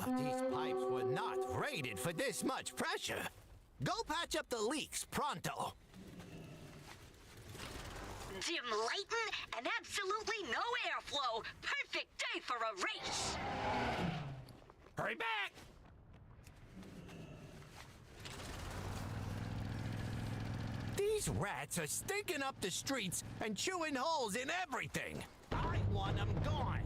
These pipes were not rated for this much pressure. Go patch up the leaks pronto. Dim lighting and absolutely no airflow. Perfect day for a race. Hurry back! These rats are stinking up the streets and chewing holes in everything. I want them gone.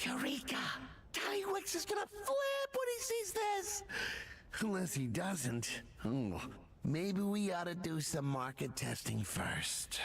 Eureka! Tallywix is gonna flip when he sees this! Unless he doesn't. Oh, maybe we ought to do some market testing first.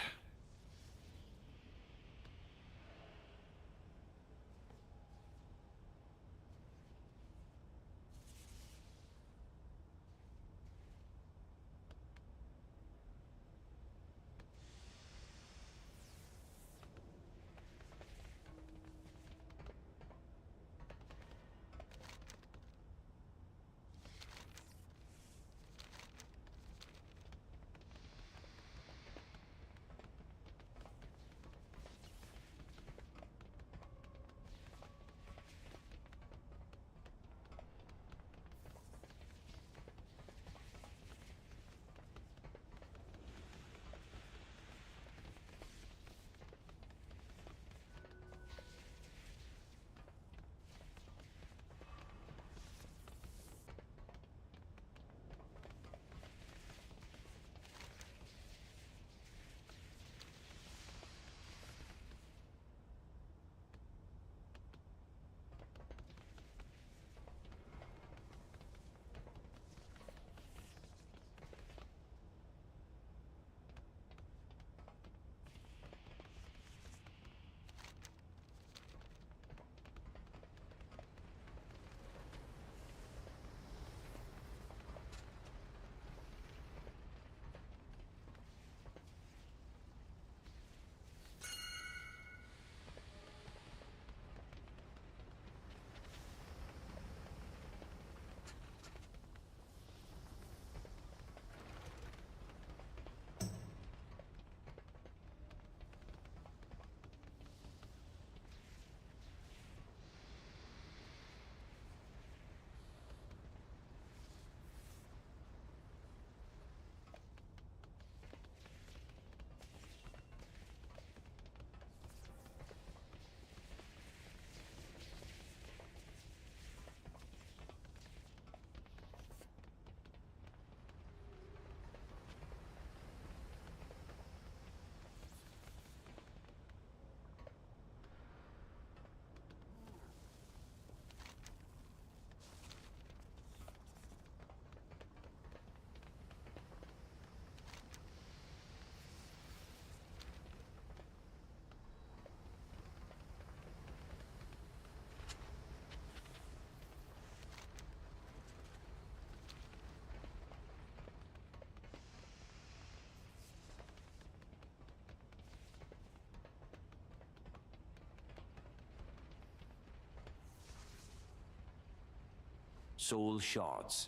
soul shards.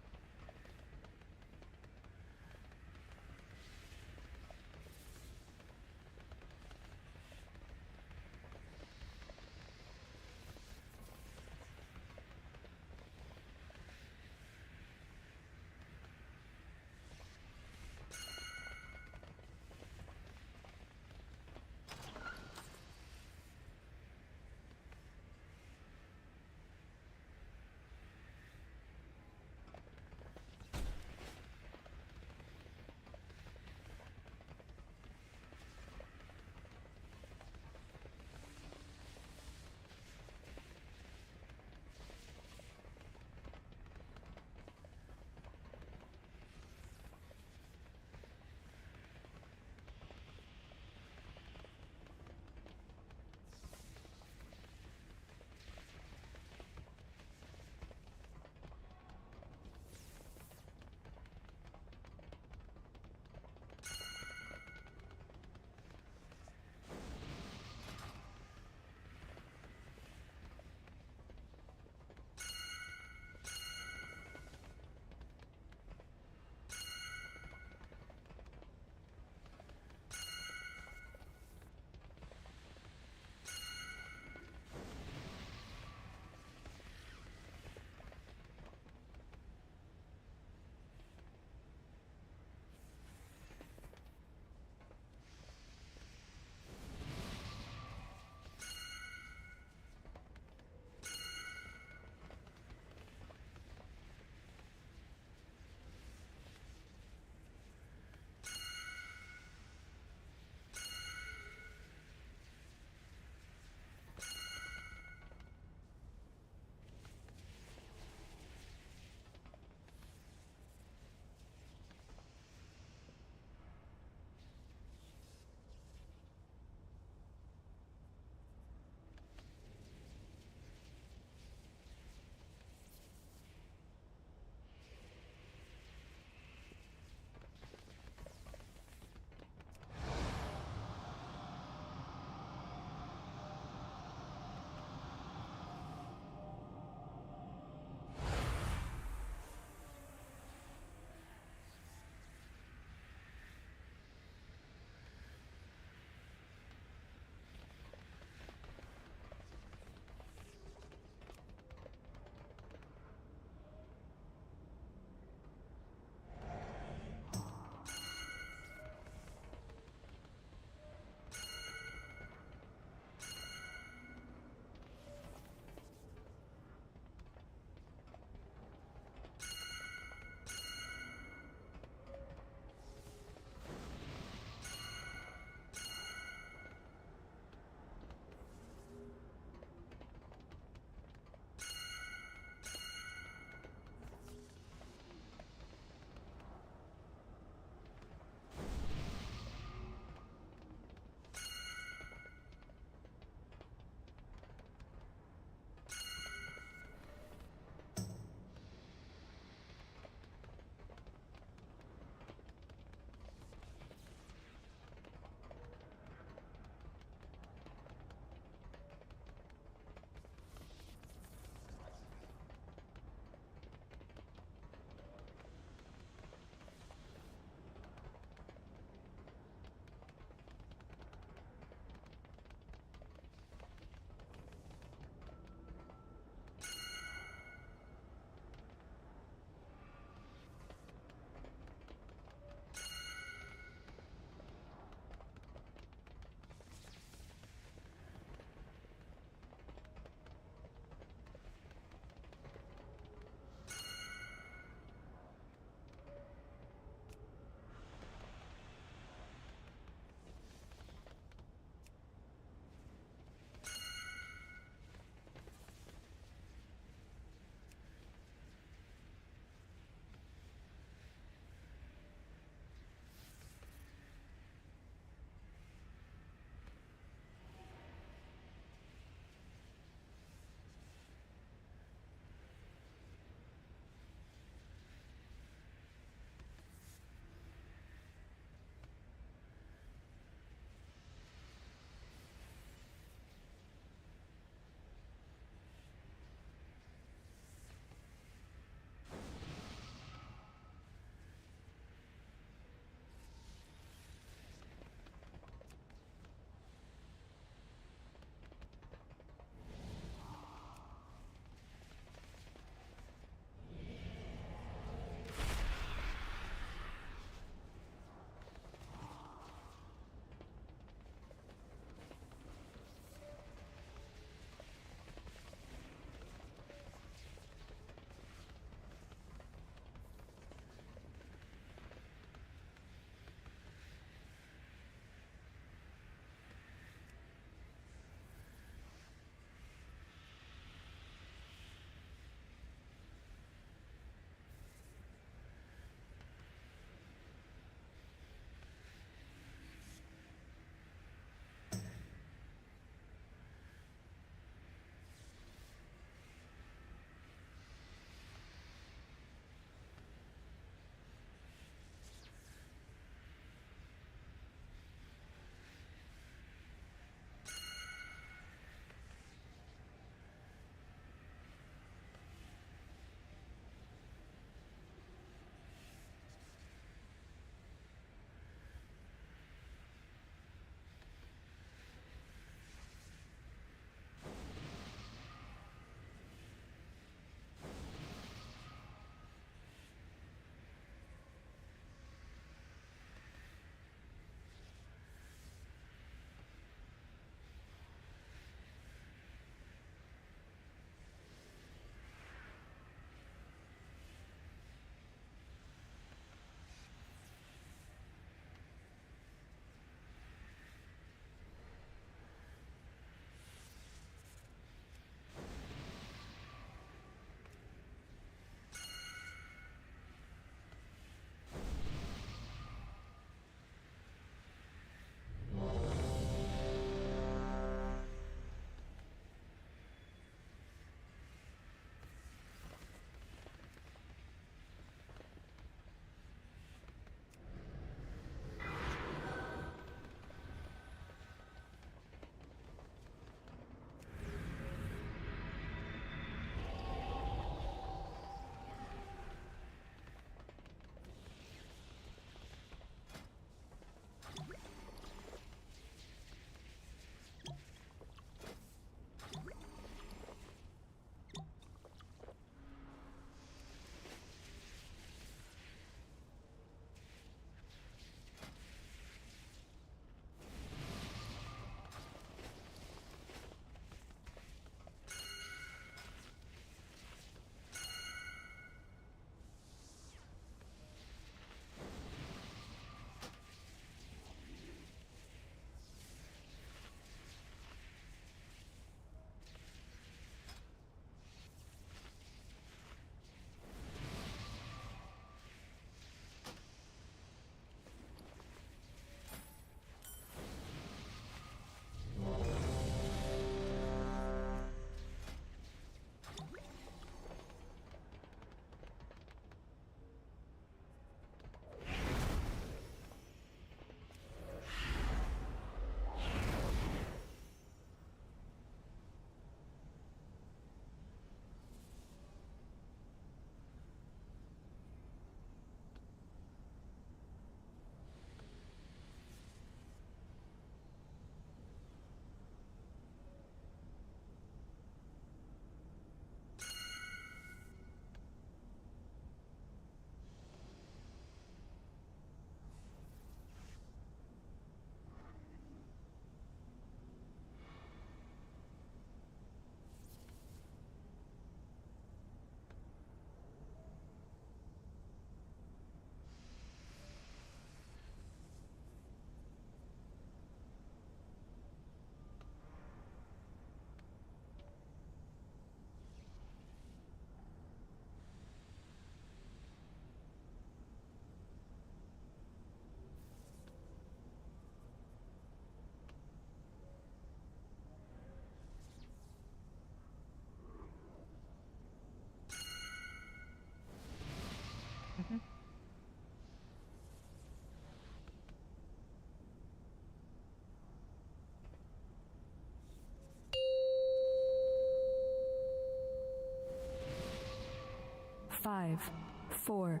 5, 4,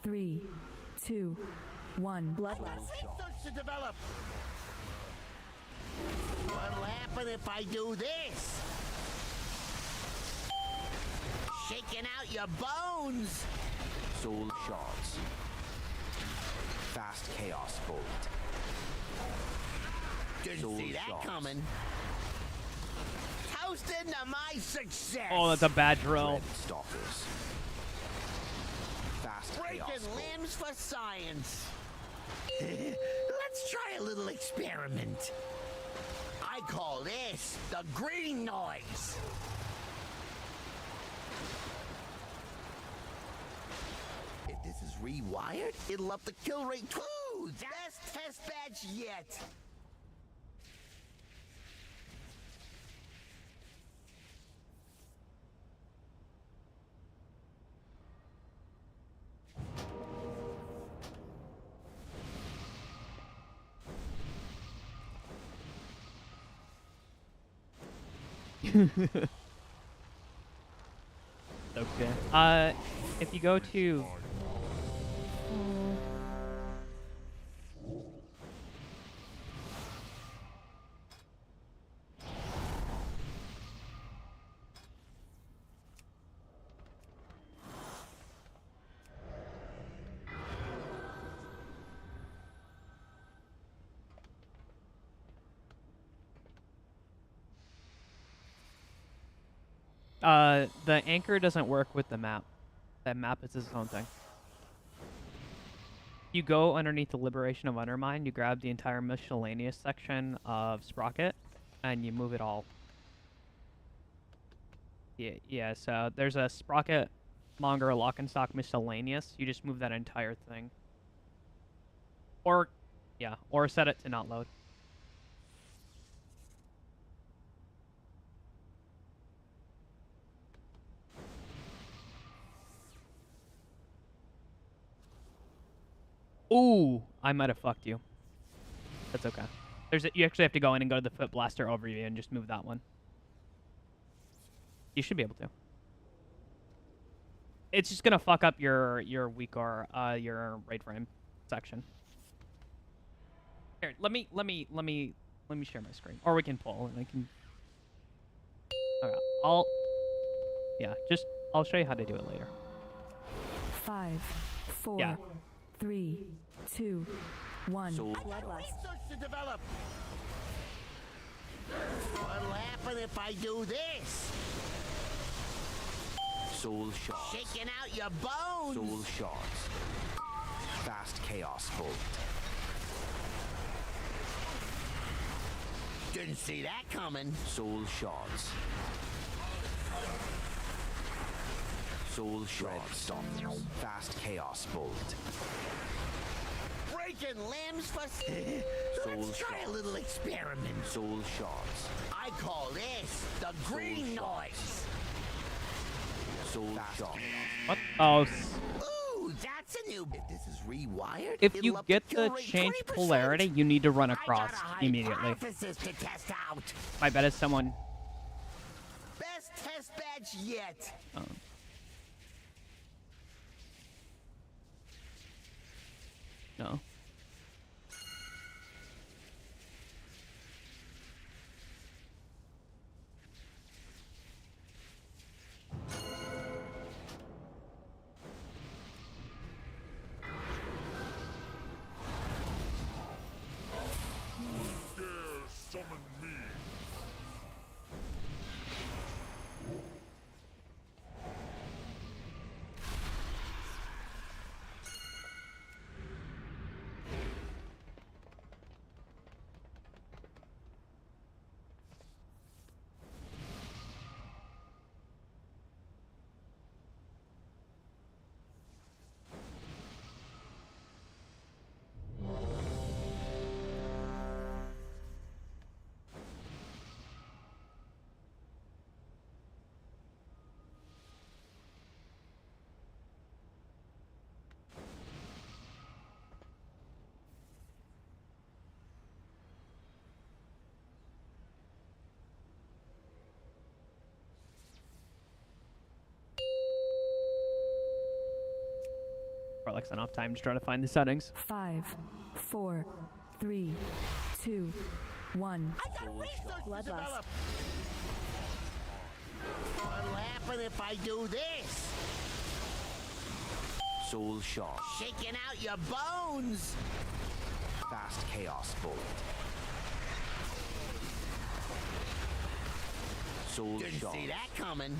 3, 2, 1. Bloodlust. Starts to develop. What'll happen if I do this? Shaking out your bones. Soul shards. Fast chaos bolt. Didn't Soul see that shards. coming. Toast into my success. Oh, that's a bad drill. Dread stalkers. Fast Breaking chaos bolt. limbs for science. Let's try a little experiment. I call this the green noise. If this is rewired, it'll up the kill rate too. Best test batch yet. Okay. If you go to the anchor doesn't work with the map. That map is its own thing. You go underneath the Liberation of Undermine, you grab the entire miscellaneous section of Sprocket, and you move it all. Yeah, so there's a Sprocket, Monger, Lock and Stock miscellaneous. You just move that entire thing. Or set it to not load. Ooh, I might have fucked you. That's okay. You actually have to go in and go to the Foot Blaster overview and just move that one. You should be able to. It's just gonna fuck up your weak or your right frame section. Here, let me share my screen, or we can pull and I can. Okay, I'll show you how to do it later. 5, 4, Yeah. 3, 2, 1. Soul Bloodlust. Starts to develop. What'll happen if I do this? Soul shards. Shaking out your bones. Soul shards. Fast chaos bolt. Didn't see that coming. Soul shards. Soul shards. Fast chaos bolt. Breaking limbs for. Soul Let's try a shards. little experiment. Soul shards. I call this the green noise. Soul shards. What? Oh, Ooh, that's a new. If this is rewired, if it'll you up get kill the rate change 20%. polarity, you need to run I across got a immediately. hypothesis to test out. My bet is someone. Best test batch yet. No. Skrillex enough time to try to find the settings. 5, 4, 3, 2, 1. Bloodlust. What'll happen if I do this? Soul Shard. Shaking out your bones. Fast Chaos Bolt. Soul Didn't Shard. see that coming.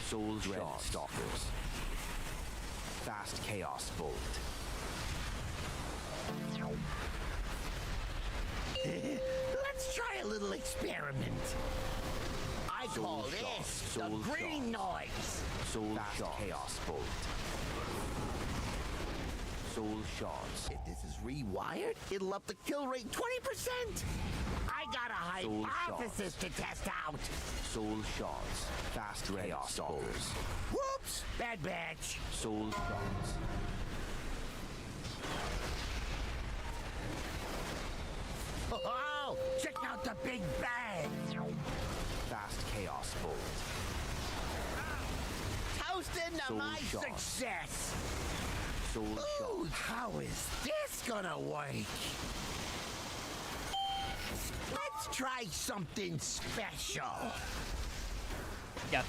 Soul Shard. Stalkers. Fast Chaos Bolt. Let's try a little experiment. I Soul call Shard. this Soul the green noise. Soul Fast Chaos Bolt. Soul Shards. If this is rewired, it'll up the kill rate 20%. I got a Soul hypothesis to test out. Soul Shards. Fast Chaos Stalkers. Whoops! Bad batch. Soul Shards. Oh, check out the big bang. Fast Chaos Bolt. Toasting to Soul my Shard. success. Soul Ooh, Shards. how is this gonna work? Let's try something special. Yeah.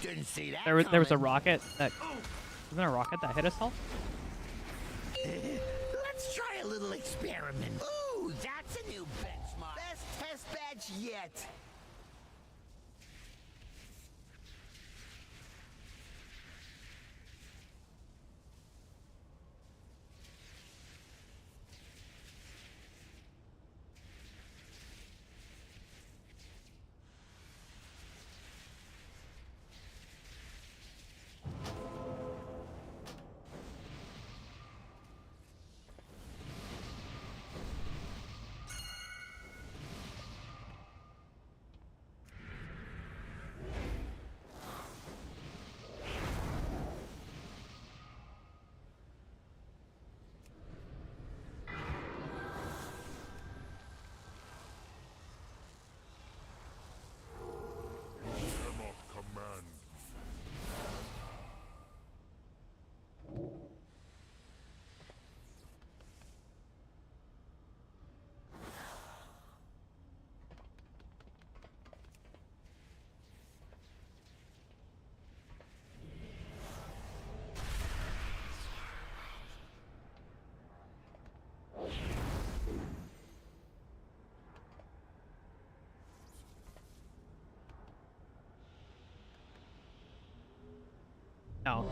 Didn't see that There was a coming. rocket that... Wasn't there a rocket that hit us all? Let's try a little experiment. Ooh, that's a new benchmark. Best test badge yet. No.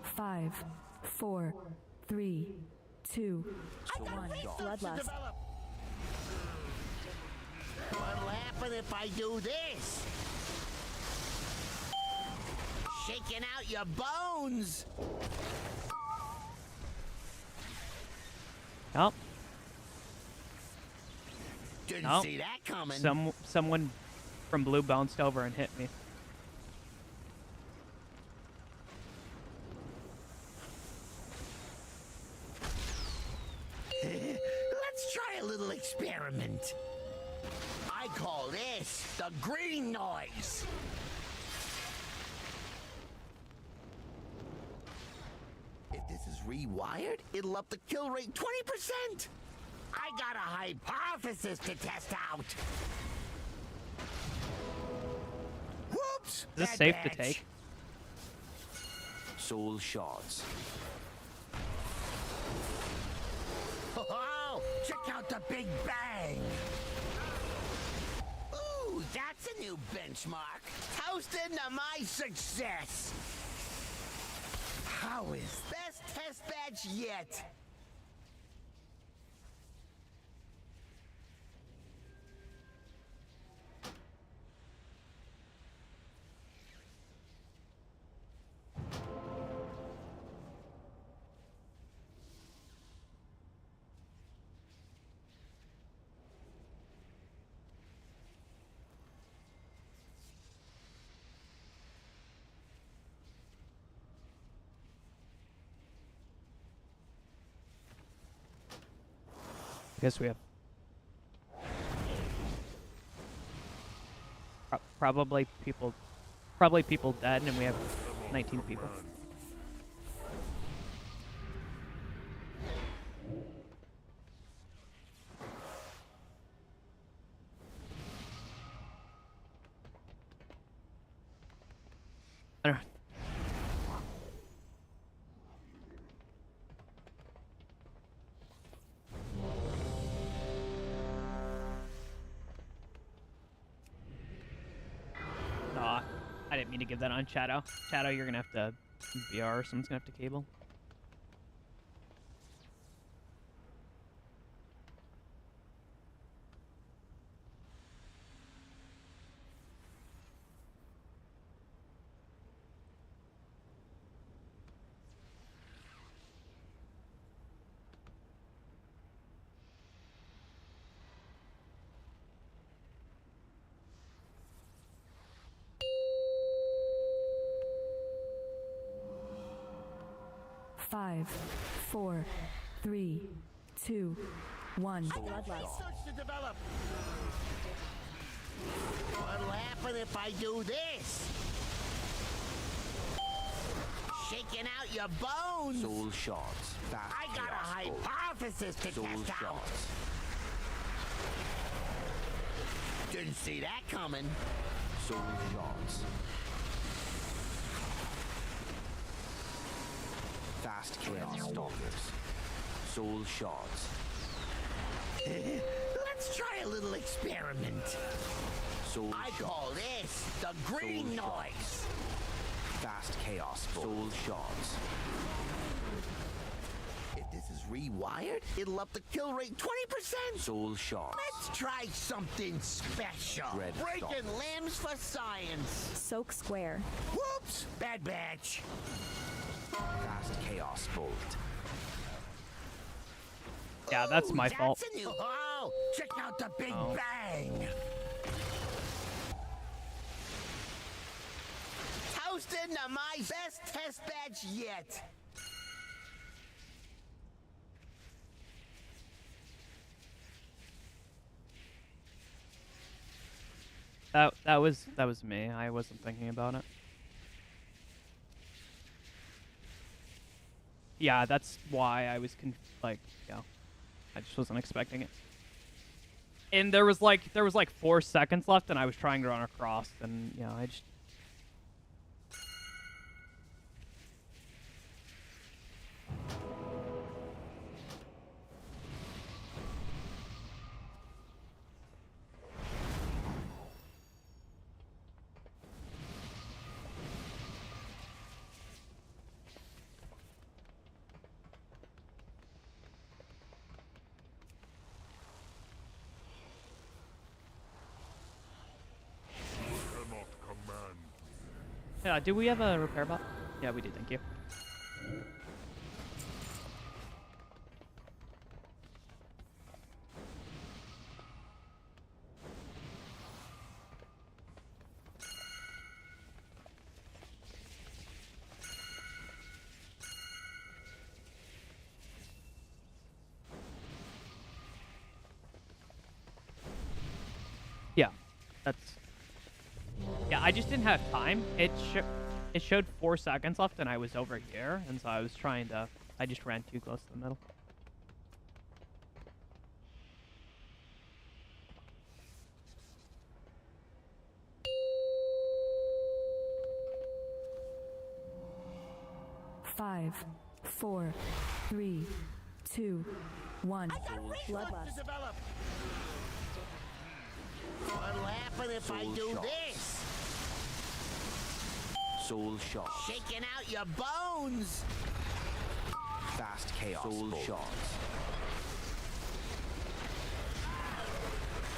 Five, 4, 3, 2, 1. Bloodlust. What'll happen if I do this? Shaking out your bones. Oh, Didn't No. see that coming. someone from blue bounced over and hit me. Let's try a little experiment. I call this the green noise. If this is rewired, it'll up the kill rate 20%. I got a hypothesis to test out. Whoops! Is this bad safe to batch. take? Soul Shards. Oh, check out the big bang. Ooh, that's a new benchmark. Toasting to my success. How is best test badge yet? guess we have probably people dead, and we have 19 people. I don't know. I didn't mean to give that on Shadow. Shadow, you're gonna have to VR, or someone's gonna have to cable. Five, 4, 3, 2, 1. Starts to develop. What'll happen if I do this? Shaking out your bones. Soul shards. Fast I got a chaos bolt. hypothesis to Soul test out. shards. Didn't see that coming. Soul shards. Fast chaos stalkers. Soul shards. Let's try a little experiment. Soul I shards. call this the green Soul noise. Fast chaos bolt. Soul shards. If this is rewired, it'll up the kill rate 20%. Soul shards. Let's try something special. Dread Breaking stalkers. limbs for science. Soak square. Whoops! Bad batch. Fast chaos bolt. Yeah, that's my fault. That's a new. Oh, check out the Big Oh. Bang. Toasting to my best test batch yet. That was me. I wasn't thinking about it. Yeah, that's why I was I just wasn't expecting it. And there was like 4 seconds left, and I was trying to run across, and I just. Yeah, do we have a repair bot? Yeah, we do, thank you. Yeah, that's... Yeah, I just didn't have time. It showed 4 seconds left, and I was over here, and so I was trying to... I just ran too close to the middle. Five, 4, 3, 2, 1. Bloodlust. Develop. What'll happen if I Soul do shots. this? Soul shards. Shaking out your bones. Fast chaos Soul shards.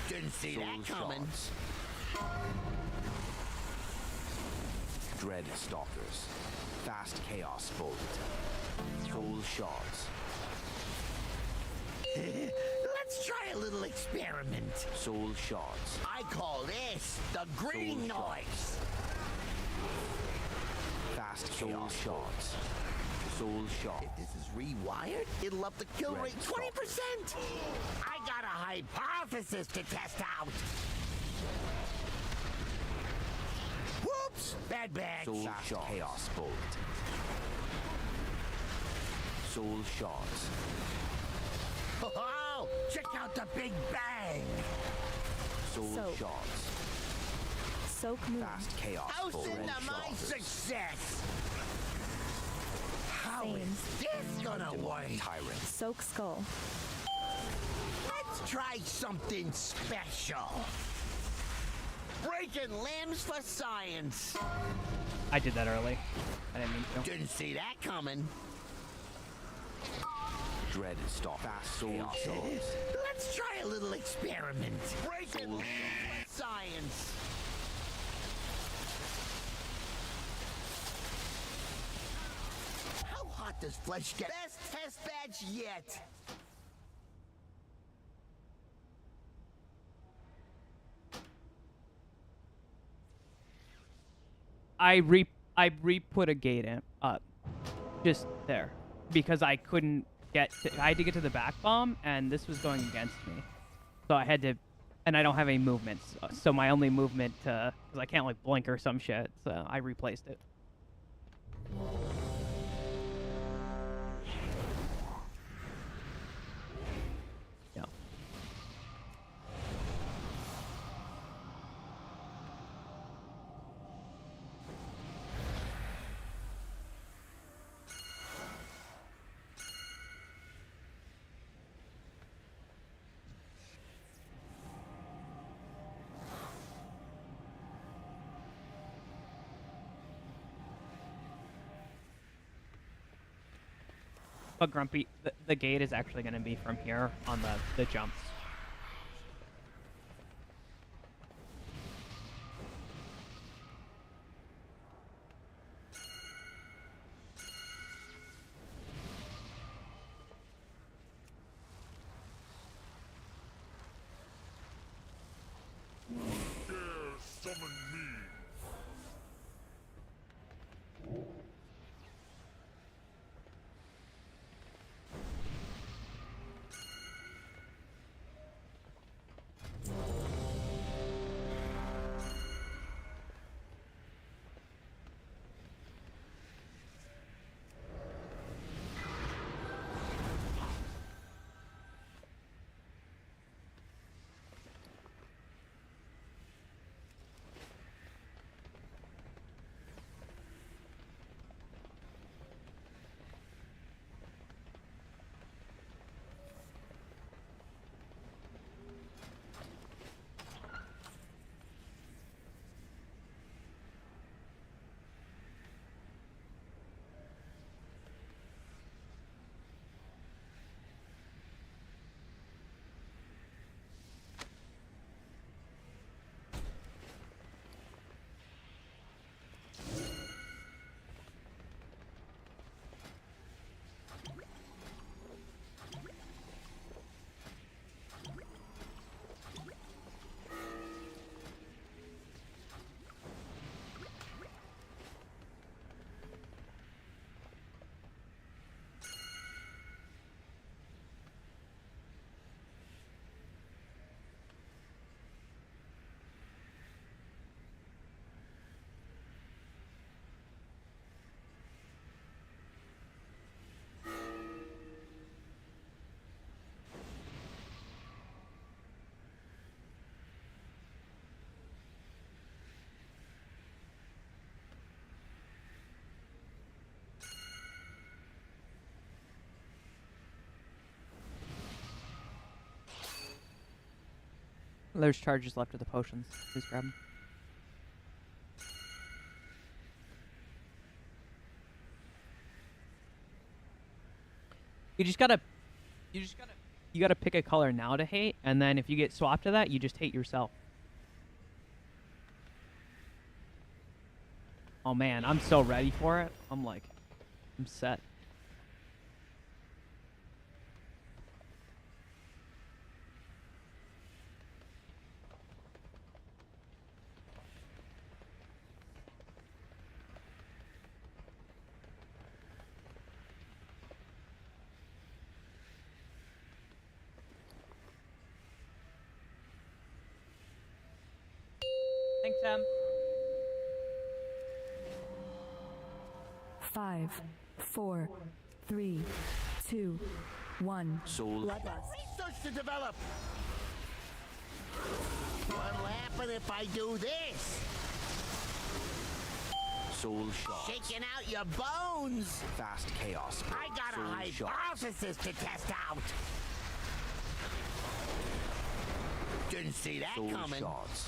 Didn't see Soul that coming. shards. Dread stalkers. Fast chaos bolt. Soul shards. Let's try a little experiment. Soul shards. I call this the green Soul noise. Fast chaos shards. Soul shot. If this is rewired, it'll up the kill Red rate 20%. I got a hypothesis to test out. Whoops! Bad bag. Soul Fast shot. Chaos bolt. Soul shot. Oh, check out the big bang. Soul Soak. shot. Soak moon. Fast chaos How's bolt. into Red my shot. success? How is Sames. this gonna work? Tyrant. Soak skull. Let's try something special. Breaking limbs for science. I did that early. I didn't mean to. Didn't see that coming. Dread stop. Fast soul shot. Let's try a little experiment. Breaking limbs for science. How hot does flesh get? Best test badge yet. I re-put a gate in up, just there, because I couldn't get. I had to get to the back bomb, and this was going against me, so I had to, and I don't have any movements, so my only movement, because I can't like blink or some shit, so I replaced it. Yeah. But Grumpy, the gate is actually going to be from here on the jumps. There's charges left of the potions. Please grab them. You gotta pick a color now to hate, and then if you get swapped to that, you just hate yourself. Oh man, I'm so ready for it. I'm set. Sam. 5, 4, 3, 2, 1. Soul. Bloodlust. Research to develop. What'll happen if I do this? Soul shots. Shaking out your bones. Fast chaos. I got Soul a shots. hypothesis to test out. Didn't see that Soul coming. shots.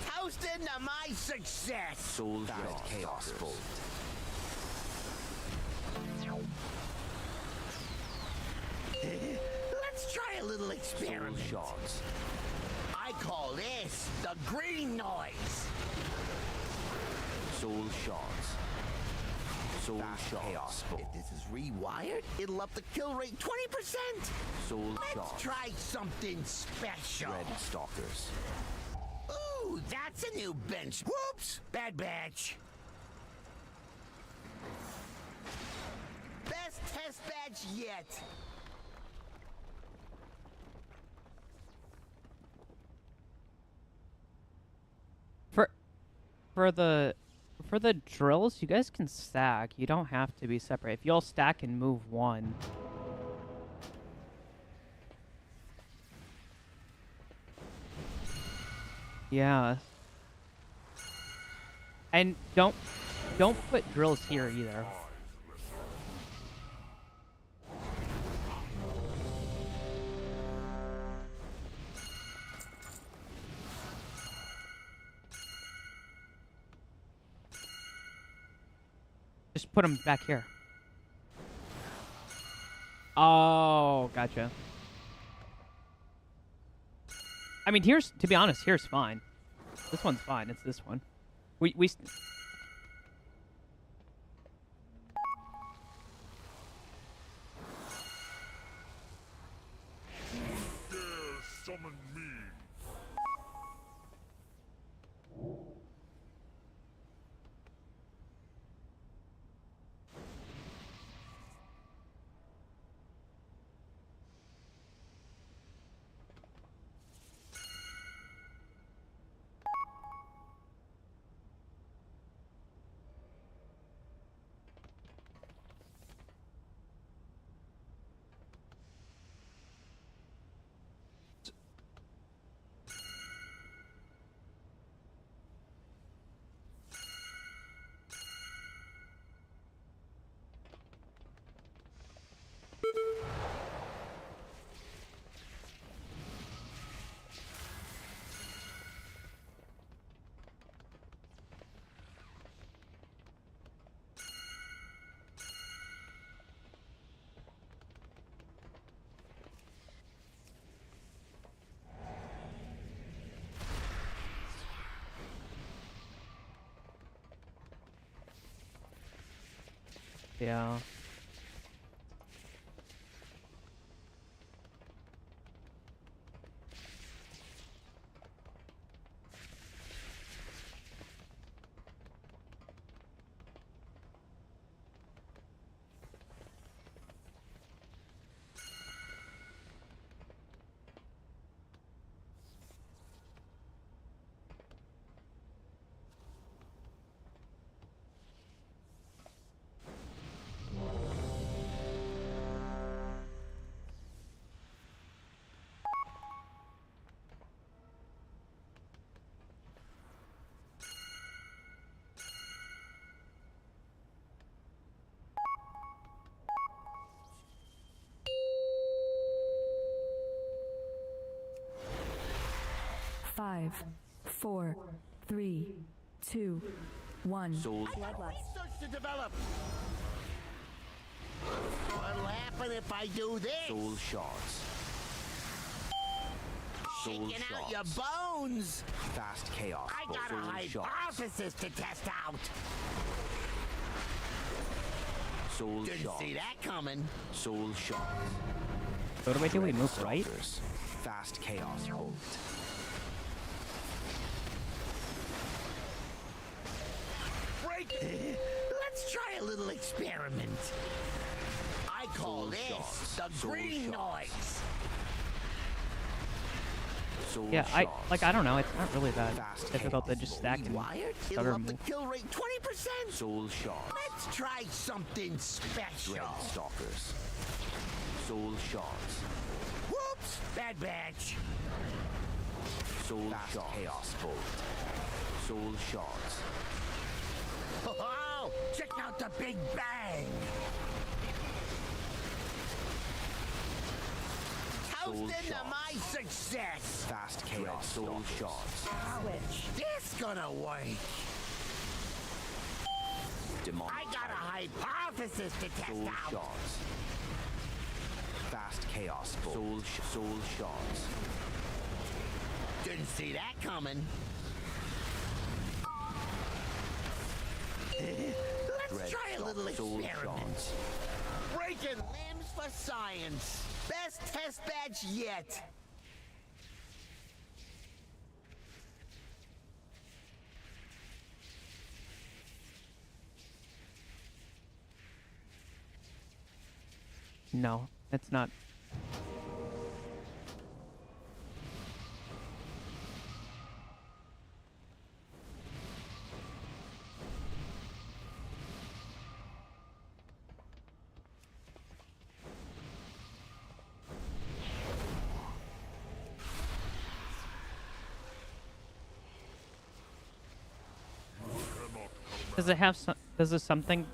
Toast into my success. Soul fast chaos bolt. Let's try a little Soul experiment. shots. I call this the green noise. Soul shots. Soul shots. Chaos bolt. If this is rewired, it'll up the kill rate 20%. Soul Let's shots. try something special. Red stalkers. Ooh, that's a new bench. Whoops! Bad batch. Best test batch yet. For the drills, you guys can stack. You don't have to be separate. If you all stack and move one. Yeah. And don't put drills here either. Just put them back here. Oh, gotcha. I mean, here's, to be honest, here's fine. This one's fine. It's this one. We Summon me. yeah. Five, 4, 3, 2, 1. Soul. Bloodlust. Research to develop. What'll happen if I do this? Soul shots. Soul Shaking out shots. your bones. Fast chaos. I got Soul a shots. hypothesis to test out. Soul Didn't shots. see that coming. Soul shots. So what do? We move right? Stalkers. Fast chaos bolt. Break. Let's try a little experiment. I call Soul this shots. the Soul green shots. noise. Soul Yeah, shards. I don't know. It's not really that Fast difficult to chaos. just stack and Wired? stutter It'll up the move. kill rate 20%. Soul shards. Let's try something special. Dread stalkers. Soul shards. Whoops! Bad batch. Soul shards. Chaos bolt. Soul shards. Oh, check out the Big Bang. Toast into shards. my success. Fast chaos. Soul shards. Switch. This gonna work. Demonic. I got a hypothesis to test Soul out. shards. Fast chaos bolt. Soul shards. Didn't see that coming. Let's Dread try a little soul experiment. shards. Breaking limbs for science. Best test badge yet. No, it's not. Does it have some? Does it something?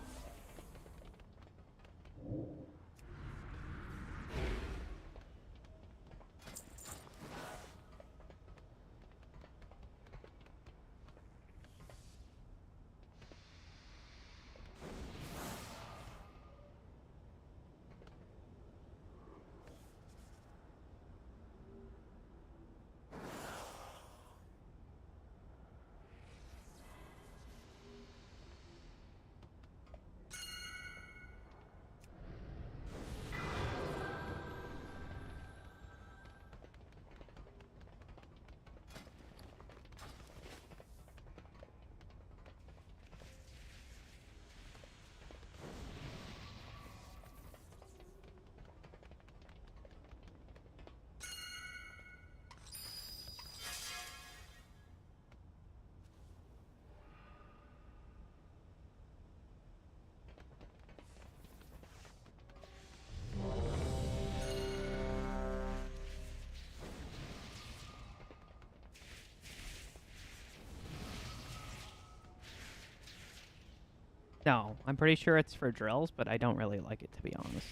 No, I'm pretty sure it's for drills, but I don't really like it, to be honest.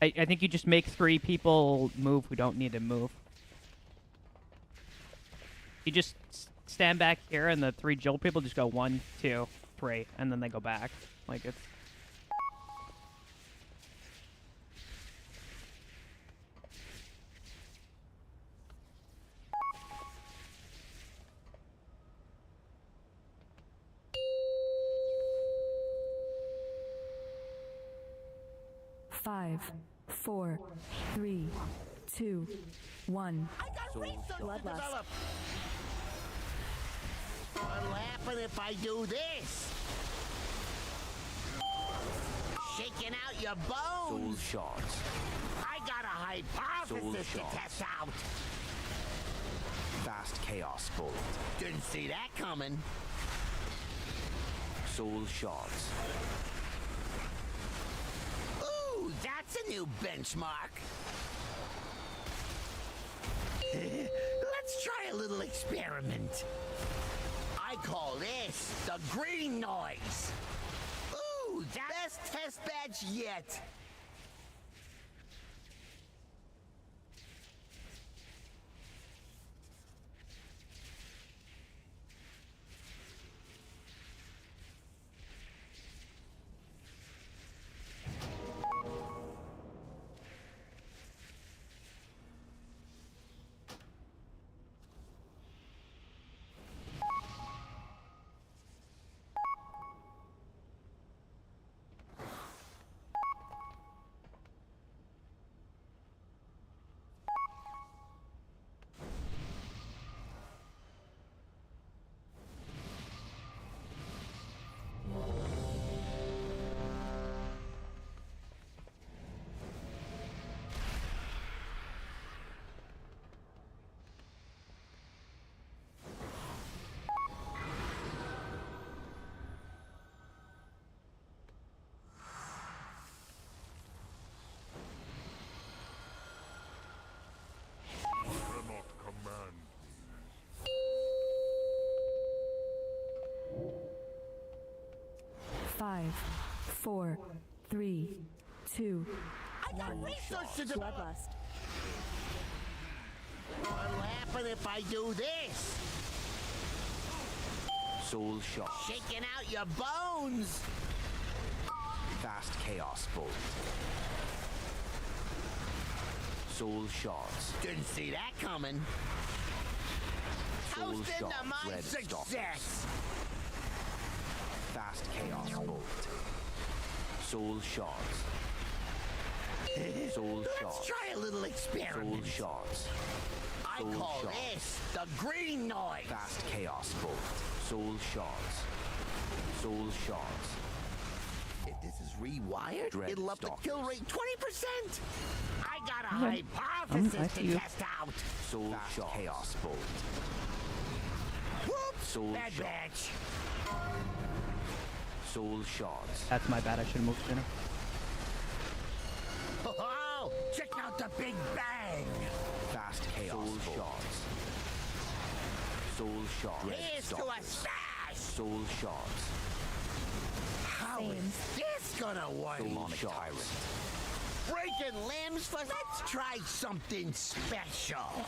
I think you just make 3 people move who don't need to move. You just stand back here, and the 3 drill people just go 1, 2, 3, and then they go back. Like, it's... Five, 4, 3, 2, 1. I got research to Bloodlust. develop. What'll happen if I do this? Shaking out your Soul bones. shards. I got a hypothesis to shards. test out. Fast chaos bolt. Didn't see that coming. Soul shards. Ooh, that's a new benchmark. Let's try a little experiment. I call this the green noise. Ooh, best test badge yet. 5, 4, 3, 2, I got research to do. Bloodlust. What'll happen if I do this? Soul Shot. Shaking out your bones. Fast Chaos Bolt. Soul Shards. Didn't see that coming. Soul Toast Shot. into my Red success. Fast Chaos Bolt. Soul Shards. Soul Let's Shards. try a little Soul experiment. Shards. I Soul call Shards. this the green noise. Fast Chaos Bolt. Soul Shards. Soul Shards. If this is rewired, Dread it'll up the Stalkers. kill rate 20%. I got a Okay. hypothesis I see to you. test out. Soul Fast Chaos Bolt. Whoops! Soul Bad Shot. batch. Soul Shards. That's my bad. I should have moved sooner. Oh, check out the Big Bang. Fast Chaos Soul Shards. Soul Shards. Here's to a smash. Soul Shards. How is this gonna work? Demonic Tyrant. Breaking limbs for... Let's try something special.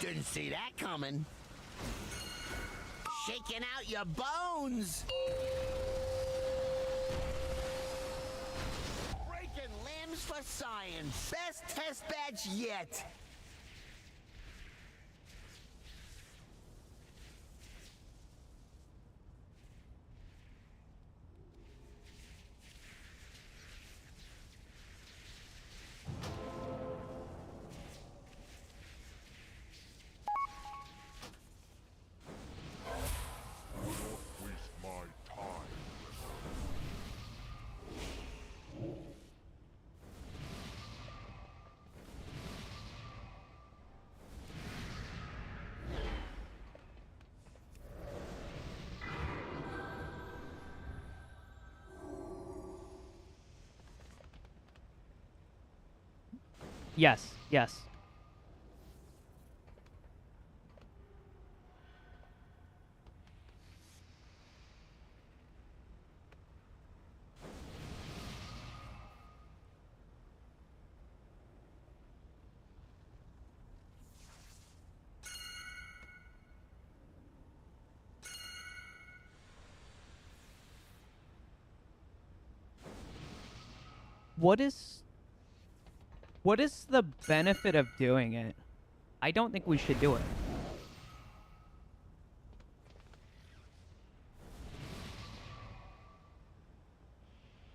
Didn't see that coming. Shaking out your bones. Breaking limbs for science. Best test badge yet. Yes, yes. What is the benefit of doing it? I don't think we should do it.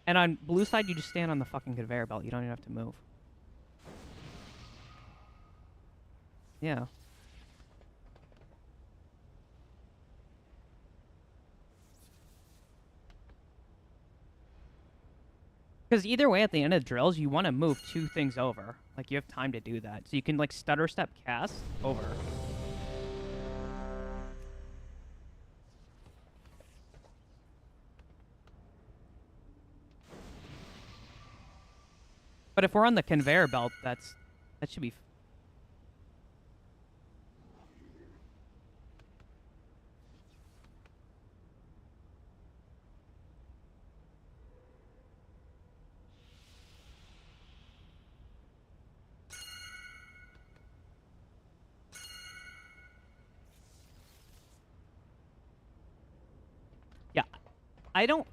And on blue side, you just stand on the fucking conveyor belt. You don't even have to move. Yeah. Because either way, at the end of the drills, you want to move two things over. Like, you have time to do that. So you can, like, stutter step cast over. But if we're on the conveyor belt, that should be... Yeah, I don't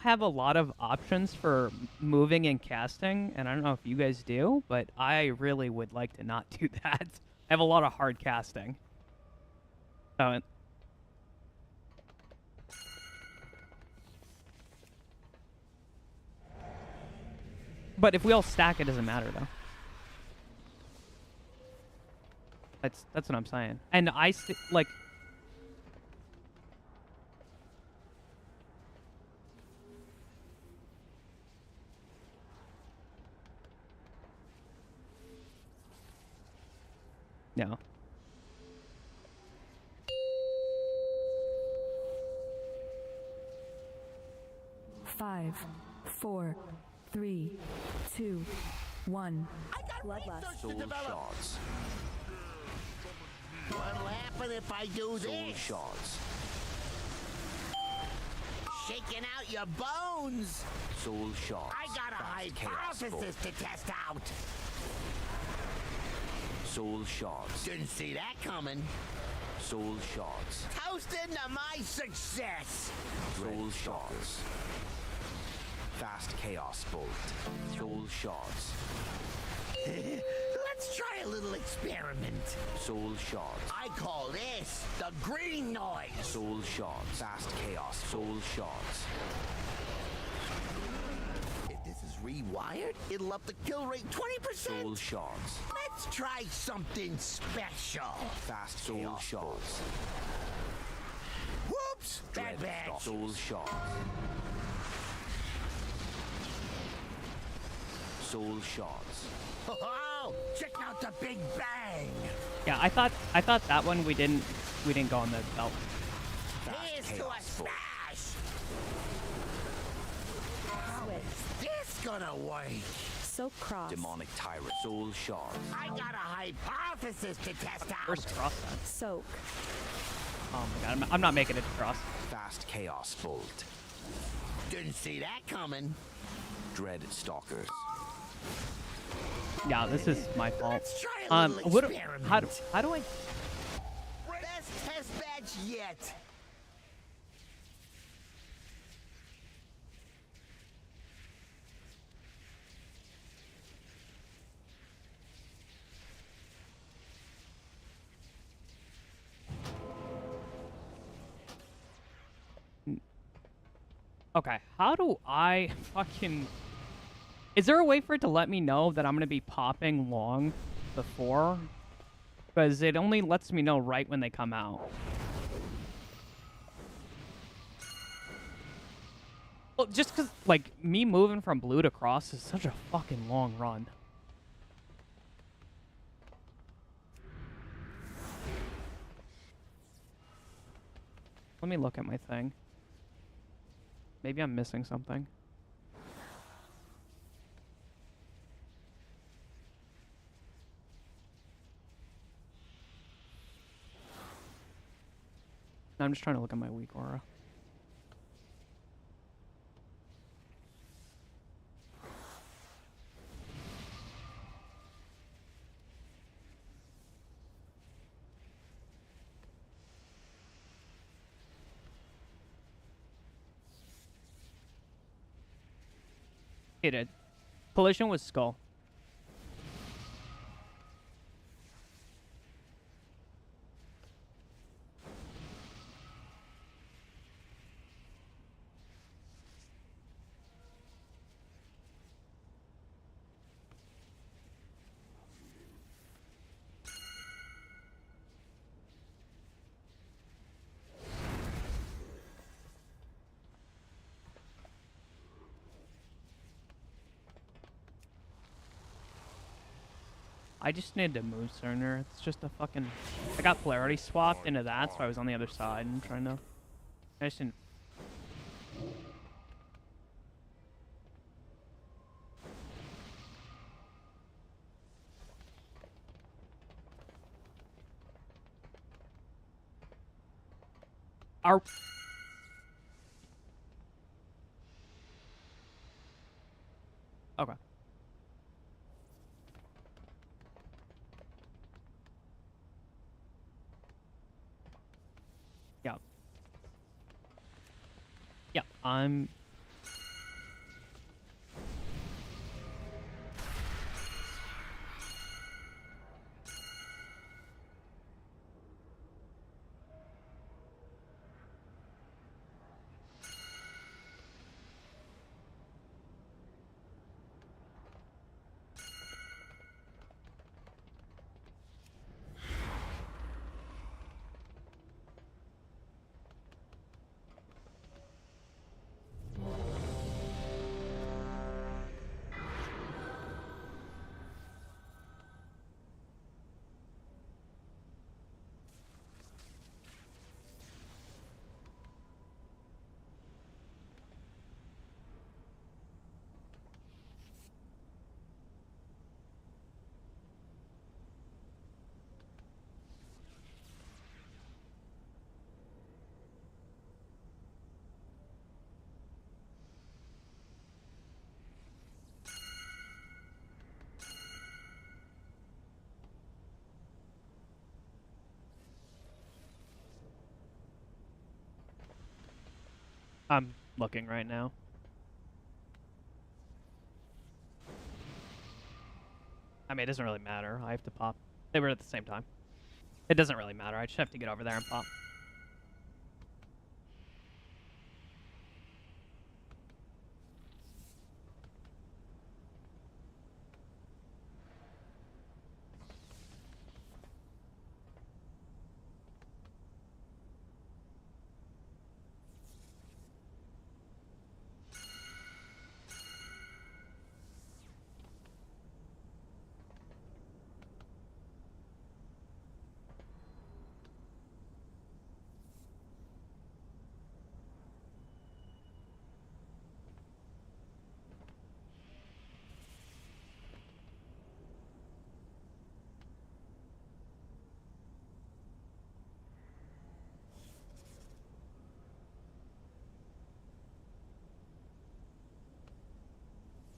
have a lot of options for moving and casting, and I don't know if you guys do, but I really would like to not do that. I have a lot of hard casting. So, but if we all stack, it doesn't matter though. That's what I'm saying. And like. No. Five, 4, 3, 2, 1. I got Bloodlust. research to Soul develop. Shards. What'll happen if I do Soul this? shards. Shaking out your bones. Soul shards. I got a Fast chaos hypothesis to test out. bolt. Soul shards. Didn't see that coming. Soul shards. Toast into my success. Soul shards. Fast chaos bolt. Soul shards. Let's try a little experiment. Soul shards. I call this the green noise. Soul shards. Fast chaos. Soul shards. If this is rewired, it'll up the kill rate 20%. Soul shards. Let's try something special. Fast soul shards. Whoops! That bad. Soul shards. Soul shards. Oh, check out the Big Bang. Yeah, I thought that one we didn't go on the belt. Here's to a chaos bolt. smash. How is this gonna work? Soak cross. Demonic tyrant. Soul shards. I got a hypothesis to test out. First cross then. Soak. Oh my god, I'm not making it to cross. Fast chaos bolt. Didn't see that coming. Dread stalkers. Yeah, this is my fault. Let's try a little What? experiment. How do I? Best test match yet. Okay, how do I fucking... Is there a way for it to let me know that I'm going to be popping long before? Because it only lets me know right when they come out. Well, just because, like, me moving from blue to cross is such a fucking long run. Let me look at my thing. Maybe I'm missing something. I'm just trying to look at my weak aura. It did. Collision was skull. I just need to move sooner. It's just a fucking... I got polarity swapped into that, so I was on the other side and trying to... I just didn't... Our... Okay. Yeah. Yeah, I'm... I'm looking right now. I mean, it doesn't really matter. I have to pop. They were at the same time. It doesn't really matter. I just have to get over there and pop.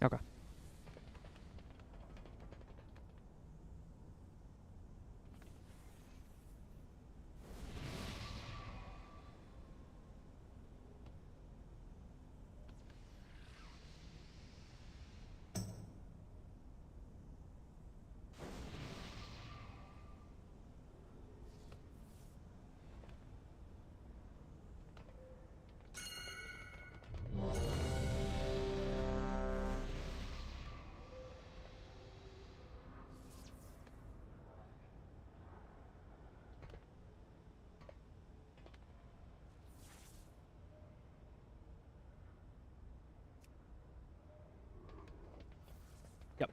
Okay. Yep.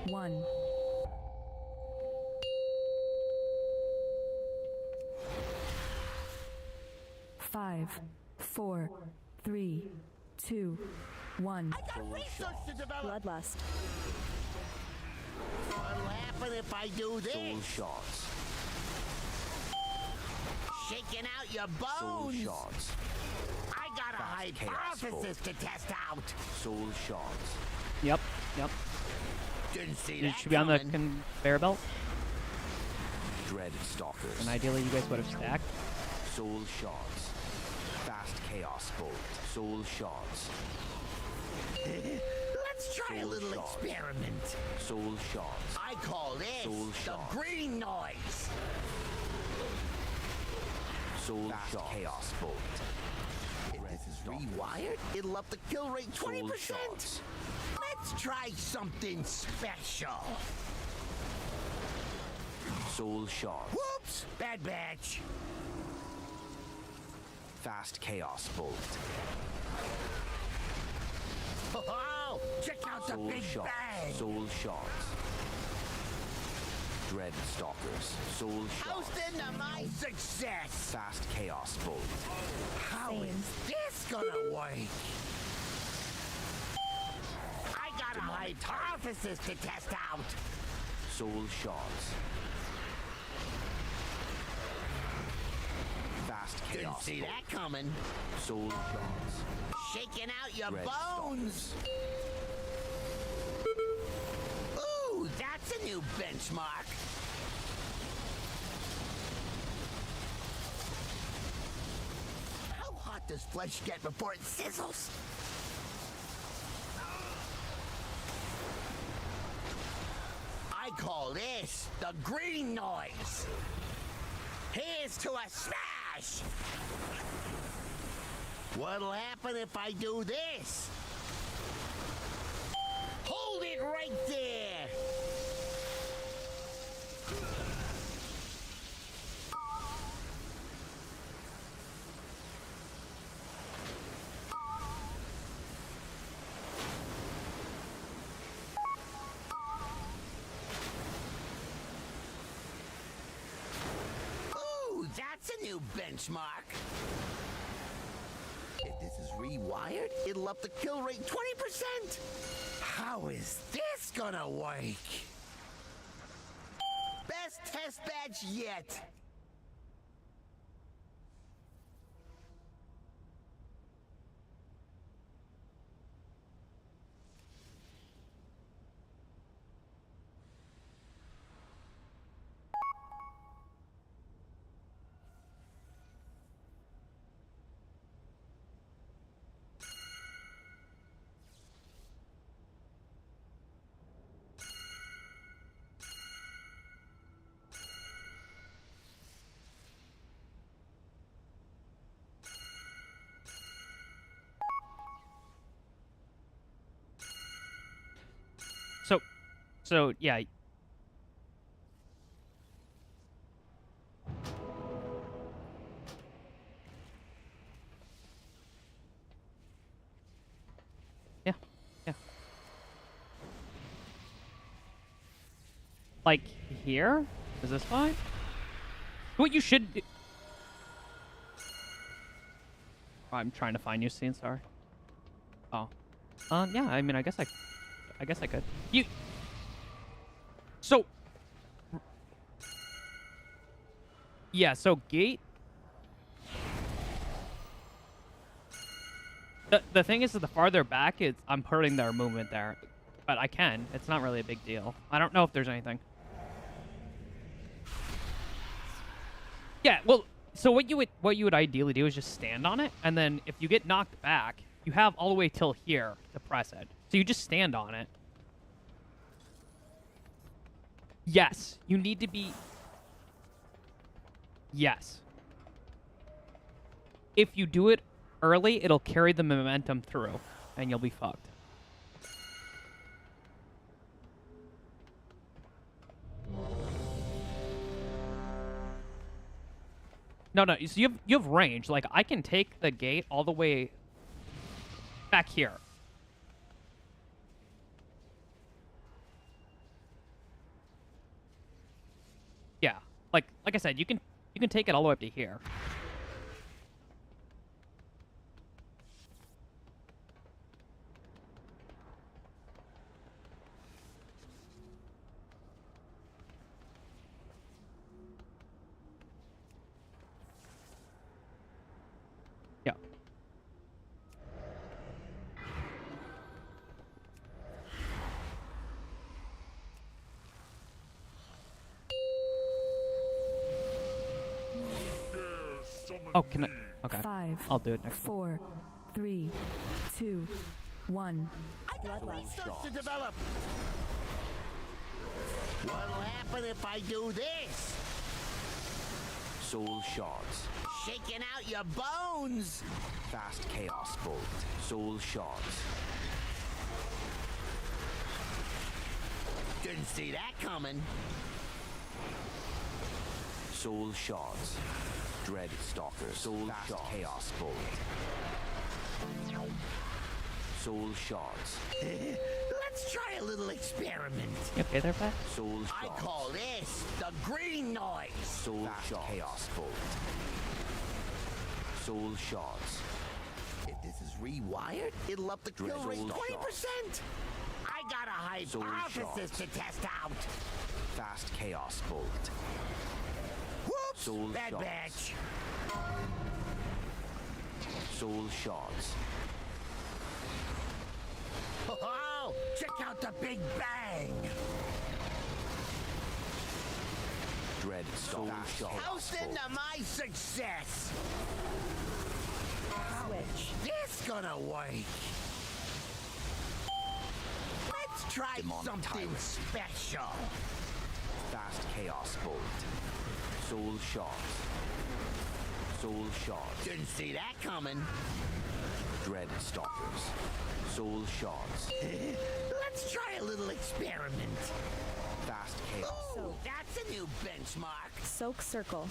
One. Five, four, three, two, one. I got research to develop. Bloodlust. What'll happen if I do Soul this? shards. Shaking out your Soul bones. shards. I got a Fast chaos hypothesis to test out. Soul shards. Yep. Yep. Didn't see It that should be on the coming. conveyor belt. Dreaded stalkers. And ideally, you guys would have stacked. Soul shards. Fast chaos bolt. Soul shards. Let's try a Soul little shards. experiment. Soul shards. I call this Soul the shards. green noise. Soul fast chaos bolt. If this is rewired, it'll up the kill rate 20%. shards. Let's try something special. Soul shards. Whoops! Bad batch. Fast chaos bolt. Oh, check out the Soul big shards. bang. Soul shards. Dreaded stalkers. Soul shards. Toast into my success. Fast chaos bolt. How Same. is this gonna work? I got a hypothesis to test out. Soul shards. Fast Didn't chaos see bolt. that coming. Soul shards. Shaking out your Red bones. Ooh, that's a new benchmark. How hot does flesh get before it sizzles? I call this the green noise. Here's to a smash! What'll happen if I do this? Hold it right there! Ooh, that's a new benchmark. If this is rewired, it'll up the kill rate 20%. How is this gonna work? Best test badge yet. So yeah. Yeah. Yeah. Like here? Is this fine? What you should do. I'm trying to find you, scene. Sorry. Oh. Yeah. I mean, I guess I could. You. So. Yeah. So gate. The thing is that the farther back I'm hurting their movement there, but I can. It's not really a big deal. I don't know if there's anything. Yeah. Well. So what you would ideally do is just stand on it, and then if you get knocked back, you have all the way till here to press it. So you just stand on it. Yes, you need to be... Yes. If you do it early, it'll carry the momentum through, and you'll be fucked. No, so you have range. Like, I can take the gate all the way back here. Yeah. Like I said, you can take it all the way up to here. Yeah. Oh, can I? Okay. 5, I'll do it next time. 4, 3, 2, 1. I got more stuff to develop. What'll happen if I do this? Soul shards. Shaking out your bones. Fast chaos bolt. Soul shards. Didn't see that coming. Soul shards. Dread stalker. Soul fast chaos bolt. Soul shards. Let's try a little experiment. You okay there, Pat? Soul I shards. call this the green noise. Soul fast chaos bolt. Soul shards. If this is rewired, it'll up the kill rate 20%. I got a hypothesis to test out. Fast chaos bolt. Whoops! Soul Bad shards. batch. Soul shards. Oh, check out the Big Bang. Dread soul shards. Toast into my success. Switch. This gonna work. Let's try Demonic something tyrant. special. Fast chaos bolt. Soul shards. Soul shards. Didn't see that coming. Dread stalkers. Soul shards. Let's try a little experiment. Fast chaos. Oh, that's a new benchmark. Soak circle.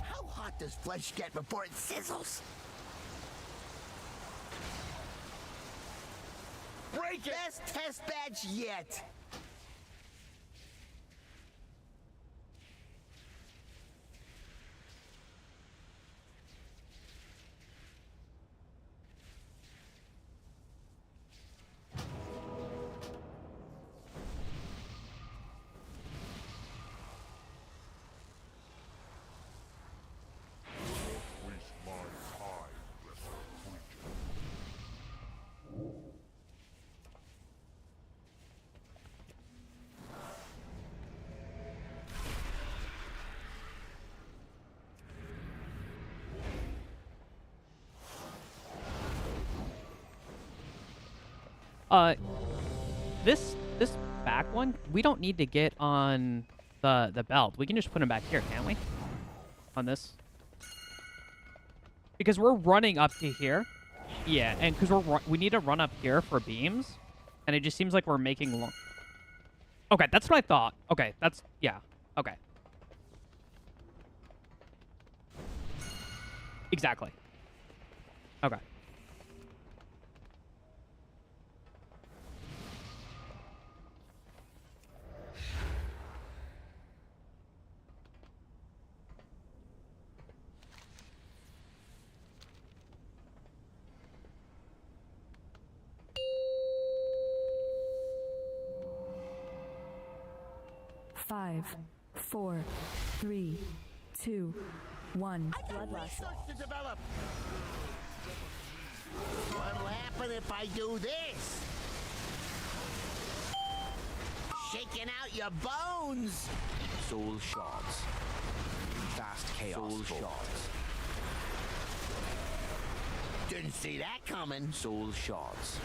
How hot does flesh get before it sizzles? Break it! Best test badge yet. This back one, we don't need to get on the belt. We can just put him back here, can't we? On this. Because we're running up to here. Yeah, and because we need to run up here for beams. And it just seems like we're making long... Okay, that's what I thought. Okay, that's... Yeah, okay. Exactly. Okay. Five, 4, 3, 2, 1. Bloodlust to develop. What'll happen if I do this? Shaking out your bones. Soul shards. Fast chaos. Soul shards. Didn't see that coming. Soul shards.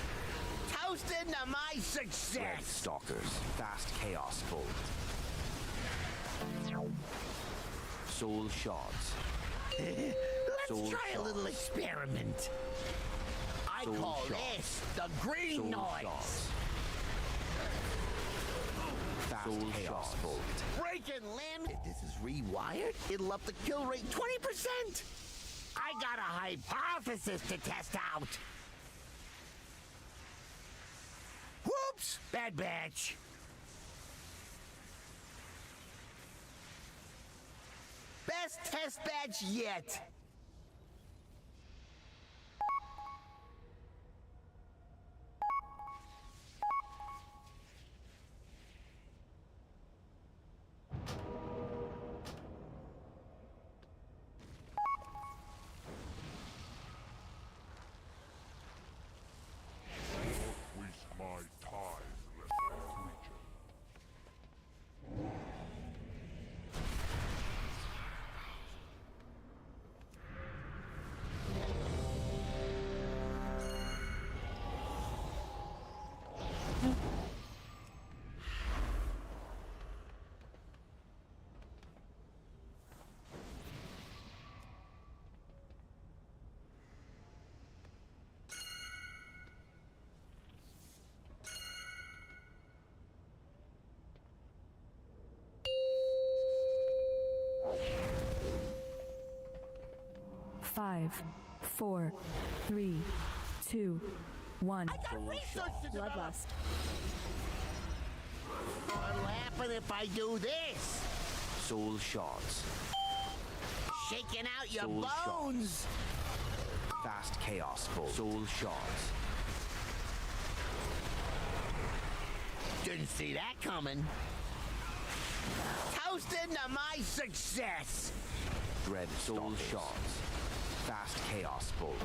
Toast into my Red success. stalkers. Fast chaos bolt. Soul shards. Let's Soul try a little shards. experiment. I Soul call shards. this the green Soul noise. shards. Fast Soul chaos shards. bolt. Breaking limb. If this is rewired, it'll up the kill rate 20%. I got a hypothesis to test out. Whoops! Bad batch. Best test batch yet. Waste my time, left creature. Five, 4, 3, 2, 1. Bloodlust. What'll happen if I do this? Soul shards. Shaking out your Soul bones. Fast chaos bolt. Soul shards. Didn't see that coming. Toast into my success. Dread soul shards. Fast chaos bolt.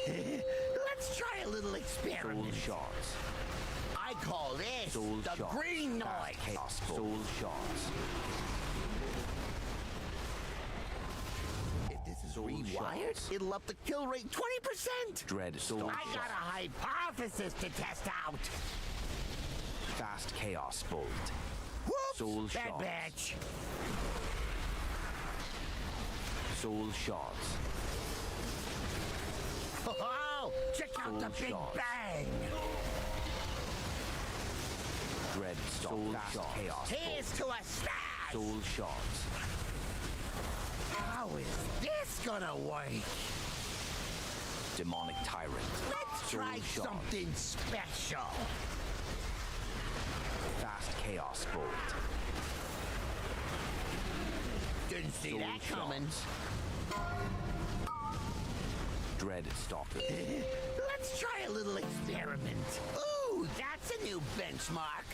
Let's try a little Soul experiment. shards. I call this Soul the shards. green Fast noise. chaos bolt. Soul shards. If this is Soul rewired, shards. it'll up the kill rate 20%. Dread soul I got a hypothesis to test out. Fast chaos bolt. Whoops! Soul Bad shards. batch. Soul shards. Oh, check out Soul the big shards. bang. Dread soul shards. Chaos Here's to a stash. bolt. Soul shards. How is this gonna work? Demonic tyrant. Let's Soul try shards. something special. Fast chaos bolt. Didn't see Soul that coming. Dread stalker. Let's try a little experiment. Ooh, that's a new benchmark.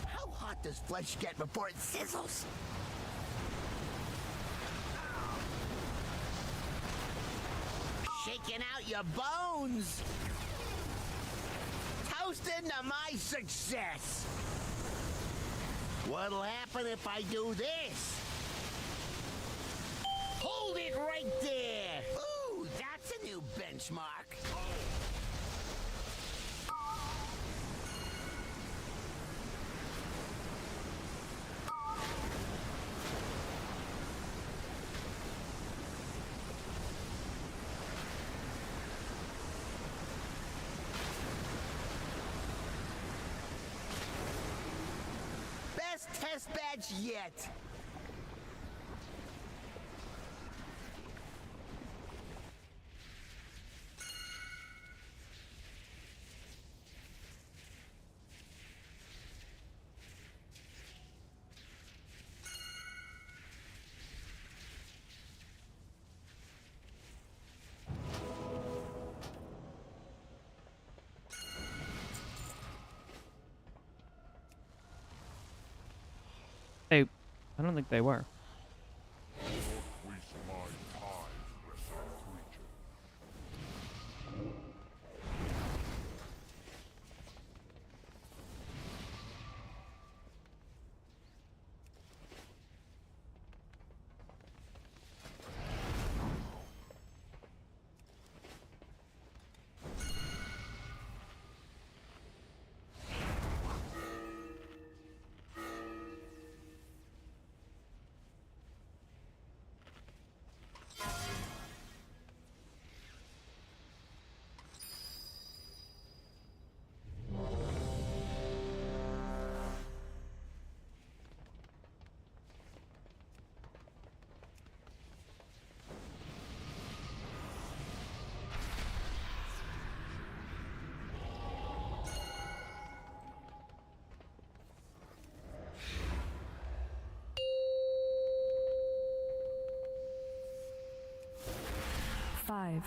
How hot does flesh get before it sizzles? Shaking out your bones. Toast into my success. What'll happen if I do this? Hold it right there! Ooh, that's a new benchmark. Best test badge yet. I don't think they were. Don't waste my time, lesser creature. 5,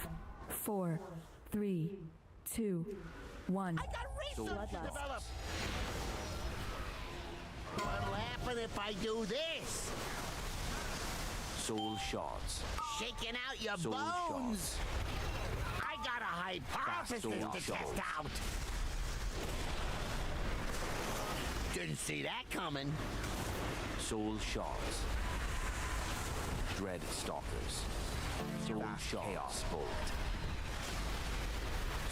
4, 3, 2, 1. I got research to Bloodlust. develop. What'll happen if I do this? Soul shards. Shaking out your Soul bones. I got a hypothesis Soul to test shards. out. Didn't see that coming. Soul shards. Dread stalkers. Soul shards. Chaos bolt.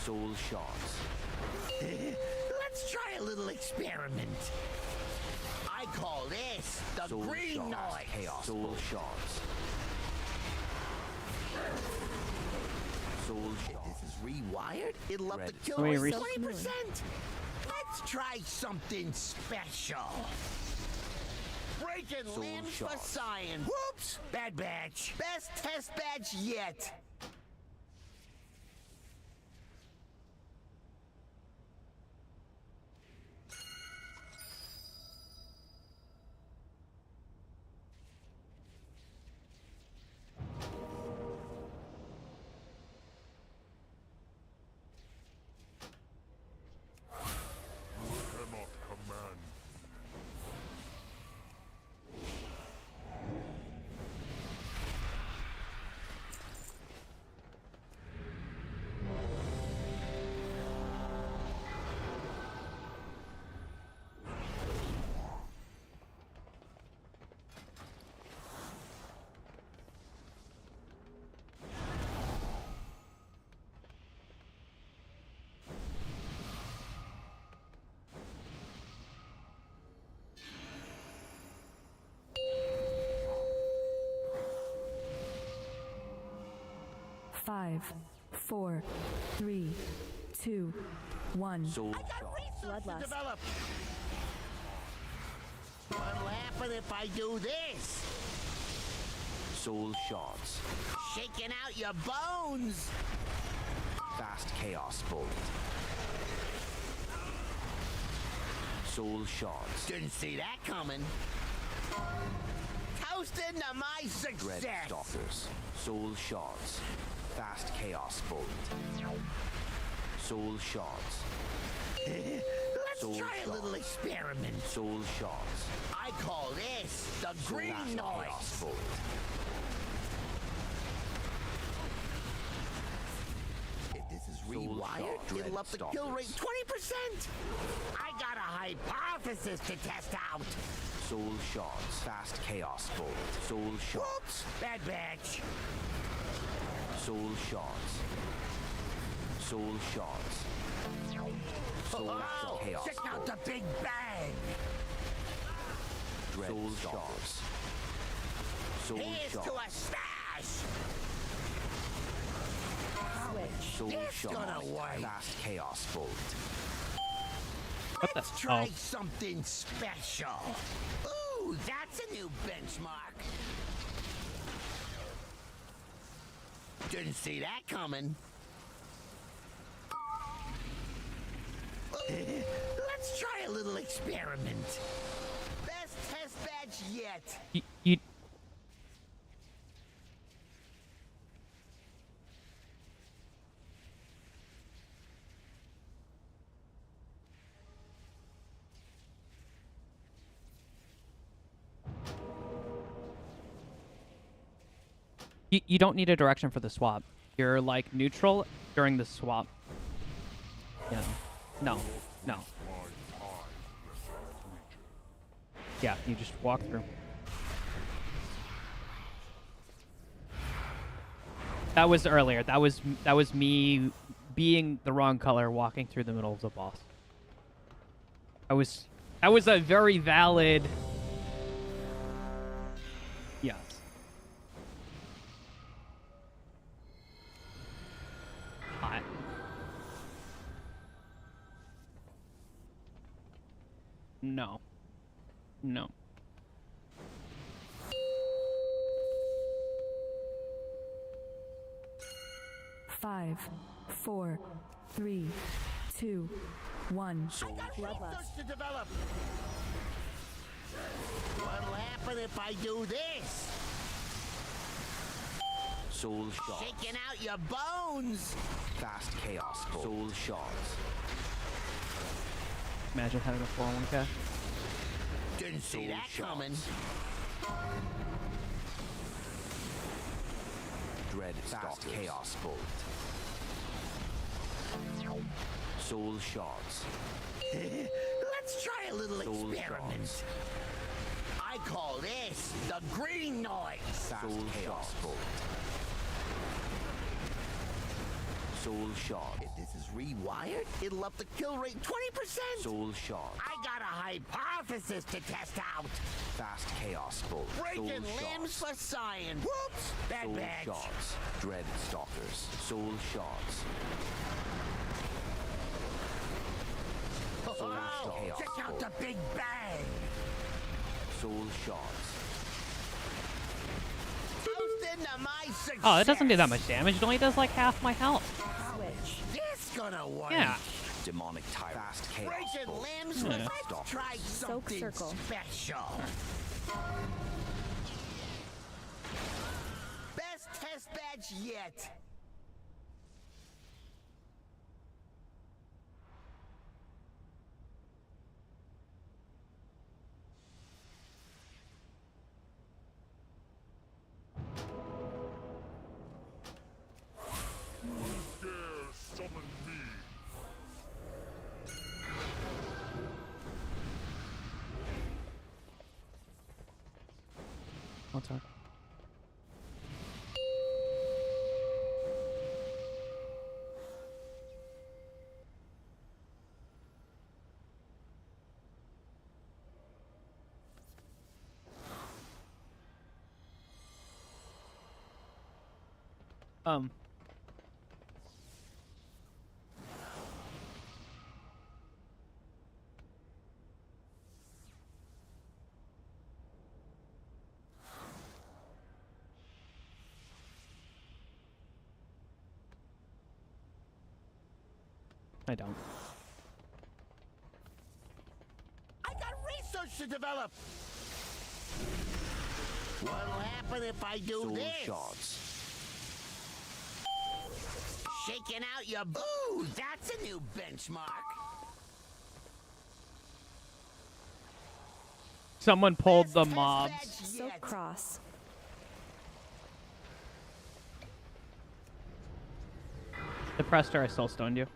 Soul shards. Let's try a little experiment. I call this the Soul green shards. noise. Chaos Soul bolt. Shards. Soul If shards. this is rewired, it'll up the Red. kill Wait, rate re- 20%. Let's try something special. Breaking Soul limbs for shards. science. Whoops! Bad batch. Best test batch yet. Cannot command. Five, 4, 3, 2, 1. Soul I got shards. research to Bloodlust. develop. What'll happen if I do this? Soul shards. Shaking out your bones. Fast chaos bolt. Soul shards. Didn't see that coming. Toasted to my Dread success. stalkers. Soul shards. Fast chaos bolt. Soul shards. Let's Soul try a little shards. experiment. Soul shards. I call this the green Fast noise. chaos bolt. If this is rewired, it'll up the kill rate 20%. I got a hypothesis to test out. Soul shards. Fast chaos bolt. Soul shards. Whoops, bad batch. Soul shards. Soul shards. Soul Oh, chaos check out the big bang. Dread soul shards. Soul Here's shards. to a stash. Soul This shards. gonna work. Fast chaos bolt. What the? Let's try Oh. something special. Ooh, that's a new benchmark. Didn't see that coming. Let's try a little experiment. Best test badge yet. You You don't need a direction for the swap. You're like neutral during the swap. Yeah. No. No. Yeah, you just walk through. That was earlier. That was me being the wrong color walking through the middle of the boss. That was a very valid. Yes. Hot. No. No. Five, 4, 3, 2, 1. Bloodlust to develop. What'll happen if I do this? Soul shards. Shaking out your bones. Fast chaos bolt. Soul shards. Imagine having a 401k. Didn't see Soul that shards. coming. Dread fast chaos bolt. Soul shards. Let's try a little Soul experiment. shards. I call this the green noise. Fast chaos bolt. Soul shard. If this is rewired, it'll up the kill rate 20%. Soul shard. I got a hypothesis to test out. Fast chaos bolt. Breaking Soul limbs shards. for science. Whoops, bad Soul batch. shards. Dread stalkers. Soul shards. Oh, chaos check out bolt. the big bang. Soul shards. Toast into my success. Oh, it doesn't do that much damage. It only does like half my health. This gonna work. Yeah. Demonic tyrant. Fast chaos Breaking bolt. limbs. Yeah. Let's try something circle. special. Best test badge yet. Dare summon me. What's up? I don't. I got research to develop. What'll happen if I do Soul this? shards. Shaking out your Ooh, that's a new benchmark. Someone pulled Best the test mobs. badge So yet. Depressed her, I still stoned you.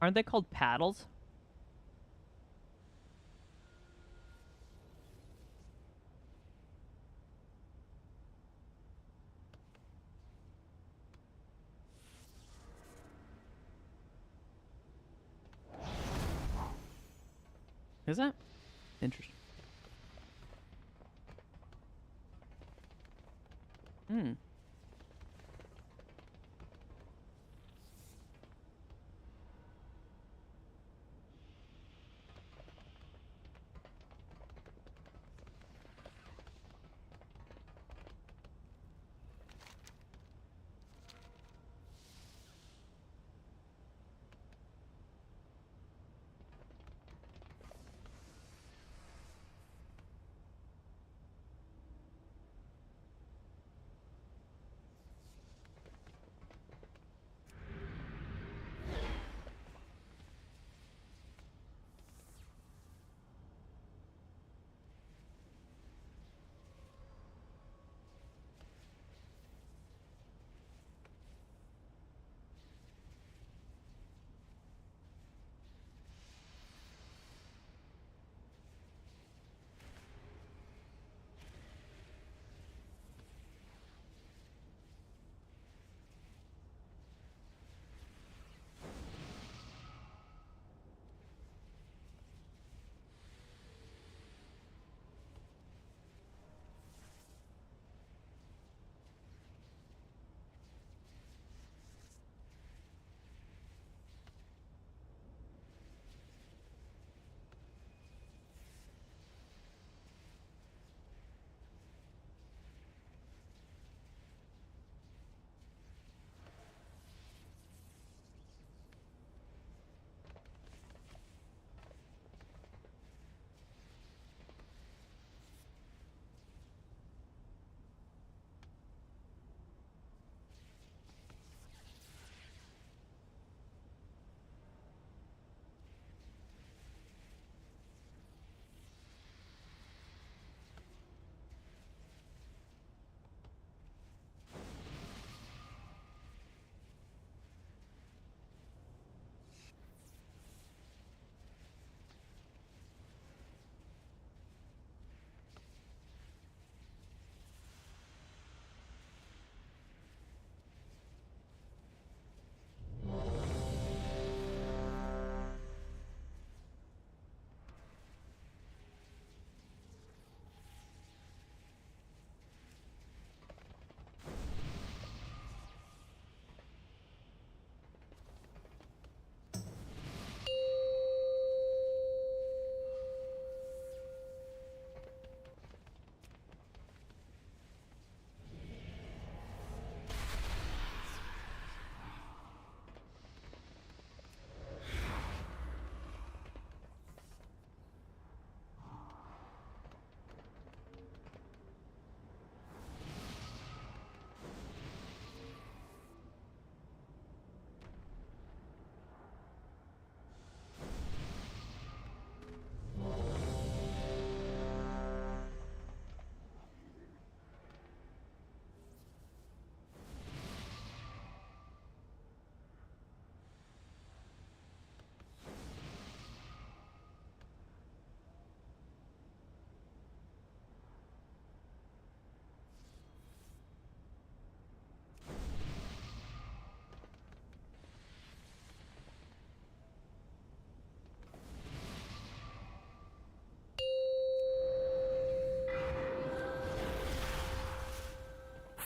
Aren't they called paddles? Is that? Interesting. Hmm.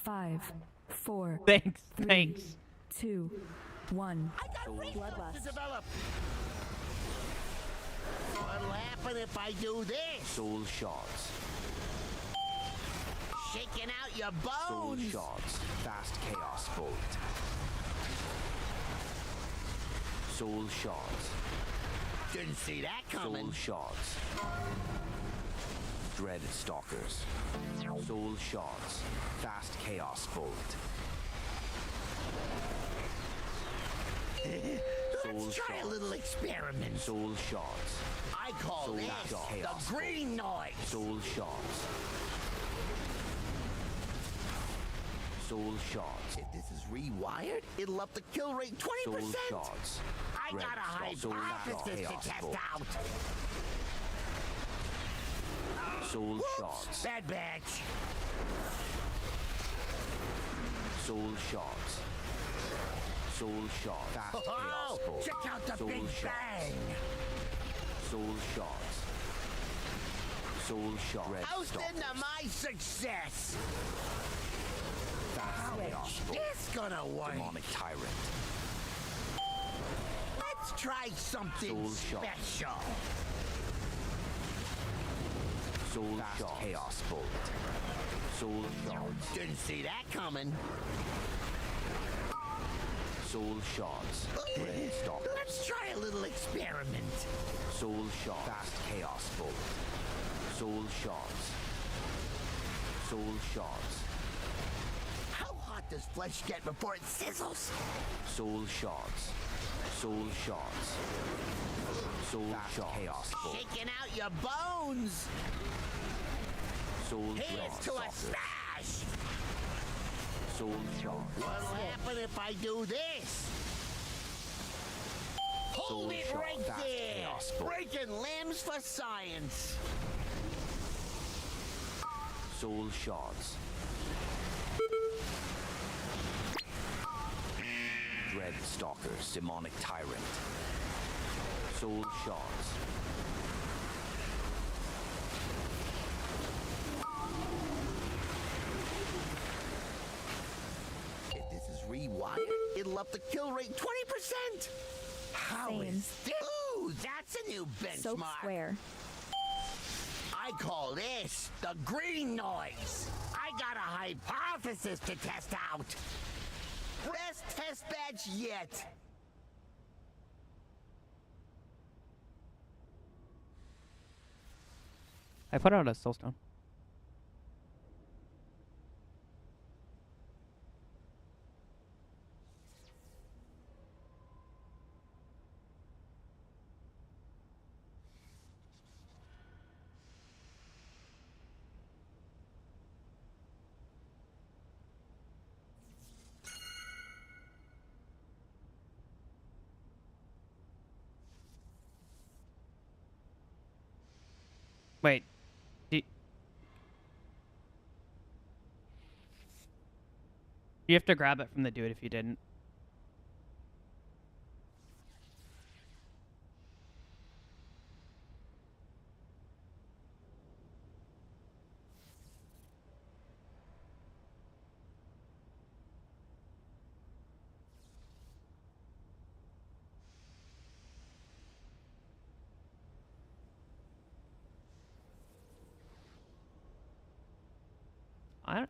Five, four, Thanks. three, Thanks. 2, 1. Bloodlust. Develop. What'll happen if I do this? Soul shards. Shaking out your Soul bones. shards. Fast chaos bolt. Soul shards. Didn't see that Soul coming. shards. Dreaded stalkers. Soul shards. Fast chaos bolt. Soul Let's try a shards. little experiment. Soul shards. I call Soul this chaos. the green noise. Soul shards. Soul shards. If this is rewired, it'll up the kill rate 20%. Soul shards. I Red got a star. Soul hypothesis to chaos test bolt. out. Soul shards. Bad batch. Soul shards. Soul shards. Fast chaos Oh, bolt. check out the Soul big shards. bang. Soul shards. Soul shards. Red Toast stalkers. into my success. Fast chaos bolt. It's gonna work. Demonic tyrant. Let's try something Soul shot. special. Soul shards. Chaos bolt. Soul shards. Didn't see that coming. Soul shards. Red stalkers. Let's try a little experiment. Soul shards. Fast chaos bolt. Soul shards. Soul shards. How hot does flesh get before it sizzles? Soul shards. Soul shards. Soul shards. Chaos bolt. Shaking out your bones. Soul Here's shards. to a smash. Soul shards. What'll happen if I do this? Hold it shot. right Fast there. chaos bolt. Breaking limbs for science. Soul shards. Dread stalkers. Demonic tyrant. Soul shards. If this is rewired, it'll up the kill rate 20%. How Same. is this? Ooh, that's a new Soap benchmark. square. I call this the green noise. I got a hypothesis to test out. Best test batch yet. I put out a soulstone. Wait. You have to grab it from the dude if you didn't.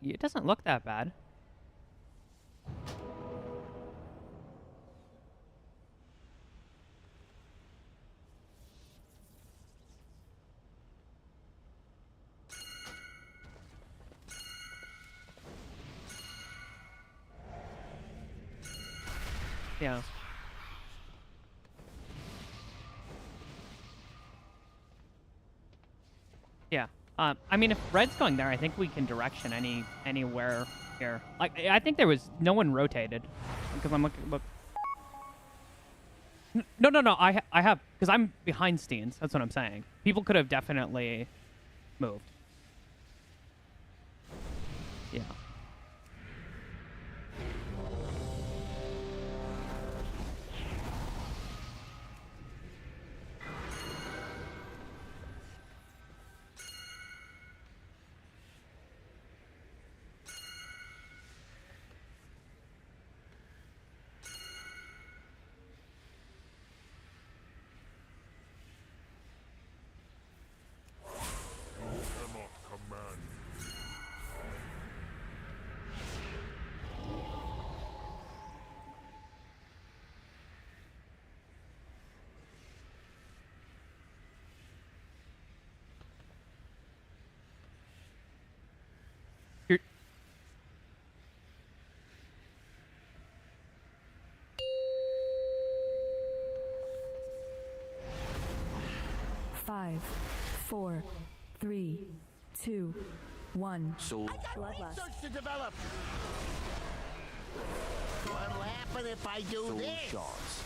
It doesn't look that bad. Yeah. Yeah. I mean, if red's going there, I think we can direction anywhere here. Like, I think there was no one rotated because I'm looking. Look. No. I have because I'm behind Steens. That's what I'm saying. People could have definitely moved. Yeah. Cannot command me. You're, 5, 4, 3, 2, 1. Soul Got Bloodlust. research to develop. What'll happen if I do Soul this? shards.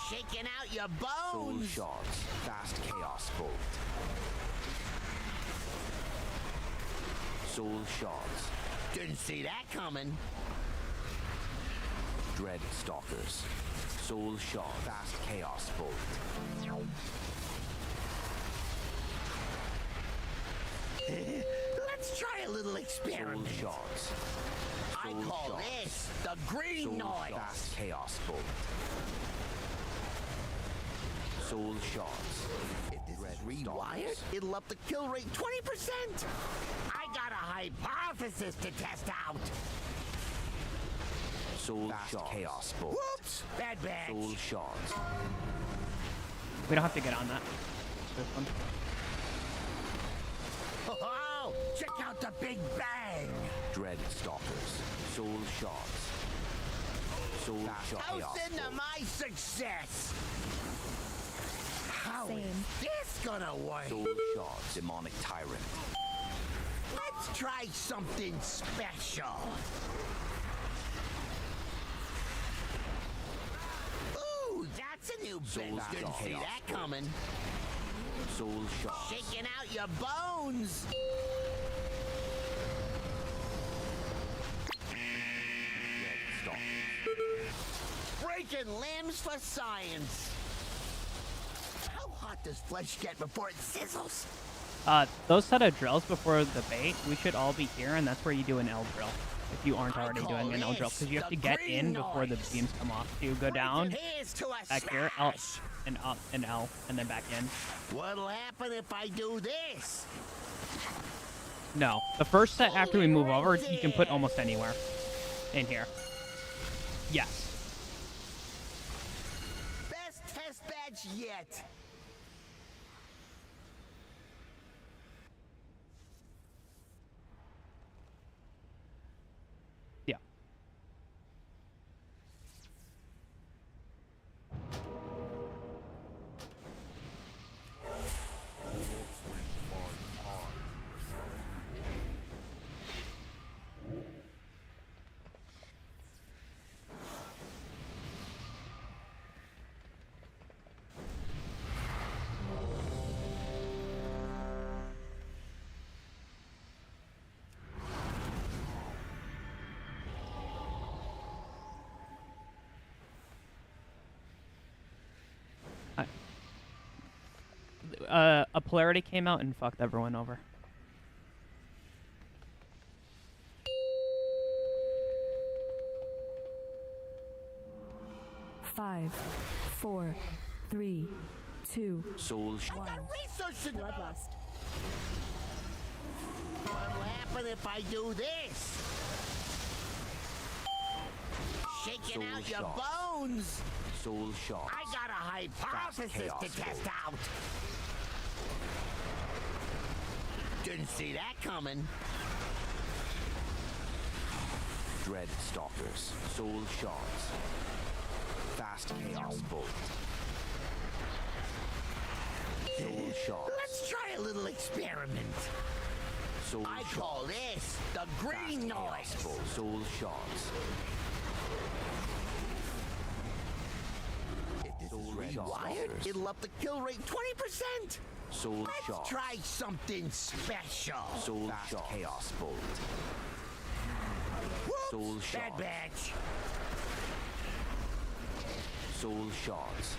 Shaking out your Soul bones. shards. Fast chaos bolt. Soul shards. Didn't see that coming. Dread stalkers. Soul shard. Fast chaos bolt. Let's try a little Soul experiment. shards. I Soul call shards. this the green Soul noise. fast chaos bolt. Soul shards. If this Red is rewired, stalkers. it'll up the kill rate 20%. I got a hypothesis to test out. Soul fast chaos bolt. Whoops! Bad batch. Soul shards. We don't have to get on that. This one. Oh, check out the Big Bang. Dread stalkers. Soul shards. Soul fast chaos Toast into bolt. my success. How is Same. this gonna work? Soul shards. Demonic tyrant. Let's try something special. Ooh, that's a new Soul bit. Didn't see chaos that coming. Soul shards. Shaking out your bones. Dread stalkers. Breaking limbs for science. How hot does flesh get before it sizzles? Those set of drills before the bait, we should all be here, and that's where you do an L drill. If you aren't I already call doing an L drill, this because you have the to get green in before the noise. beams come off. So you go down, Here's to a back here, up, smash. and up, and L, and then back in. What'll happen if I do this? No, the first set after we move over, you can put almost anywhere in here. Yes. Best test badge yet. Yeah. A polarity came out and fucked everyone over. Five, four, three, two. Soul I got research to do. Bloodlust. What'll happen if I do this? Shaking Soul out your shot. bones. Soul shards. I got a hypothesis chaos to test bolt. out. Didn't see that coming. Dread stalkers. Soul shards. Fast chaos bolt. Soul shards. Let's try a little experiment. Soul I shards. call this the green Fast chaos noise. bolt. Soul shards. If this Soul is shards. rewired, it'll up the kill rate 20%. Soul Let's shards. try something special. Soul fast chaos bolt. Whoops, Soul bad shards. batch. Soul shards.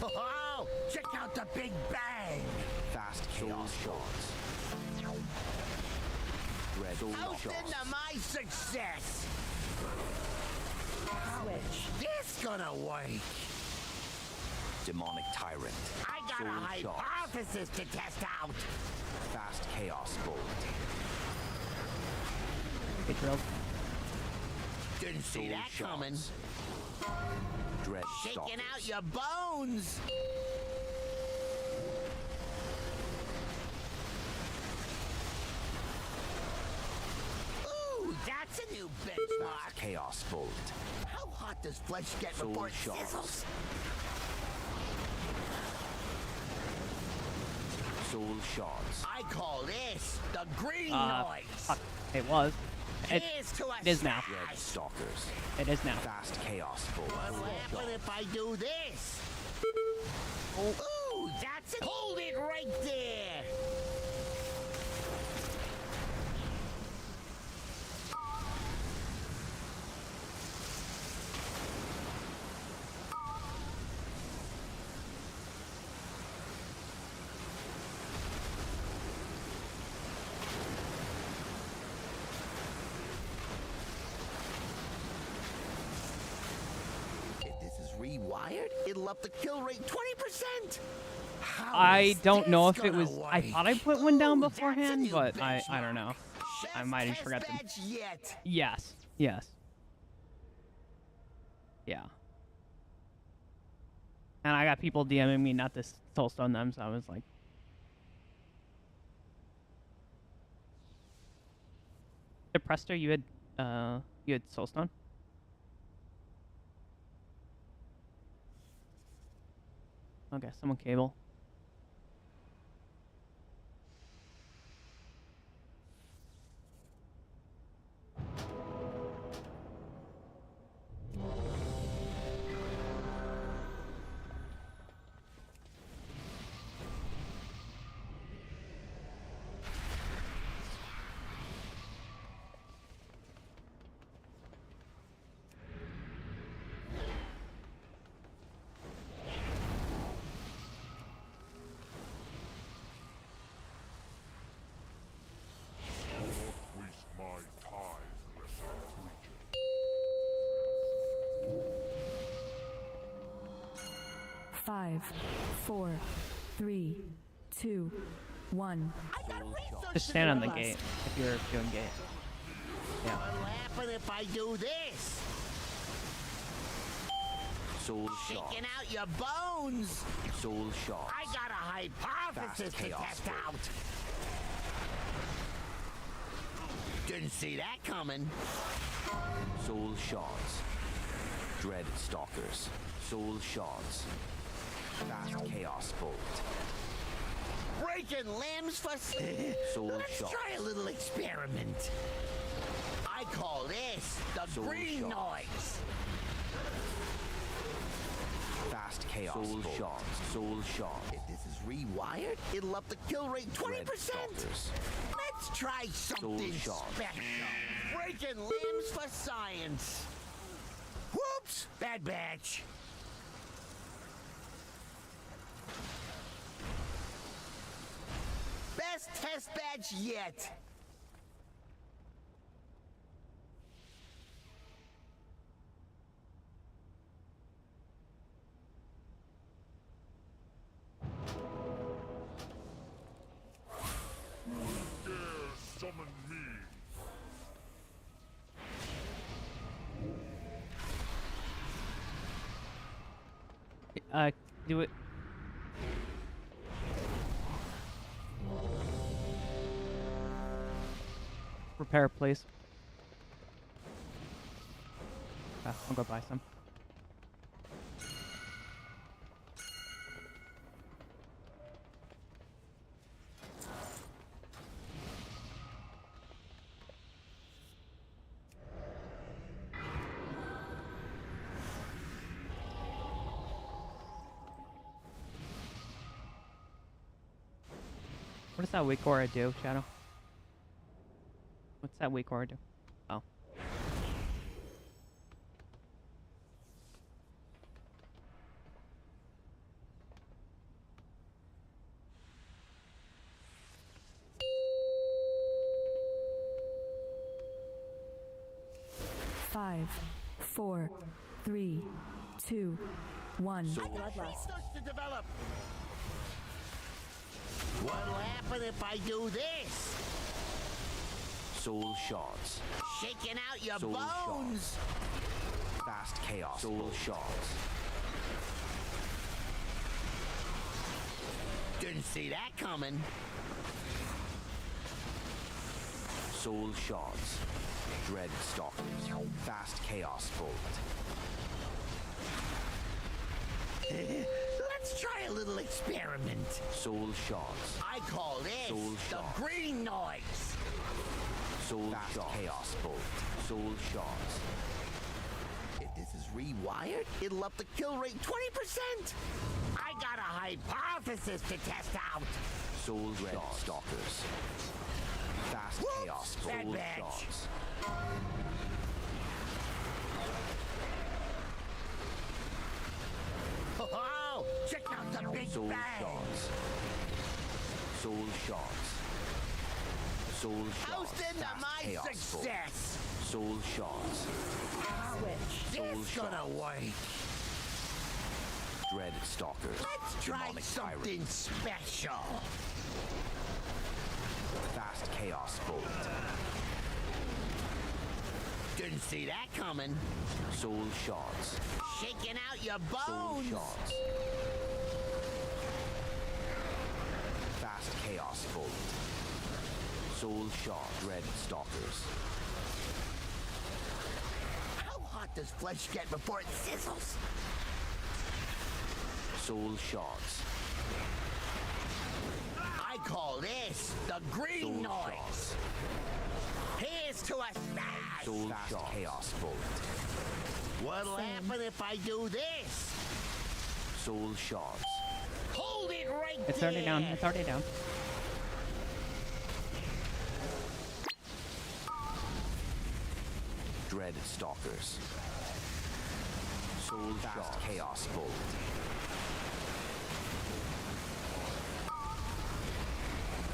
Oh, check out the Big Bang. Fast chaos shards. Dread soul Toast shards. into my success. Switch. This gonna work. Demonic tyrant. I got Soul a shards. hypothesis to test out. Fast chaos bolt. Get drilled. Didn't see Soul that coming. shards. Dread Shaking stalkers. out your bones. Ooh, that's a new benchmark. Fast chaos bolt. How hot does flesh get Soul before it shards. sizzles? Soul shards. I call this the green noise. Fuck. It was. It Here's to a is now. Red stalkers. It is now. Fast chaos bolt. What'll happen if I do this? Ooh, that's it. Hold it right there. If this is rewired, it'll up the kill rate 20%. How I is don't know this if it gonna was. I work? thought I put one down Ooh, that's a beforehand, new but I don't know. I Best might have test forgot to. badge yet. Yes. Yes. Yeah. And I got people DMing me not to soulstone them, so I was like, Deprester, you had soulstone? Okay, someone cable. Waste my time, lesser creature. 5, 4, 3, 2, 1. I got research Just to stand on do. the gate if you're doing gate. Yeah. What'll happen if I do this? Soul shards. Shaking out your bones. Soul shards. I got a hypothesis Fast to chaos test bolt. out. Didn't see that coming. Soul shards. Dread stalkers. Soul shards. Fast chaos bolt. Breaking limbs for... Soul Let's shards. try a little experiment. I call this the Soul green shards. noise. Fast chaos Soul bolt. Shards. Soul shards. If this is rewired, it'll up the kill rate 20%. Red stalkers. Let's try something shards. special. Breaking limbs for science. Whoops! Bad batch. Best test badge yet. Dare summon me. Do it. Repair, please. I'll go buy some. What does that weak aura do, Shadow? What's that weak aura do? Oh. Five, 4, 3, 2, 1. Research to develop. What'll happen if I do this? Soul shards. Shaking out your Soul bones. Fast chaos. Soul shards. Didn't see that coming. Soul shards. Dread stalkers. Fast chaos bolt. Let's try a little experiment. Soul shards. I call this Soul the shot. green noise. Soul Fast shot. chaos bolt. Soul shots. If this is rewired, it'll up the kill rate 20%. I got a hypothesis to test out. Soul red stalkers. Fast Whoops, chaos. bad Soul batch. shots. Oh, check out the big Soul bang. shots. Soul shots. Soul shots. Toasted to Fast my chaos bolt. success. Soul shots. Switch. Soul This gonna shots. work. Dread stalkers. Let's try Demonic something tyrant. special. Fast chaos bolt. Didn't see that coming. Soul shots. Shaking out your Soul bones. shots. Fast chaos bolt. Soul shot. Dread stalkers. How hot does flesh get before it sizzles? Soul shots. I call this the green Soul noise. shots. Here's to a smash. Soul fast chaos bolt. What'll happen if I do this? Soul shots. Hold it right It's there. already down. It's already down. Dread stalkers. Soul fast chaos bolt.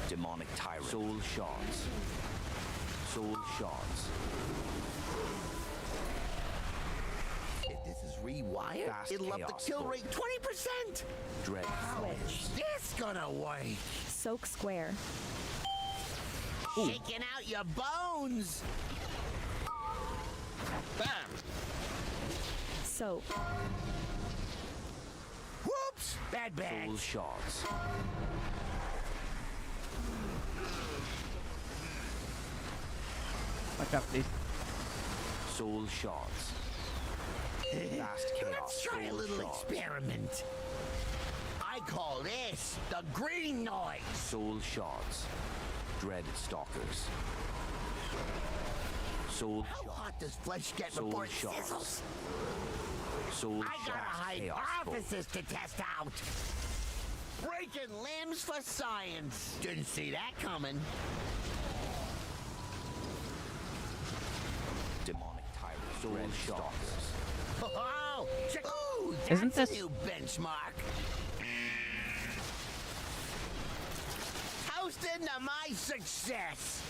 Demonic tyrant. Soul shots. Soul shots. If this is rewired, Fast it'll up the chaos kill bolt. rate 20%. Dread Switch. This gonna work. Soak square. Shaking out your bones. Bam. Soap. Whoops. Bad bag. Soul shots. Watch out for these. Soul shots. Fast chaos. Let's try a Soul little shots. experiment. I call this the green noise. Soul shots. Dread stalkers. Soul How shots. hot does flesh get Soul before it shots. sizzles? Soul I got shots. a Chaos bolt. hypothesis to test out. Breaking limbs for science. Didn't see that coming. Demonic tyrant. Soul stalkers. Oh, check. Ooh, that's Isn't this- a new benchmark. Toasted to my success.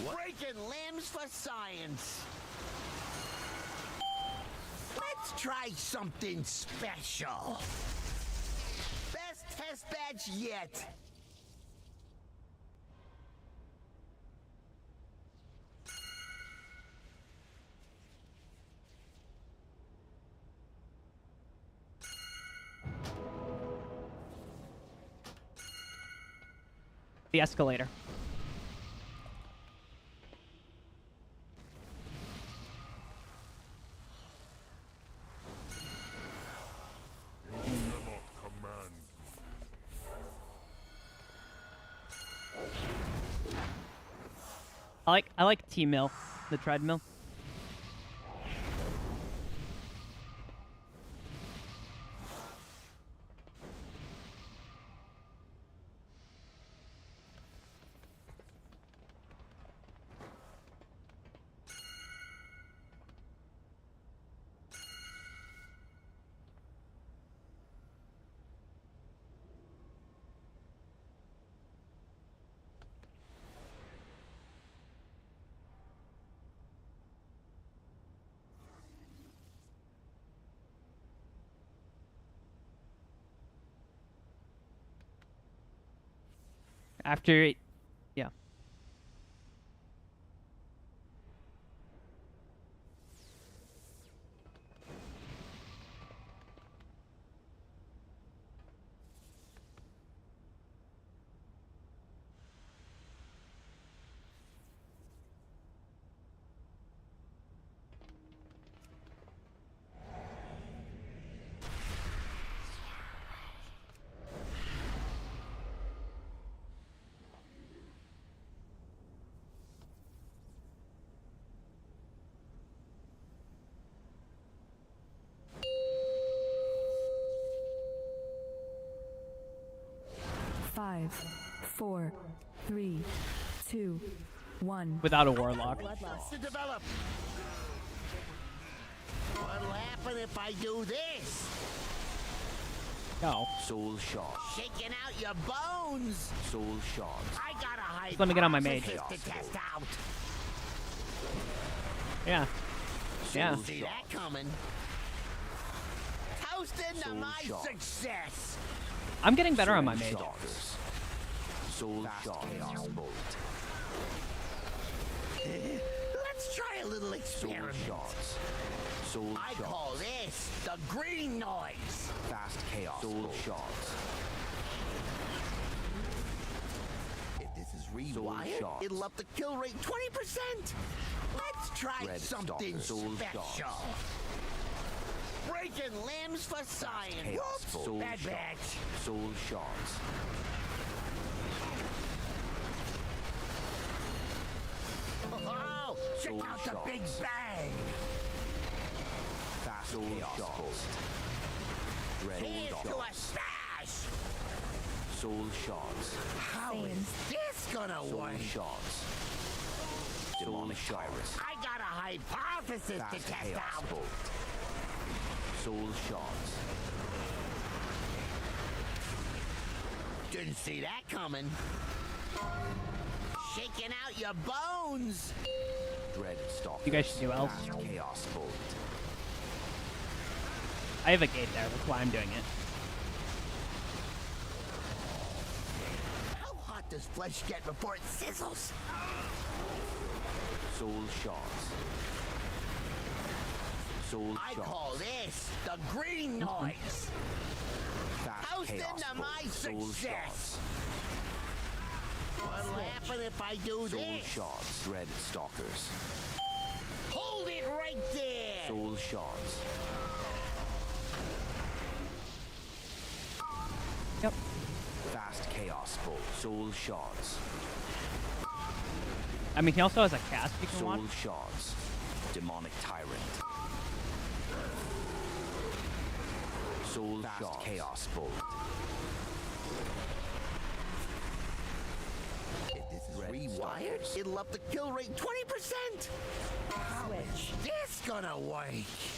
Breaking limbs for science. Let's try something special. Best test batch yet. The escalator. Cannot command. I like T-mill, the treadmill. After it, yeah. 5, 4, 3, 2, 1. Without a warlock. What's to develop? What'll happen if I do this? No. Soul Shard. Shaking out your bones. Soul Shards. I got a hypothesis let me get on my mage. to test out. Yeah. Yeah. Soul See Shards. that coming? Toast into Soul my Shard. success. I'm getting better on my mage. Stalkers. Soul Shard. Chaos Bolt. Let's try a little Soul experiment. Shards. Soul I Shards. call this the green noise. Fast Chaos Soul Shards. If this is Soul rewired, Shards. it'll up the kill rate 20%. Let's try Red something Stalker. Soul special. Shards. Breaking limbs for science. Chaos Whoops, Soul bad Shards. batch. Soul Shards. Oh, check Soul out the Shards. big bang. Fast Chaos Bolt. Red Here's to a Shards. stash. Soul Shards. How is this gonna Soul work? Shards. Demonic Tyrus. I got a hypothesis to Fast test Chaos out. Bolt. Soul Shards. Didn't see that coming. Shaking out your bones. Dread Stalker. You guys should do elves. Fast Chaos Bolt. I have a gate there. That's why I'm doing it. How hot does flesh get before it sizzles? Soul Shards. Soul I Shards. call this the green noise. Fast Toast Chaos into Bolt. my Soul success. Shards. What'll happen if I do Soul this? Shards. Dread Stalkers. Hold it right there. Soul Shards. Yep. Fast Chaos Bolt. Soul Shards. I mean, he also has a cast you can watch. Soul Shards. Demonic Tyrant. Soul Fast Chaos Bolt. If this is Red rewired, Stalkers. it'll up the kill rate 20%. Switch. This gonna work.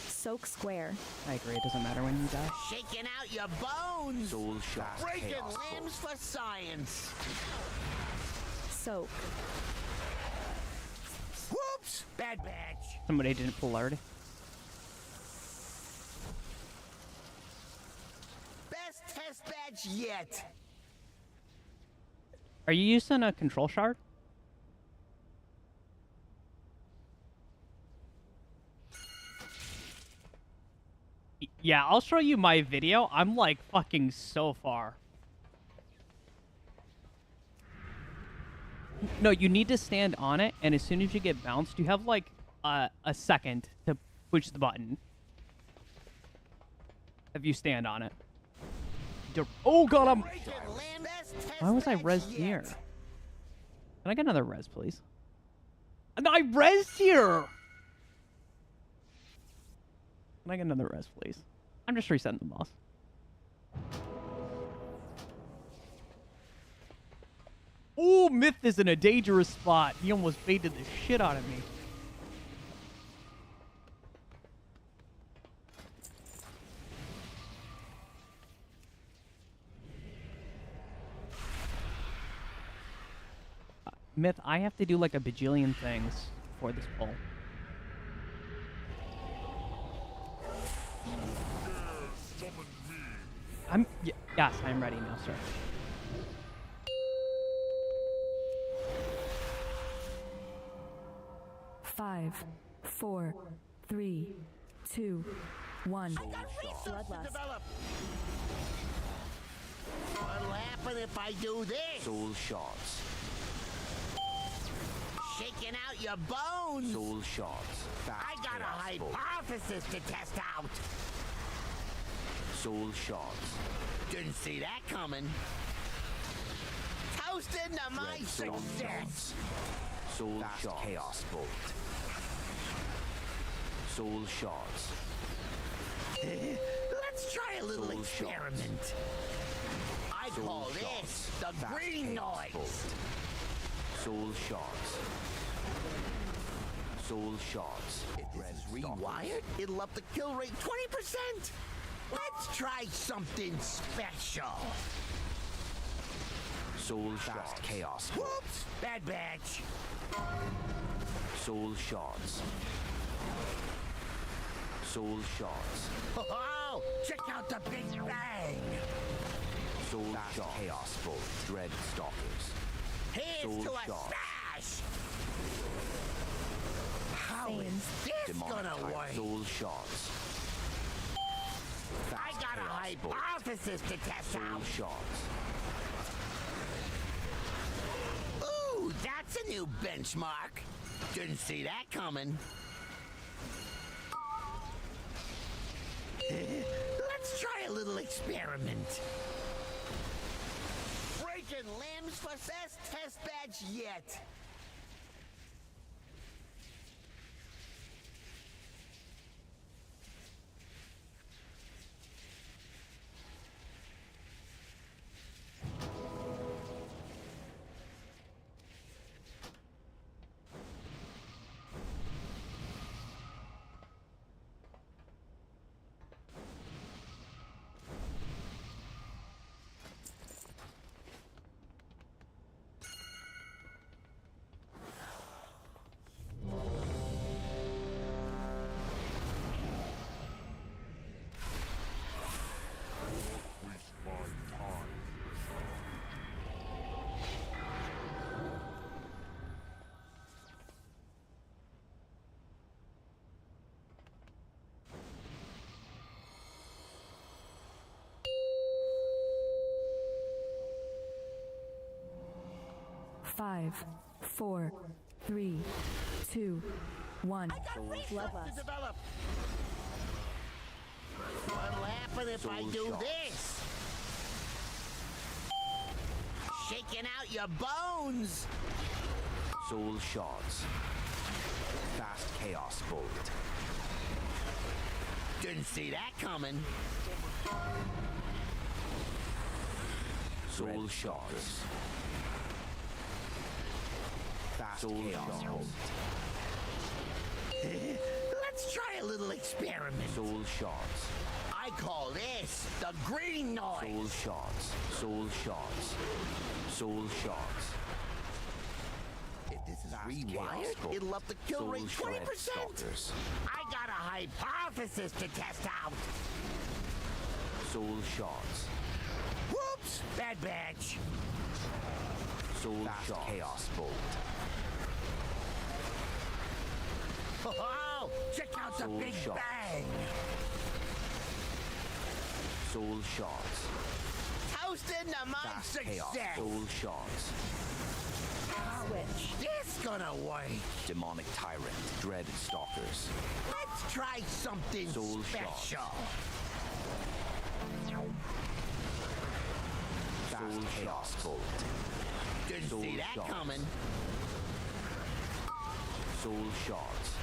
Soak square. I agree. It doesn't matter when you die. Shaking out your bones. Soul Shards. Breaking Chaos limbs Bolt. for science. Soak. Whoops! Bad batch. Somebody didn't pull already. Best test batch yet. Are you using a control shard? Yeah, I'll show you my video. I'm like fucking so far. No, you need to stand on it, and as soon as you get bounced, you have like a second to push the button. If you stand on it. Oh god, I'm... Breaking limbs. Best test Why was I batch res yet. here? Can I get another res, please? No, I res here! Can I get another res, please? I'm just resetting the boss. Oh, Myth is in a dangerous spot. He almost baited the shit out of me. Myth, I have to do like a bajillion things for this pull. Yes, I'm ready now, sir. Five, 4, 3, 2, 1. I got resources to Bloodlust. develop. What'll happen if I do this? Soul Shards. Shaking out your bones. Soul Shards. Fast I got a Chaos Bolt. hypothesis to test out. Soul Shards. Didn't see that coming. Toast into my Red Storm success. Soul Shards. Chaos Bolt. Soul Shards. Let's try a little Soul experiment. I I Soul call shots. this the Fast green chaos noise. bolt. Soul shards. Soul shards. If this is rewired, it'll up the kill rate 20%. Let's try something special. Soul fast chaos. Whoops! Bad batch. Soul shards. Soul shards. Oh, check out the big bang. Soul fast chaos bolt. Dread stalkers. Here's Soul to a shot. smash. How Same. is this Demonic gonna type. work? Soul shards. I got a chaos bolt. hypothesis to test Soul out. shards. Ooh, that's a new benchmark. Didn't see that coming. Let's try a little experiment. Breaking limbs for best test badge yet. Waste my time. 5, 4, 3, 2, 1. To develop. What'll happen if I Soul do shots. this? Shaking out your bones. Soul shards. Fast chaos bolt. Didn't see that coming. Soul shards. Fast chaos bolt. Let's try a little experiment. Soul shards. I call this the green Soul noise. shards. Soul shards. Soul shards. If this is Fast chaos rewired, bolt. it'll up the kill Soul rate shred 20%. stalkers. I got a hypothesis to test out. Soul shards. Whoops! Bad batch. Soul fast chaos bolt. Oh, check out the Soul big shots. bang. Soul shards. Toasting to my Fast chaos. success. Soul shards. Switch. This gonna work. Demonic tyrant. Dread stalkers. Let's try something Soul shots. special. Soul chaos bolt. Didn't Soul see that shots. coming. Soul shards.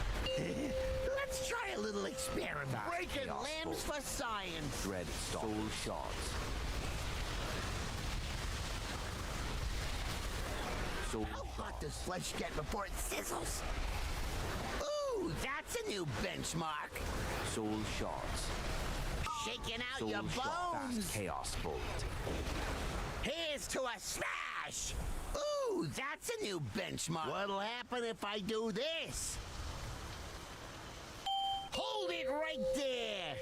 Let's try a little experiment. Fast Breaking chaos limbs bolt. for science. Dread stalkers. Soul shards. Soul How hot does flesh get before it sizzles? Ooh, that's a new benchmark. Soul shards. Shaking out Soul your shard. bones. Fast chaos bolt. Here's to a smash. Ooh, that's a new benchmark. What'll happen if I do this? Hold it right there.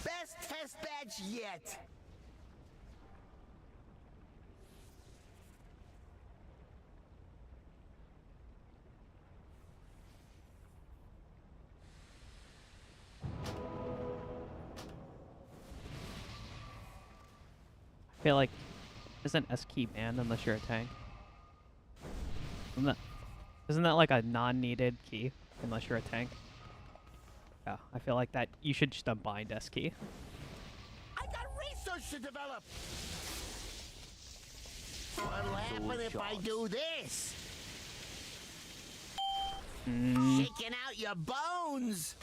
Best test badge yet. I feel like isn't S key banned unless you're a tank? Isn't that like a non-needed key unless you're a tank? Yeah, I feel like that you should just unbind S key. I got research to develop. What'll happen if I shots. do this? Shaking out your bones.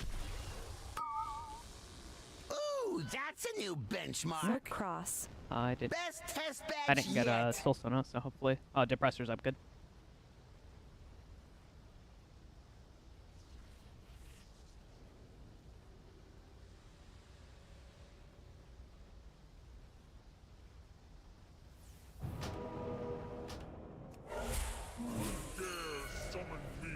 Ooh, that's a new benchmark. Smoke cross. I did. Best test batch I didn't get a yet. Soul Sono, so hopefully. Oh, Depressor's up good. Dare summon me.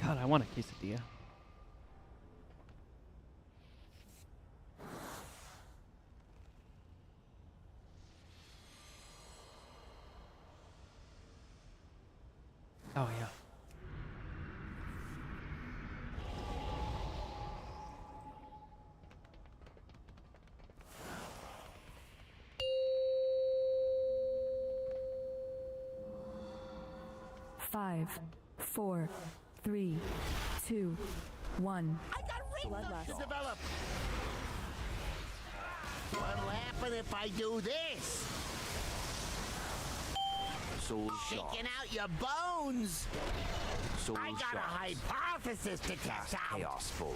God, I want a quesadilla. Oh, yeah. Five, 4, 3, 2, 1. I got Bloodlust. to develop. What'll happen if I do this? Soul Shaking shards. out your bones. Soul I got a shards. hypothesis to test out. Chaos bolt.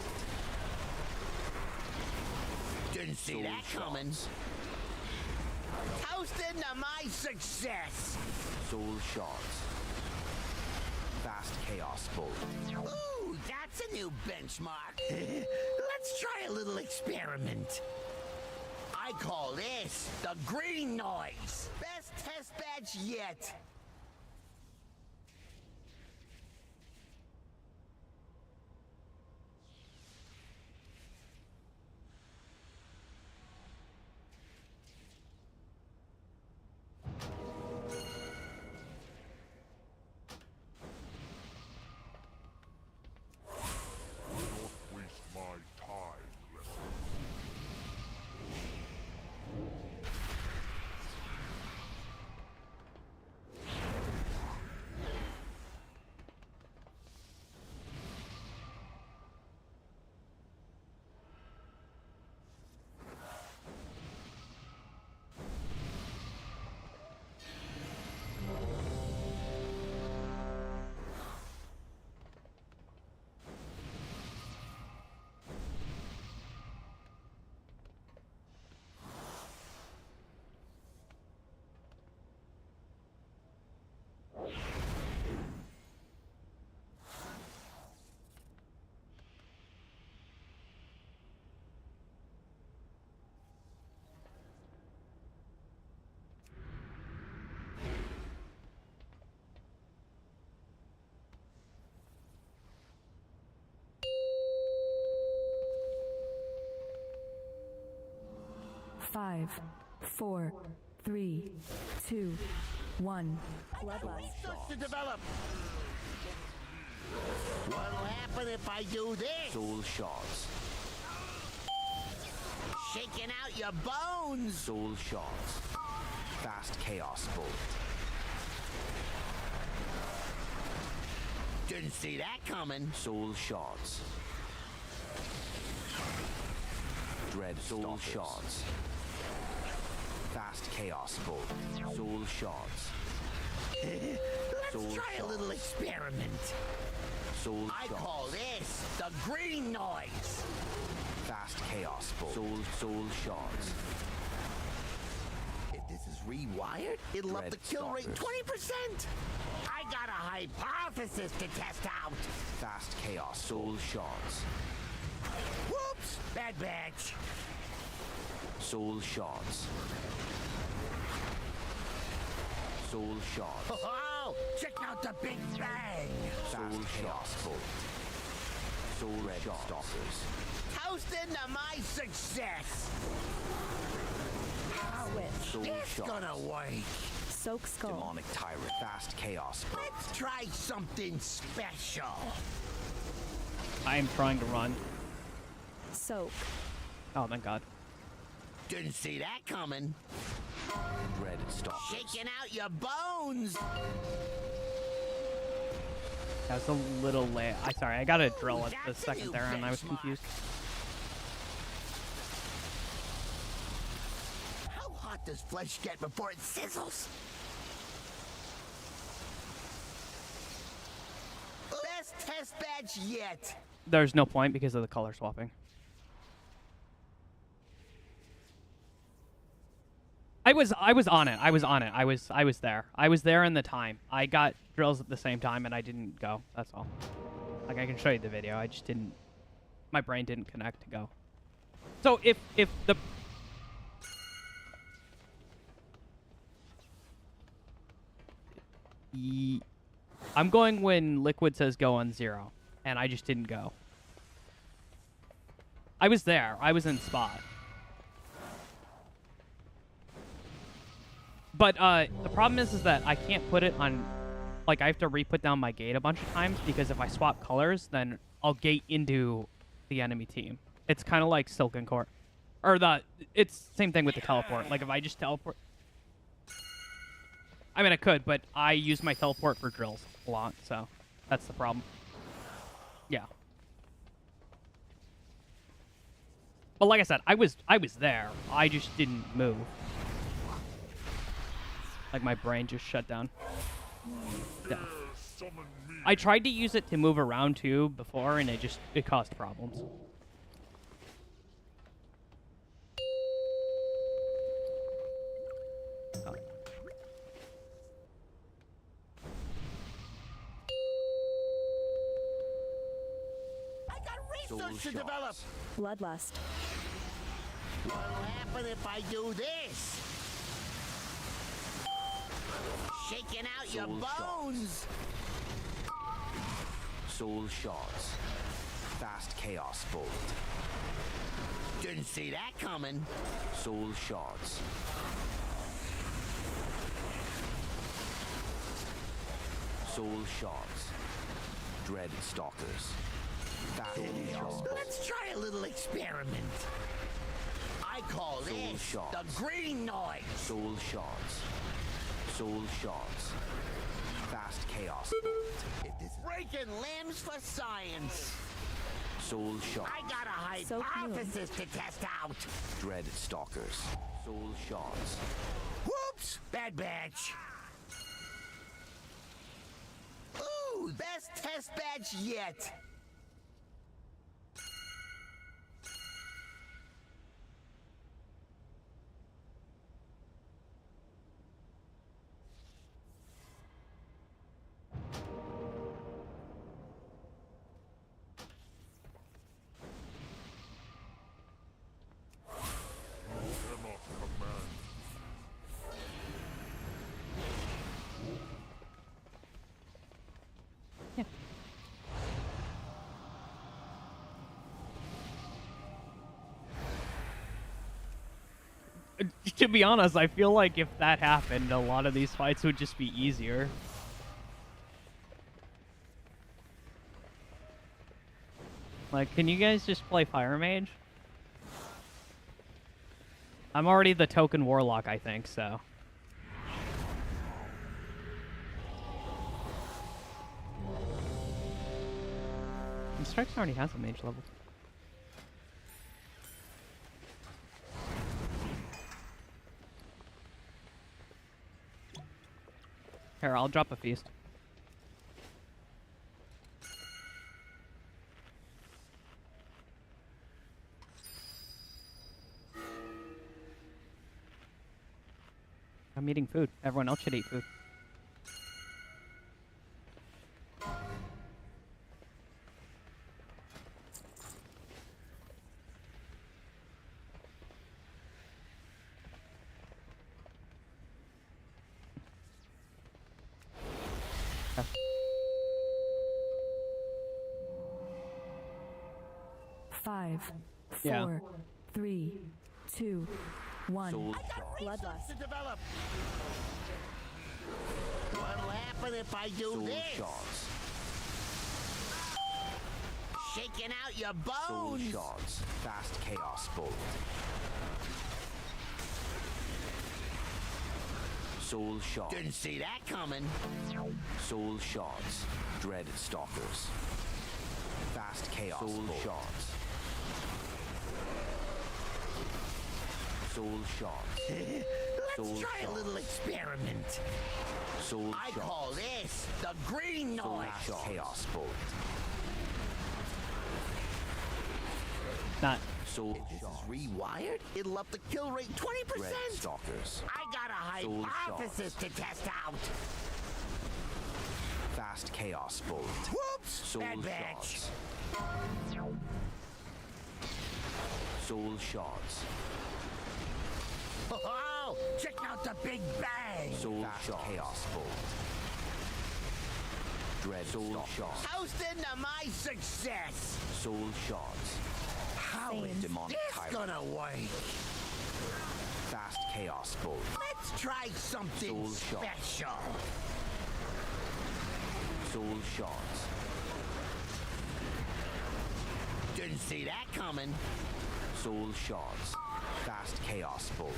Didn't see Soul that coming. shards. Toasting to my success. Soul shards. Fast chaos bolt. Ooh, that's a new benchmark. Let's try a little experiment. I call this the green noise. Best test batch yet. Don't waste my time, lesson. Five, 4, 3, 2, 1. Bloodlust. Research to develop. What'll happen if I do this? Soul shards. Shaking out your bones. Soul shards. Fast chaos bolt. Didn't see that coming. Soul shards. Dread soul shards. Fast chaos bolt. Soul shards. Let's Soul try a shards. little experiment. Soul I shards. call this the green noise. Fast chaos bolt. Soul shards. If this is rewired, it'll up Red the kill rate stalkers. 20%. I got a hypothesis to test out. Fast chaos. Soul shards. Whoops, bad batch. Soul shards. Soul shards. Oh, check out the Big Bang. Soul chaos bolt. Soul red stalkers. Toasting to my success. Switch. Soul It's shards. gonna work. Soak skull. Demonic tyrant. Fast chaos bolt. Let's try something special. I am trying to run. Soak. Oh, thank God. Didn't see that coming. Dreaded stalkers. Shaking out your bones. That was a little late. Sorry, I got a drill at the That's a second new there, and I was benchmark. confused. How hot hot does flesh get before it sizzles? Best test badge yet. There's no point because of the color swapping. I was on it. I was there. I was there in the time. I got drills at the same time and I didn't go. That's all. Like, I can show you the video. I just didn't. My brain didn't connect to go. So if the I'm going when Liquid says go on 0, and I just didn't go. I was there. I was in spot. But the problem is that I can't put it on. Like, I have to re-put down my gate a bunch of times because if I swap colors, then I'll gate into the enemy team. It's kind of like Silken Court, or it's same thing with the teleport. Like, if I just teleport. I mean, I could, but I use my teleport for drills a lot, so that's the problem. Yeah. But like I said, I was there. I just didn't move. Like, my brain just shut down. Yeah. I tried to use it to move around too before, and it caused problems. Oh. I got research to develop. Bloodlust. What'll happen if I do this? Shaking out your bones. Soul shards. Fast chaos bolt. Didn't see that coming. Soul shards. Soul shards. Dread stalkers. Fast chaos bolt. Let's try a little experiment. I call Soul this shards. the green noise. Soul shards. Soul shards. Fast chaos bolt. It is breaking limbs for science. Soul shards. I got a So hypothesis to test out. Dread stalkers. Soul shards. Whoops! Bad batch. Ooh, best test badge yet. Cannot command. Yeah. To be honest, I feel like if that happened, a lot of these fights would just be easier. Like, can you guys just play Fire Mage? I'm already the token Warlock, I think, so. And Strikes already has a mage level. Here, I'll drop a feast. I'm eating food. Everyone else should eat food. Okay. 5, Yeah. 4, 3, 2, 1. Soul shards. Bloodlust. To develop. What'll happen if I do Soul this? shards. Shaking out your Soul bones. shards. Fast chaos bolt. Soul shards. Didn't see that coming. Soul shards. Dread stalkers. Fast chaos Soul shards. Soul shards. Let's try a little experiment. Soul I shots. call this the green Soul noise. shots. Chaos bolt. Not. Soul If this shots. is rewired, it'll up the kill rate 20%. Red stalkers. I got a Soul hypothesis to test out. Fast chaos bolt. Whoops! Soul Bad batch. shots. Soul shots. Oh, check out the big bang. Soul shots. Chaos bolt. Dread soul shots. Toasting to my success. Soul shots. How is Demonic this tyrant. gonna work? Fast chaos bolt. Let's try something Soul shot. special. Soul shots. Didn't see that coming. Soul shots. Fast chaos bolt.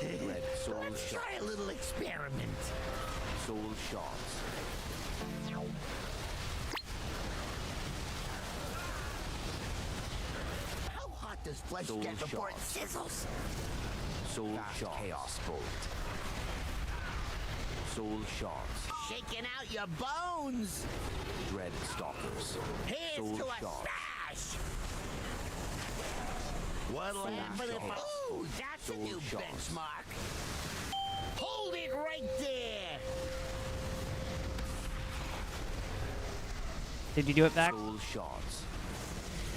Red soul Let's shots. try a little experiment. Soul shots. How hot does flesh Soul get before it shots. sizzles? Soul shots. Chaos bolt. Soul shots. Shaking out your bones. Dread stalkers. Here's Soul to a shots. smash. What'll Soul happen if I... shots. Ooh, that's a Soul new shots. benchmark. Hold it right there. Did you do it back? Soul shots.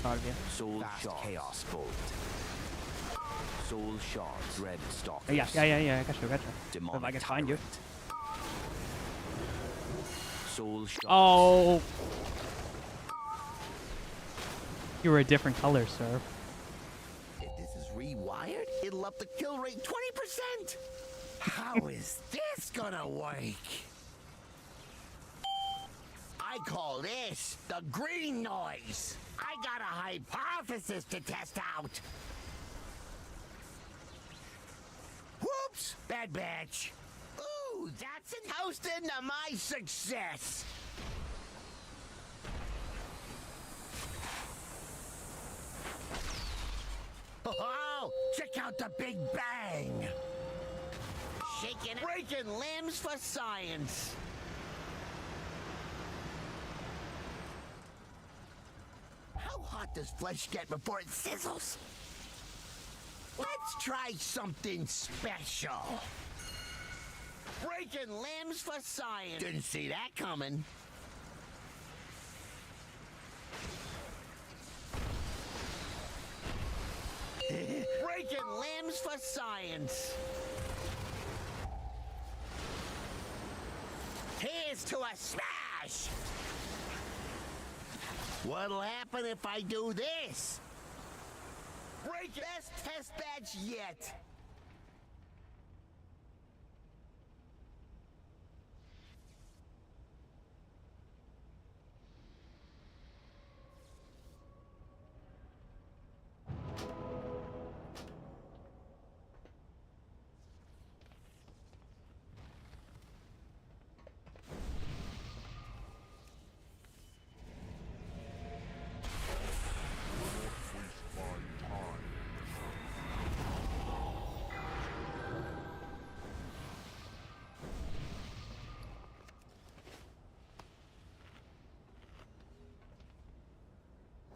Proud of you. Soul shots. Chaos bolt. Soul shots. Dread stalkers. Oh, yeah. I got you. If Demonic I can find you. tyrant. Soul shots. Oh. You were a different color, sir. If this is rewired, it'll up the kill rate 20%. How is this gonna work? I call this the green noise. I got a hypothesis to test out. Whoops! Bad batch. Ooh, that's an toasting to my success. Oh, check out the big bang. Shaking, breaking limbs for science. How hot does flesh get before it sizzles? Let's try something special. Breaking limbs for science. Didn't see that coming. Breaking limbs for science. Here's to a smash. What'll happen if I do this? Break best test batch yet.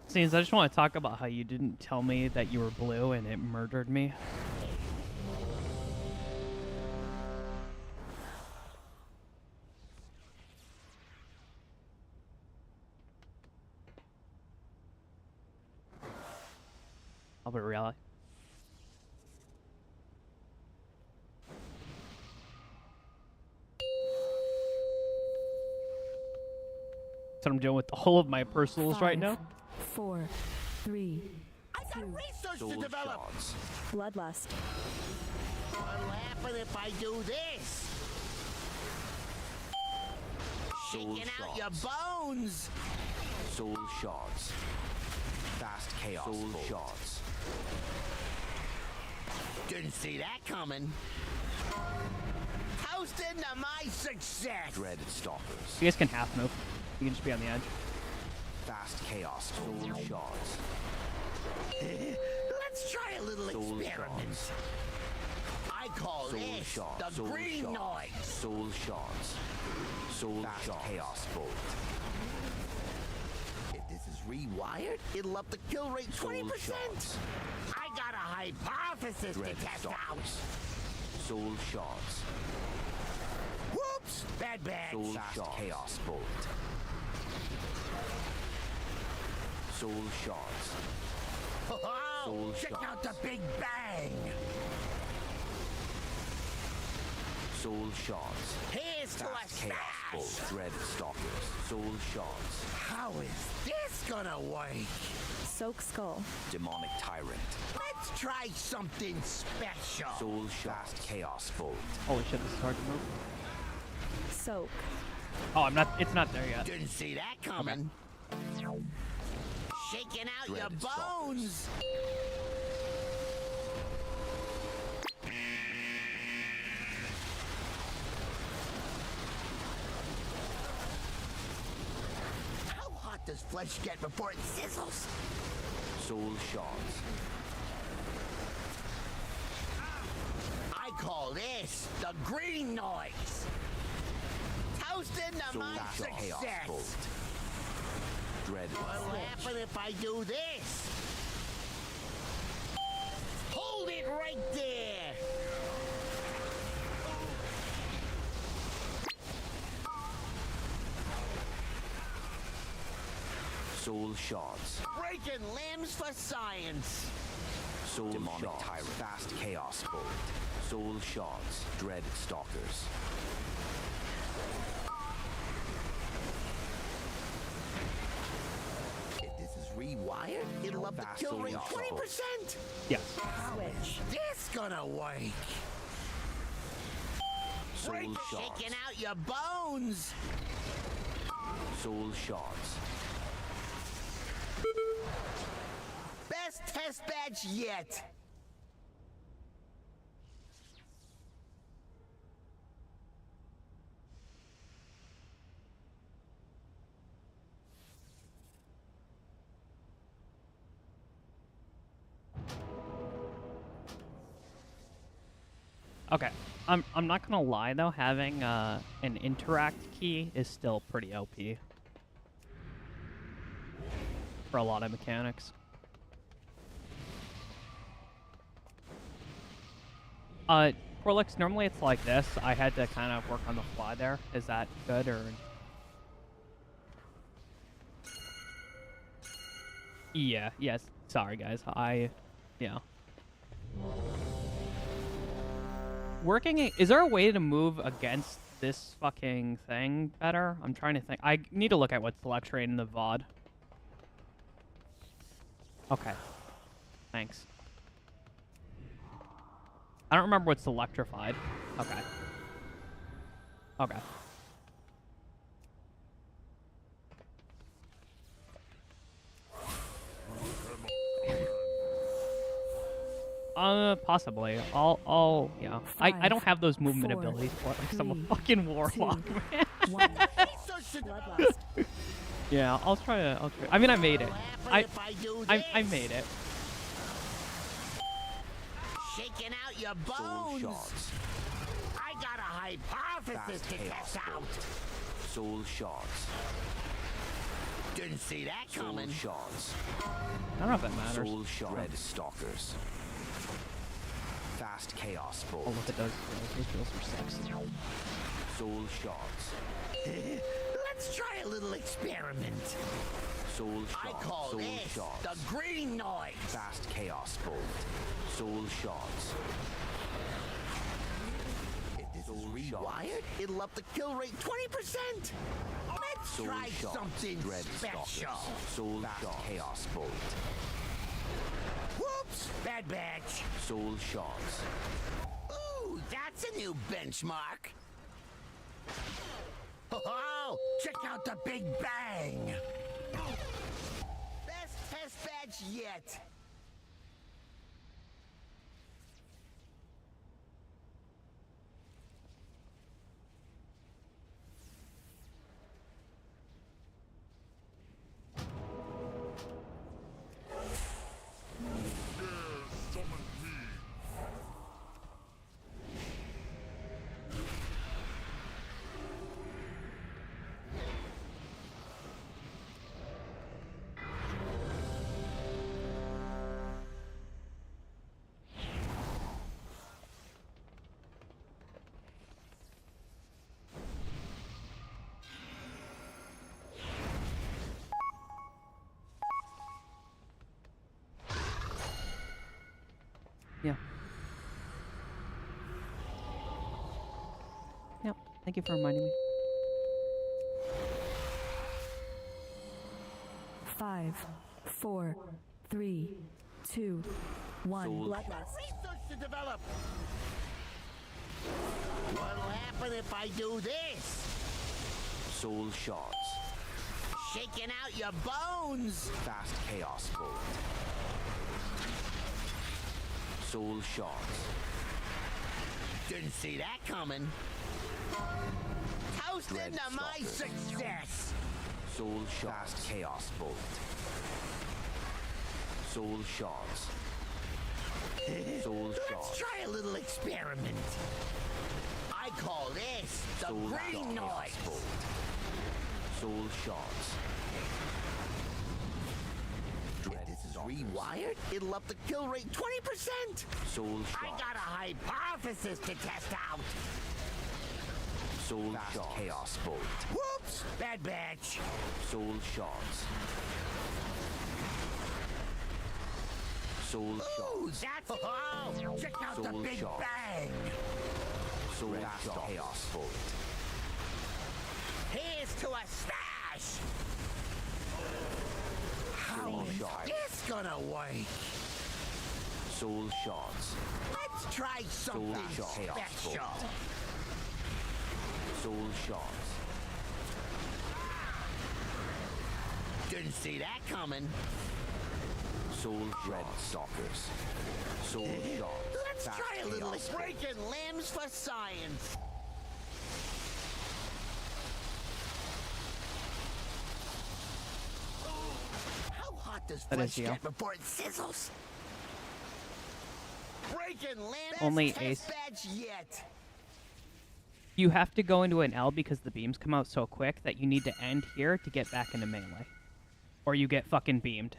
Scenes, I just want to talk about how you didn't tell me that you were blue and it murdered me. Oh, but really? That's what I'm doing with the whole of my personals right now. 4, 3, I got research Soul to develop. shots. Bloodlust. What'll happen if I do this? Soul Shaking out your shots. bones. Soul shots. Fast chaos. Soul bolt. shots. Didn't see that coming. Toasting to my success. Dreaded stalkers. You guys can half move. You can just be on the edge. Fast chaos. Soul shots. Let's try a little Soul experiment. shots. I call Soul this shot. the Soul green shot. noise. Soul shots. Soul Fast shot. chaos bolt. If this is rewired, it'll up the kill rate 20%. shots. I got a hypothesis Dread to test out. stalkers. Soul shots. Whoops! Bad bad. Soul Fast shots. chaos bolt. Soul shots. Oh, Soul check shots. out the big bang. Soul shots. Here's to a Fast chaos bolt. smash. Dread stalkers. Soul shots. How is this gonna work? Soak Skull. Demonic tyrant. Let's try something special. Soul shots. Fast chaos bolt. Holy shit, this is hard to move. Soak. Oh, it's not there yet. Didn't see that coming. Shaking out Dread your stalkers. bones. How hot does flesh get before it sizzles? Soul shots. I call this the green noise. Toasting to Soul my shot. Chaos success. bolt. Dread. What'll happen if I do this? Hold it right there! Soul shots. Breaking limbs for science! Soul demonic shots. Tyrant. Fast chaos bolt. Soul shots. Dread stalkers. If this is rewired, it'll up the Fast kill rate chaos 20%! Yes. How is this gonna work? Soul shots. Shaking out your bones! Soul shots. Best test badge yet! Okay. I'm not gonna lie though, having an interact key is still pretty OP for a lot of mechanics. Corlix, normally it's like this. I had to kind of work on the fly there. Is that good or? Yeah. Yes. Sorry, guys. Yeah. Is there a way to move against this fucking thing better? I'm trying to think. I need to look at what's lecturing in the VOD. Okay. Thanks. I don't remember what's electrified. Okay. Okay. Possibly. Yeah. I don't have those movement 4, abilities for it because I'm a 3, fucking warlock, 2, man. 1. Bloodlust. Yeah, I'll try. I mean, I made it. I made it. Shaking out your Soul bones! shots. I got a hypothesis Fast to chaos test out! bolt. Soul shots. Didn't see that Soul coming. shots. I don't know if that matters. Soul shots. Dread stalkers. Fast chaos bolt. Oh, look at those drills. Those drills are sexy. Soul shots. Let's try a little experiment. Soul I shots. call Soul this shots. the green noise. Fast chaos bolt. Soul shots. If this Soul is shots. rewired, it'll up the kill rate 20%. Let's Soul try shots. something Dread special. stalkers. Soul shots. Chaos bolt. Whoops! Bad batch. Soul shots. Ooh, that's a new benchmark. Oh, check out the big bang. Best test badge yet. Yep. Thank you for reminding me. 5, 4, 3, 2, 1. Soul Bloodlust. Research to develop. What'll happen if I do this? Soul shards. Shaking out your bones. Fast chaos bolt. Soul shards. Didn't see that coming. Toast Dread into my stalkers. success. Soul shards. Fast chaos bolt. Soul shards. Soul Let's shards. try a little experiment. I call this the Soul green chaos noise. bolt. Soul shards. If this is rewired, it'll up the kill rate 20%. Soul I shards. got a hypothesis to test out. Soul fast chaos bolt. Whoops! Bad batch. Soul shards. Soul Ooh, shards. that's... Oh, check out the Soul big shards. bang. Soul fast chaos bolt. Here's to a smash. How Soul is shards. this gonna work? Soul shards. Let's try something shards. Chaos special. bolt. Soul shards. Didn't see that coming. Soul dread stalkers. Soul shards. Let's Fast try a little chaos bolt. breaking limbs for science. How hot does That is flesh you. get before it sizzles? Breaking limbs. Only Best ace. test badge yet. You have to go into an L because the beams come out so quick that you need to end here to get back into melee. Or you get fucking beamed.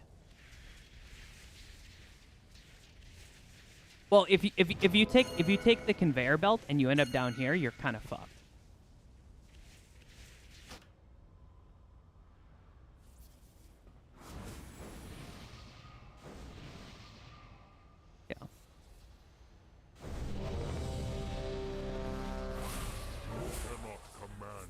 Well, if you take the conveyor belt and you end up down here, you're kind of fucked. Yeah. Cannot command.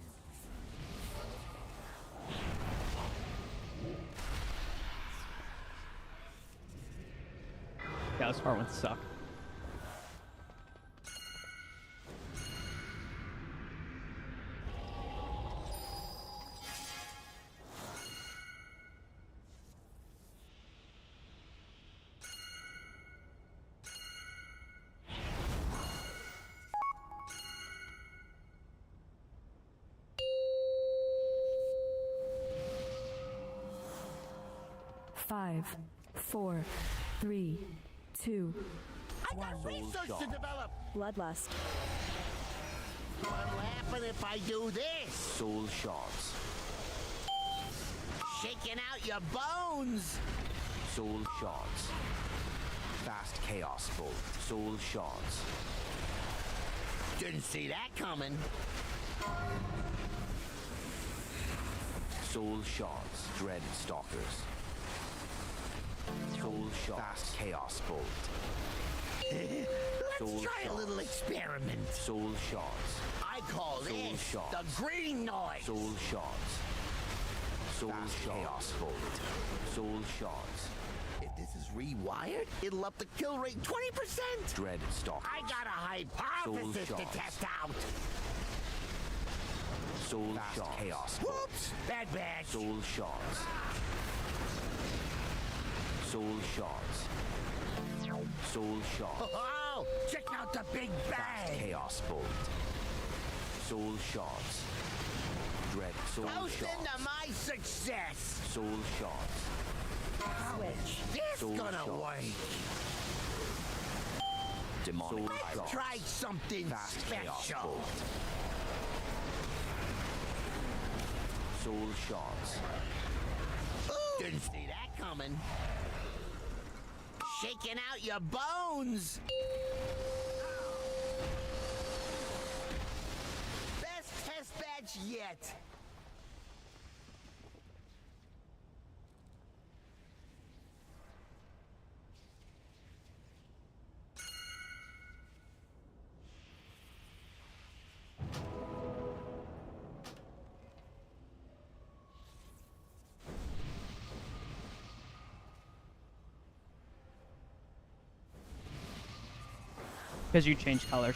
Yeah, those far ones suck. Five, 4, 3, 2, I got research to develop. Bloodlust. What'll happen if I do this? Soul shards. Shaking out your bones. Soul shards. Fast chaos bolt. Soul shards. Didn't see that coming. Soul shards. Dread stalkers. Soul shards. Fast chaos bolt. Let's Soul try a shards. little experiment. Soul shards. I call Soul this shards. the green noise. Soul shards. Soul chaos bolt. Soul shards. If this is rewired, it'll up the kill rate 20%. Dread stalkers. I got a hypothesis Soul to shards. test out. Soul shards. Chaos bolt. Whoops! Bad batch. Soul shards. Soul shards. Soul shards. Oh, check out the big Fast bang. chaos bolt. Soul shards. Dread soul Toast shards. into my success. Soul shards. Switch. This Soul gonna shards. work. Demonic Let's shards. try something Fast chaos special. bolt. Soul shards. Ooh, didn't see that coming. Shaking out your bones. Best test badge yet. Because you changed colors.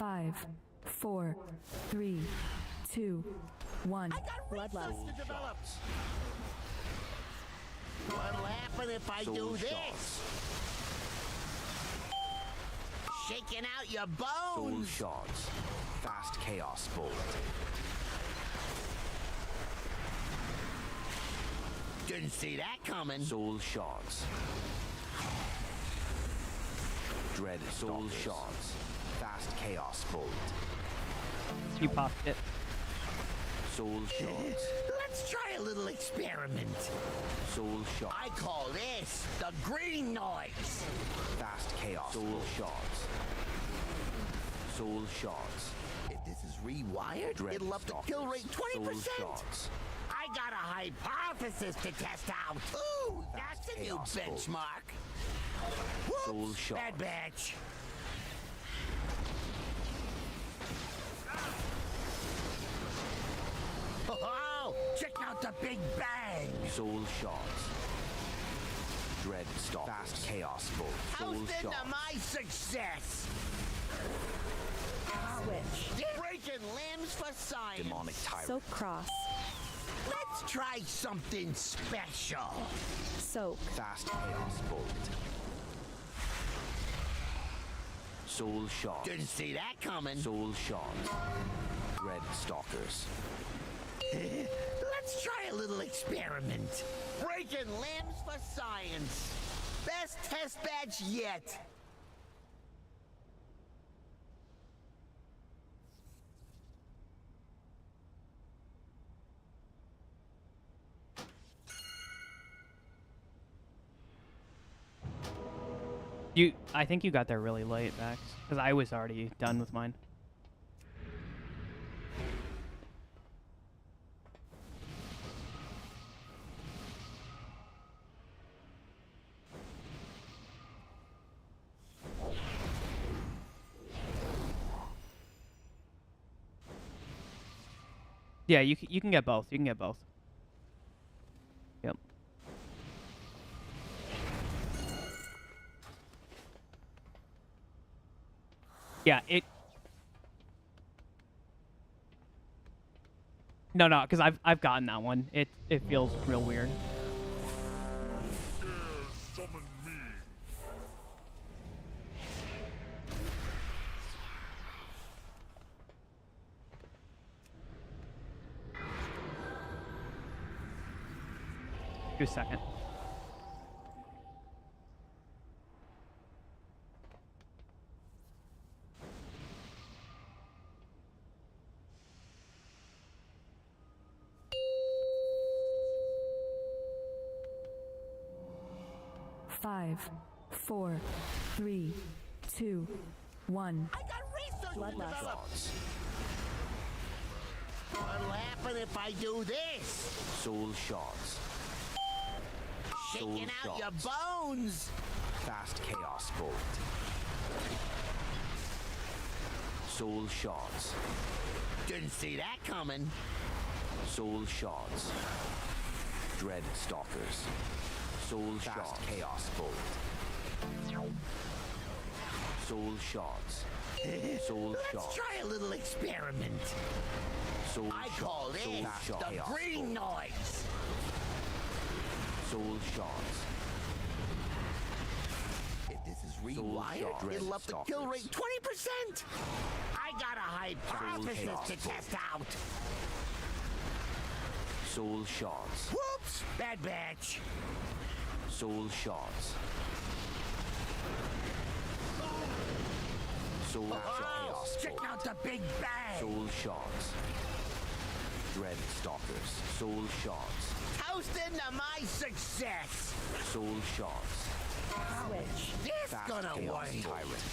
Five, four, three, two, one. Bloodlust. What'll happen if I Soul do this? shots. Shaking out your Soul bones. shards. Fast chaos bolt. Didn't see that coming. Soul shards. Dread soul shards. Fast chaos bolt. You popped it. Soul shards. Let's try a little experiment. Soul shards. I call this the green noise. Fast chaos. Soul shards. Soul shards. If this is rewired, Dread it'll up the stalkers. kill rate Soul 20%. shards. I got a hypothesis to test out. Ooh, that's a new chaos bolt. benchmark. Soul Whoops, shards. bad batch. Oh, check out the big bang. Soul shards. Dread stalkers. Fast chaos bolt. Soul How's shards. into my success? Switch. Breaking limbs for science. Demonic tyrant. Soak cross. Let's try something special. Soak. Fast chaos bolt. Soul shards. Didn't see that coming. Soul shards. Dread stalkers. Let's try a little experiment. Breaking limbs for science. Best test batch yet. I think you got there really late, Max, because I was already done with mine. Yeah, you can get both. You can get both. Yep. Yeah, it. No, because I've gotten that one. It feels real weird. Summon me. Give me a second. Five, four, three, two, one. I got research to Bloodlust. develop. Shards. What'll happen if I do this? Soul shards. Shaking Soul out your shards. bones. Fast chaos bolt. Soul shards. Didn't see that coming. Soul shards. Dread stalkers. Soul shards. Chaos bolt. Soul shards. Soul Let's shards. try a little experiment. Soul I shards. call this Soul shards. the Chaos green bolt. noise. Soul shards. rewired? shot. It'll up the kill rate 20%. I got a hypothesis chaos to test out. Soul shards. Whoops! Bad batch. Soul shards. Soul chaos Check bolt. out the big bang. Soul shards. Dread stalkers. Soul shards. Toast into my success. Soul shards. Switch. This Fast gonna chaos work. tyrant.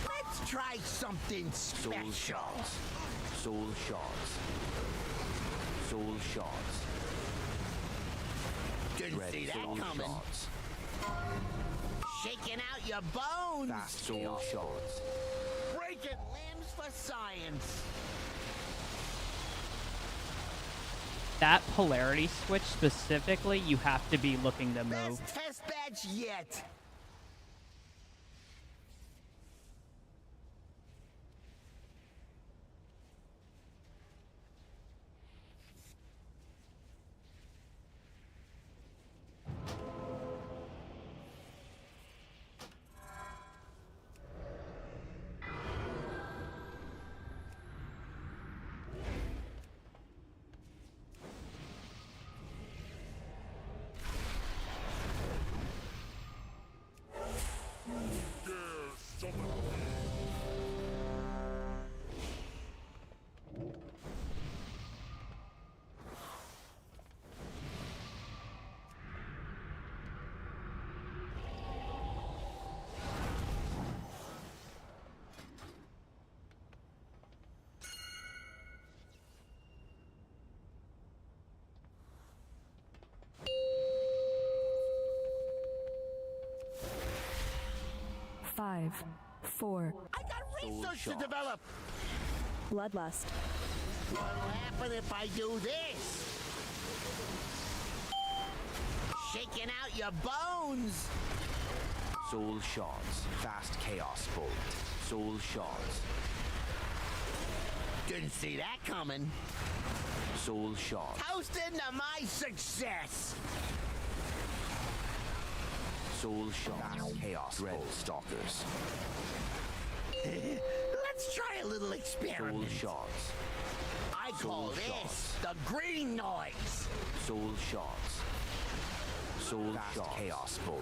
Let's try something Soul special. shards. Soul shards. Soul shards. Didn't Dread see that soul coming. shards. Shaking out your bones. Fast soul shards. Breaking limbs for science. That polarity switch specifically, you have to be looking to move. Best test badge yet. Five, four, I got research to shards. develop. Bloodlust. What'll happen if I do this? Shaking out your bones. Soul shards. Fast chaos bolt. Soul shards. Didn't see that coming. Soul shards. Toast into my success. Soul shards. Chaos dread stalkers. Let's try a little Soul experiment. shards. I Soul call this shards. the green noise. Soul shards. Soul shards. Chaos bolt.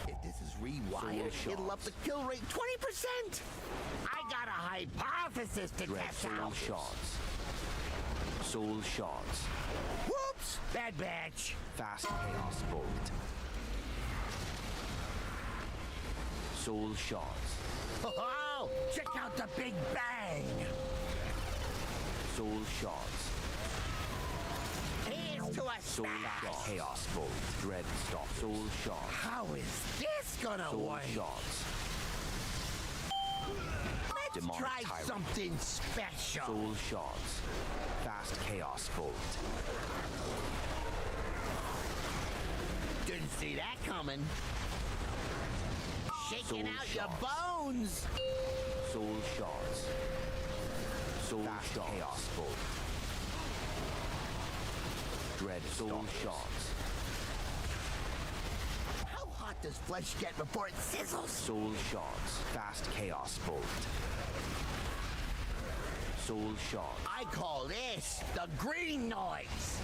If this is rewired, Soul it'll up the kill rate 20%. I got a hypothesis to Dread test soul out. shards. Soul shards. Whoops! Bad batch. Fast chaos bolt. Soul shards. Oh, check out the big bang. Soul shards. Here's to a Soul smash. shards. Chaos bolt. Dread stalk. Soul shards. How is this gonna Soul work? shards. Let's Demonic try tyrant. something special. Soul shards. Fast chaos bolt. Didn't see that coming. Shaking Soul out your shards. bones. Soul shards. Soul shards. Chaos bolt. Dread soul shards. How hot does flesh get before it sizzles? Soul shards. Fast chaos bolt. Soul shards. I call this the green noise.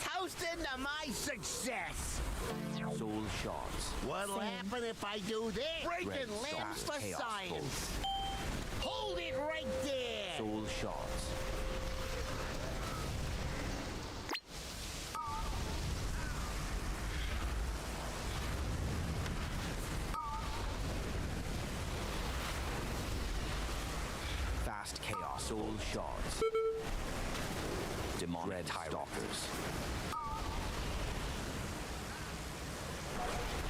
Toast into my success. Soul shards. What'll Same. happen if I do this? Breaking Red limbs star for chaos science. Hold it right there. Soul shards. Fast chaos. Soul shards. Demonic stalkers.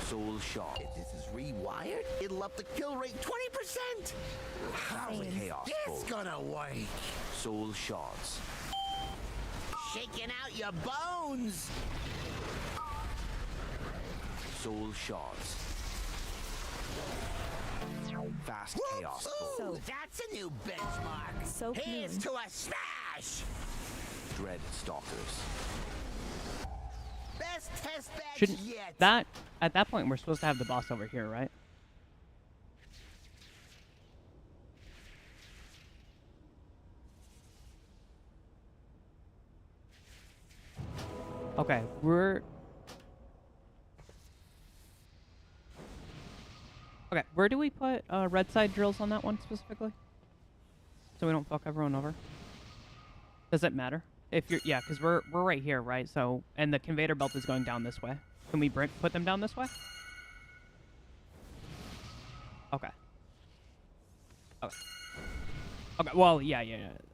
Soul shards. If this is rewired, it'll up the kill rate 20%. How is Chaos this bolt. gonna work? Soul shards. Shaking out your bones. Soul shards. Fast chaos Ooh, bolt. that's a new benchmark. Soak Here's moon. to a smash. Dread stalkers. Best best test batch Shouldn't yet. that at that point we're supposed to have the boss over here, right? Okay, okay, where do we put red side drills on that one specifically? So we don't fuck everyone over. Does it matter? If you're yeah, because we're right here, right? So and the conveyor belt is going down this way. Can we put them down this way? Okay. Okay. Okay. Well, yeah.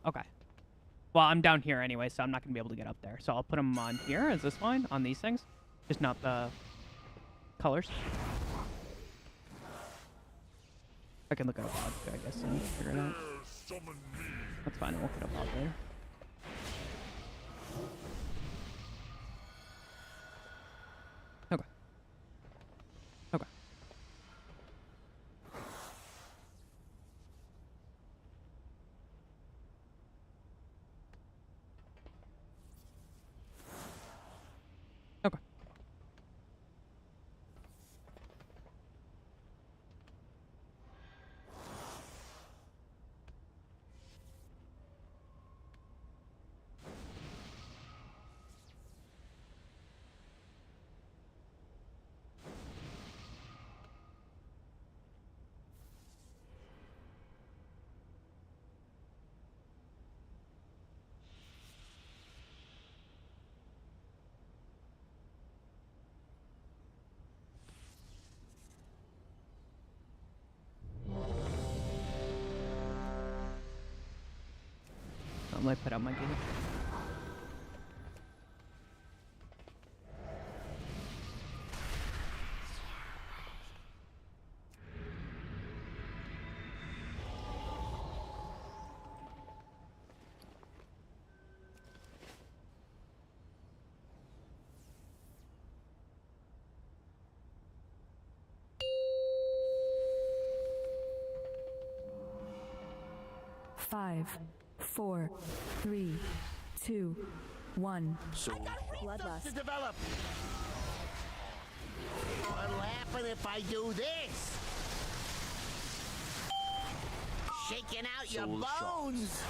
Okay. Well, I'm down here anyway, so I'm not gonna be able to get up there. So I'll put them on here. Is this fine? On these things? Just not the colors. I can look it up, I guess, and figure it out. That's fine. I'll look it up out later. Okay. Okay. Okay. I'm gonna put out my game. Five, 4, 3, 2, 1. Bloodlust. To develop. What'll happen if I do this? Shaking out your Soul bones. shots.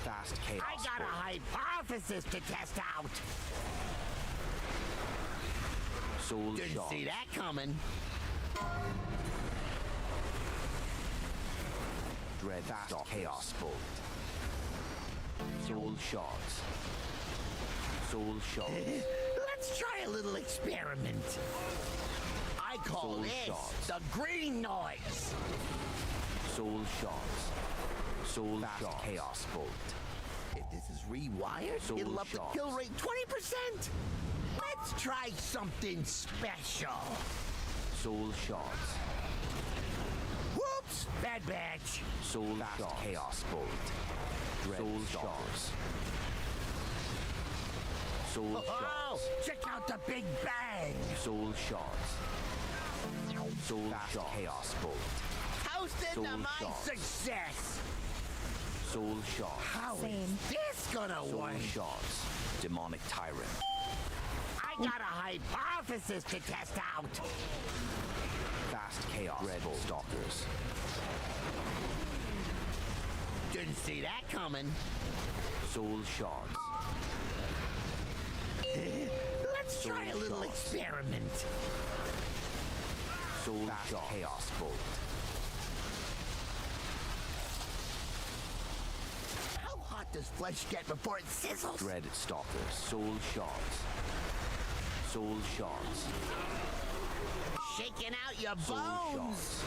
Fast chaos. I got a hypothesis to test out. Soul Didn't shots. see that coming. Dread fast chaos bolt. Soul shards. Soul shards. Let's try a little experiment. I call Soul this shards. the green noise. Soul shards. Soul fast chaos bolt. If this is rewired, Soul it'll up the shards. kill rate 20%. Let's try something special. Soul shards. Whoops, bad batch. Soul fast chaos bolt. Dread soul shards. Soul Oh, shards. check out the big bang. Soul shards. Soul fast chaos bolt. Toasted Soul to my shards. success. Soul shards. How is Same. this gonna Soul work? shards. Demonic tyrant. I got a hypothesis to test out. Fast chaos red stalkers. Didn't see that coming. Soul shards. Let's try a little shards. experiment. Soul fast chaos bolt. How hot does flesh get before it sizzles? Dread stalkers. Soul shards. Soul shards. Shaking out your Soul bones. shards.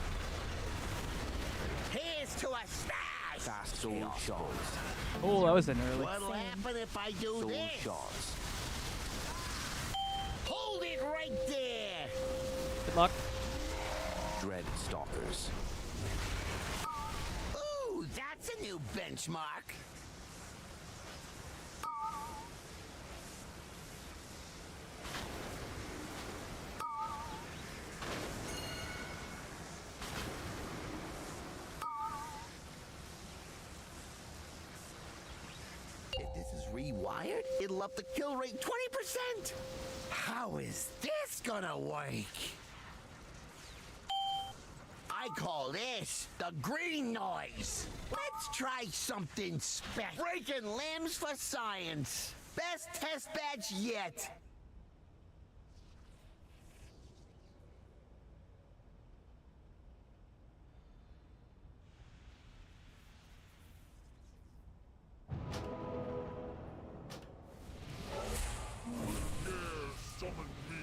Here's to a stash. Fast soul shards. Oh, that was an early. What'll happen if I do Soul this? shards. Hold it right there. Good luck. Dread stalkers. Ooh, that's a new benchmark. If If this is rewired, it'll up the kill rate 20%. How is this gonna work? I call this the green noise. Let's try something special. Breaking limbs for science. Best test badge yet. Summon me.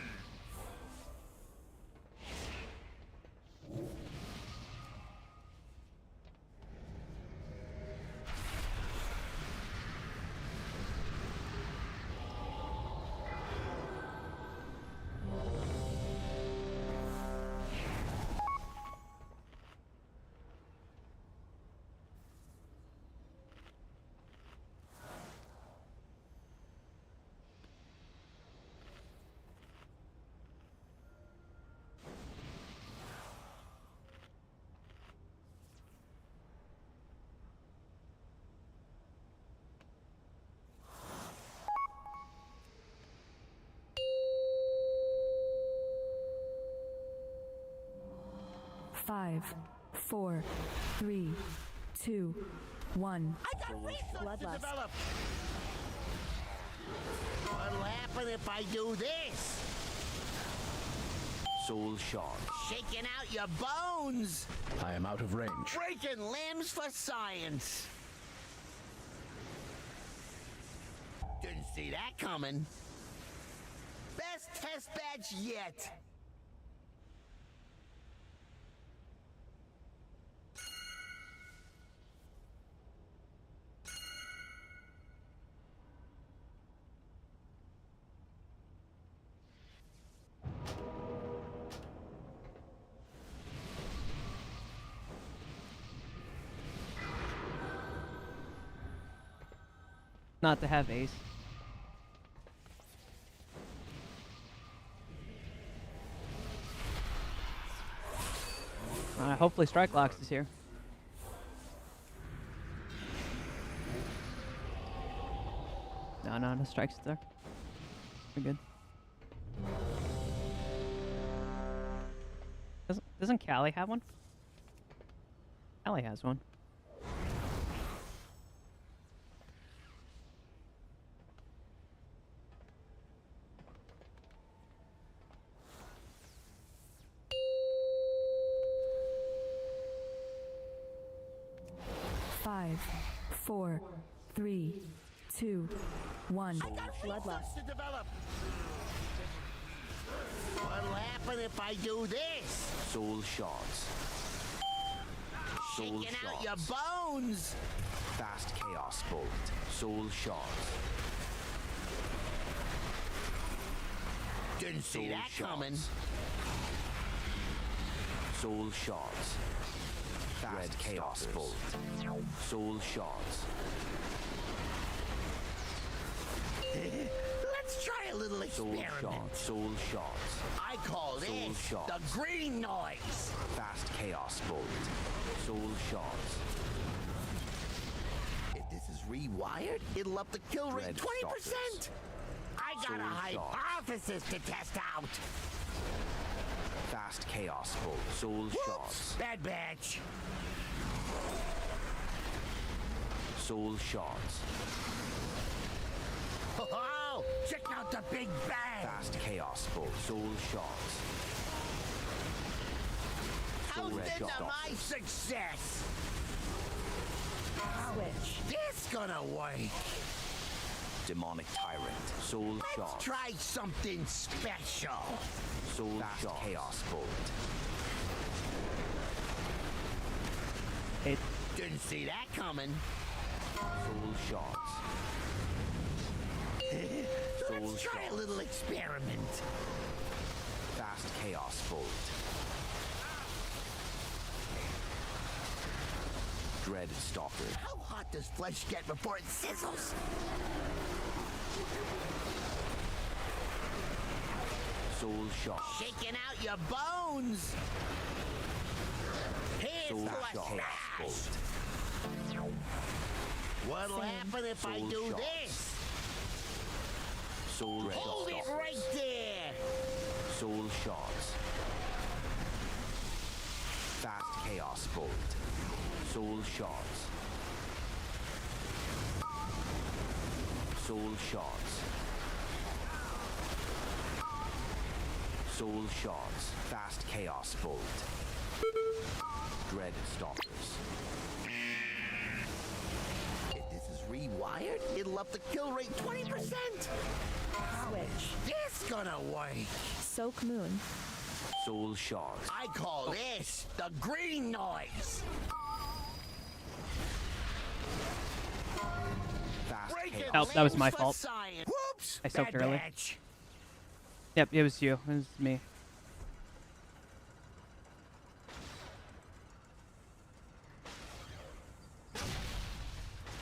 5, 4, 3, 2, 1. I got research to Bloodlust. develop. What'll happen if I do this? Soul Shard. Shaking out your bones. I am out of range. Breaking limbs for science. Didn't see that coming. Best test badge yet. Not to have Ace. Hopefully Strike Locks is here. No strikes there. We're good. Doesn't Callie have one? Callie has one. Five, 4, 3, 2, 1. Bloodlust to develop. What'll happen if I do this? Soul Shards. Soul Shaking out your Shards. bones. Fast Chaos Bolt. Soul Shards. Didn't see Soul that coming. Shards. Soul Shards. Fast Chaos Bolt. Soul Shards. Let's try a little Soul experiment. Shards. Soul Shards. I call Soul this Shards. the green noise. Fast Chaos Bolt. Soul Shards. If this is rewired, it'll up the kill rate Dread 20%. Stalkers. I got Soul a Shards. hypothesis to test out. Fast Chaos Bolt. Soul Whoops, Shards. bad batch. Soul Shards. Oh, check out the big bang. Fast Chaos Bolt. Soul Shards. How's Red into Stalkers. my success? Switch. This gonna work. Demonic Tyrant. Soul Let's Shards. try something special. Soul Fast Chaos Bolt. Eight. Didn't see that coming. Soul Shards. Soul Let's try a Shards. little experiment. Fast Chaos Bolt. Dread Stalker. How hot does flesh get before it sizzles? Soul Shards. Shaking out your bones. Here's Soul to a Chaos smash. Bolt. What'll Same. happen if I Soul do shots. this? Soul Hold it shots. right there! Soul shards. Fast chaos bolt. Soul shards. Soul shards. Soul shards. Fast chaos bolt. Dread stalkers. If this is rewired, it'll up the kill rate 20%! Switch. This gonna work! Soak moon. Soul shards. I call this the green noise! Fast Breaking chaos. Help, that was my lanes for fault. science. Whoops! I soaked bad early. batch. Yep, it was you. It was me.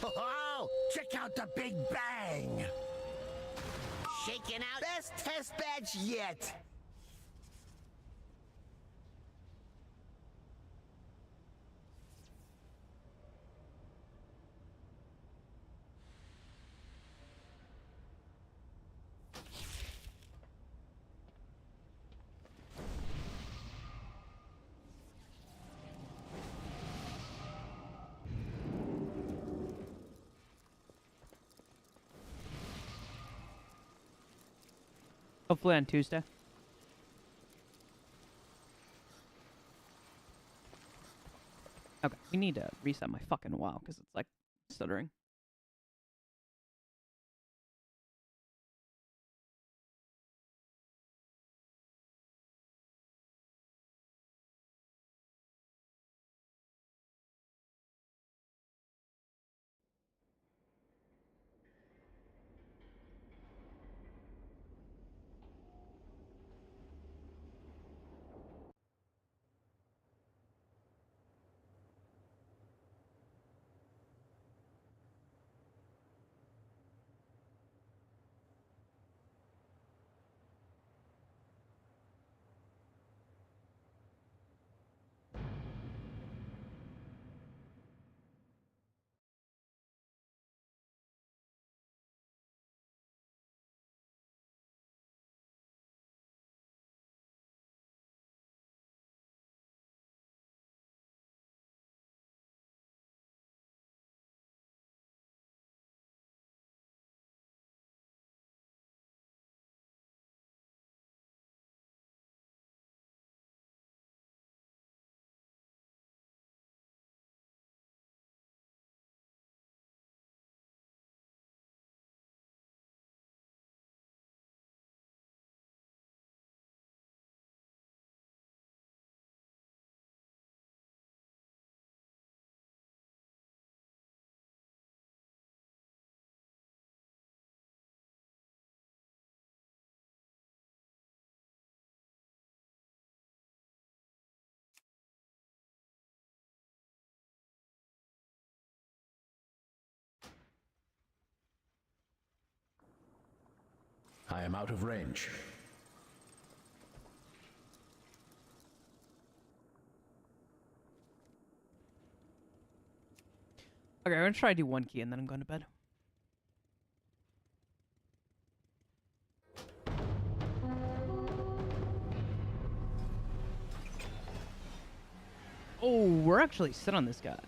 Oh, check out the Big Bang! Shaking out best test badge yet! Hopefully on Tuesday. Okay, we need to reset my fucking WoW because it's like stuttering. I am out of range. Okay, I'm gonna try to do one key and then I'm going to bed. Oh, we're actually sit on this guy.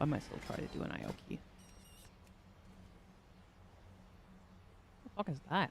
I might still try to do an IO key. What the fuck is that?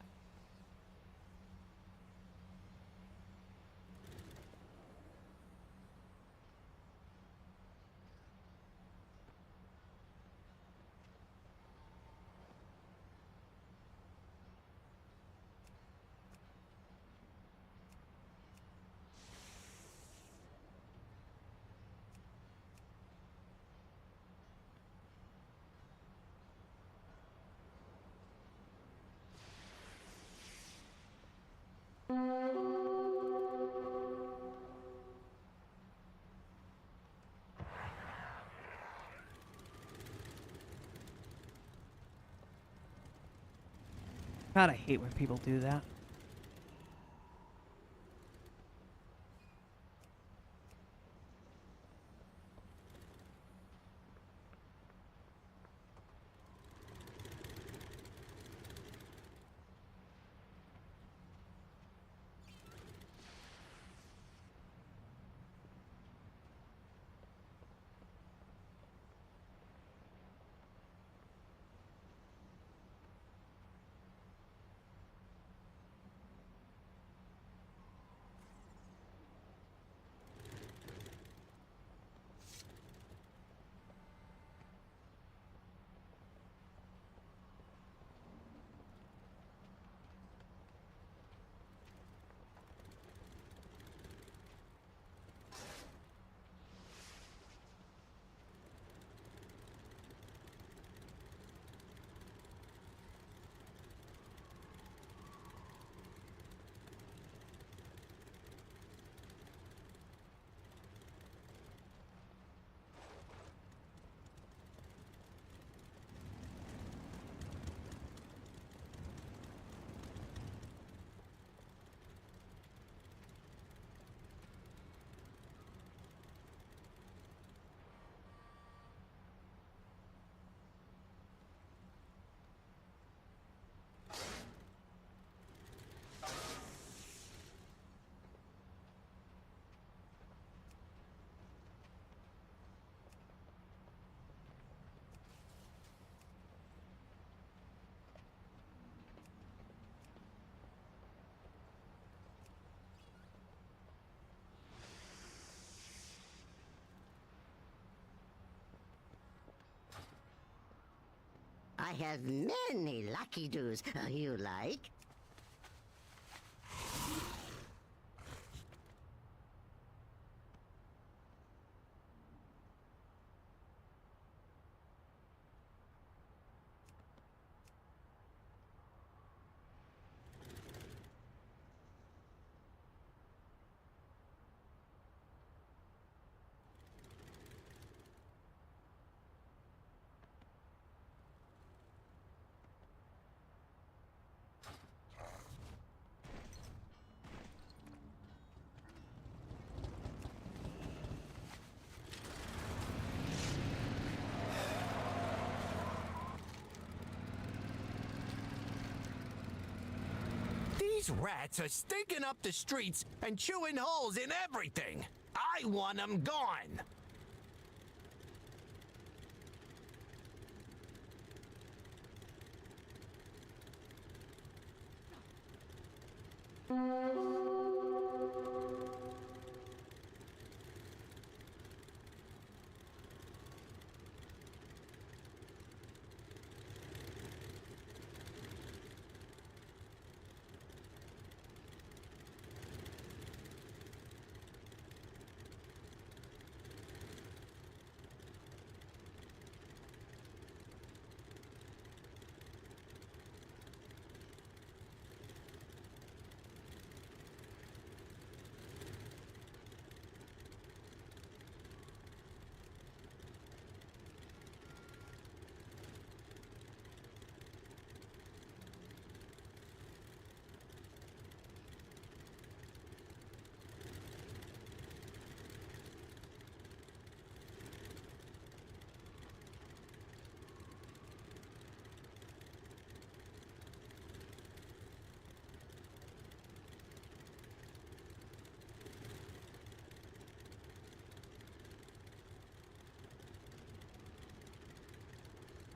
God, I hate when people do that. I have many lucky doos you like. These rats are stinking up the streets and chewing holes in everything. I want them gone.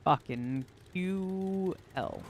Fucking QL.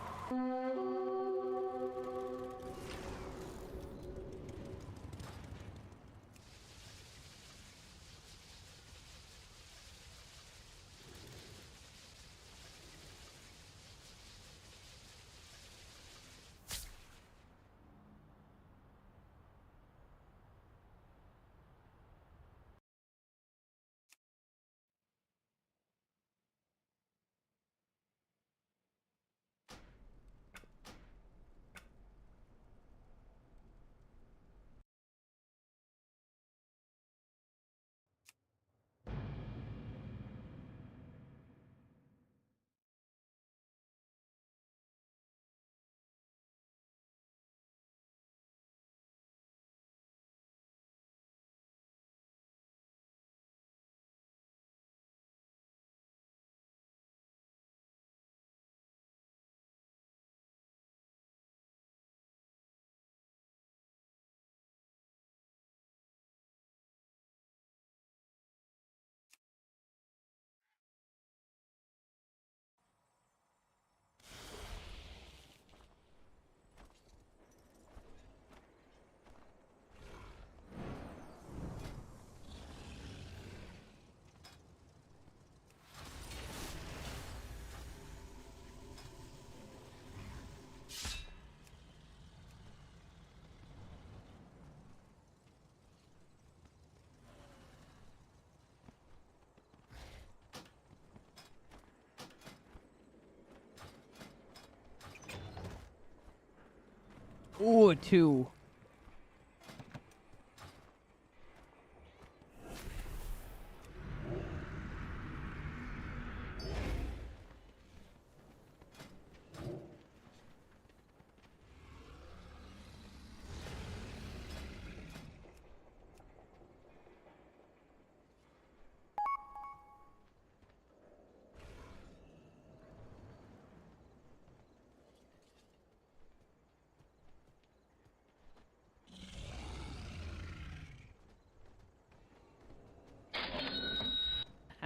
Ooh, 2.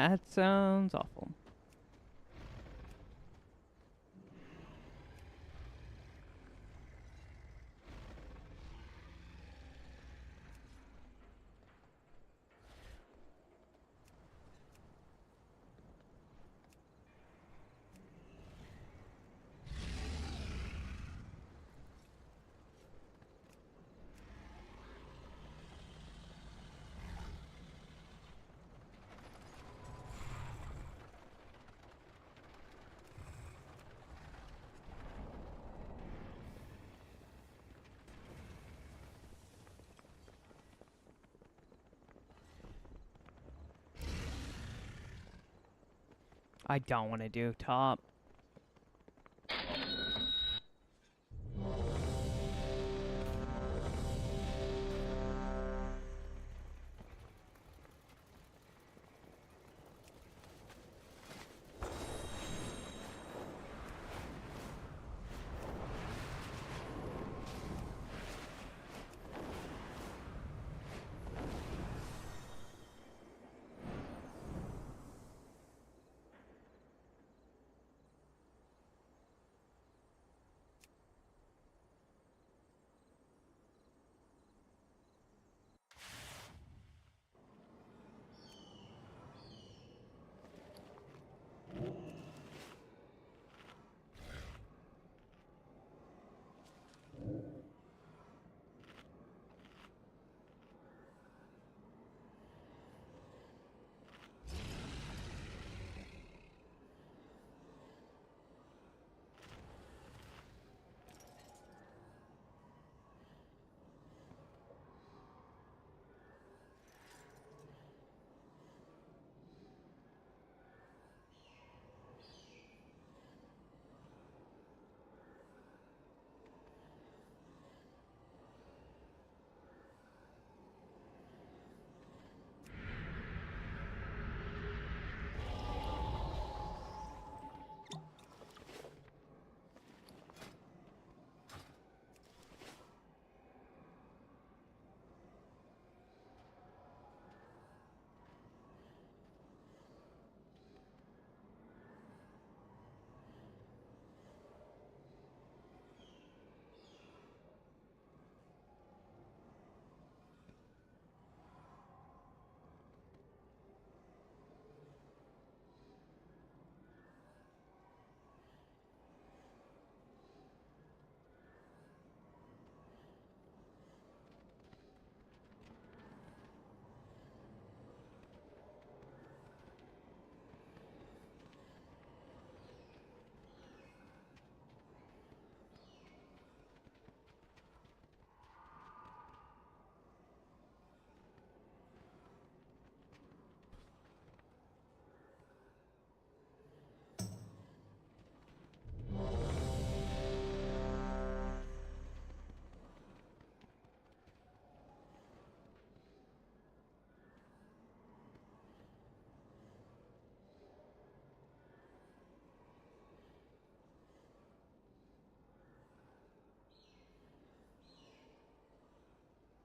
That sounds awful. I don't want to do top.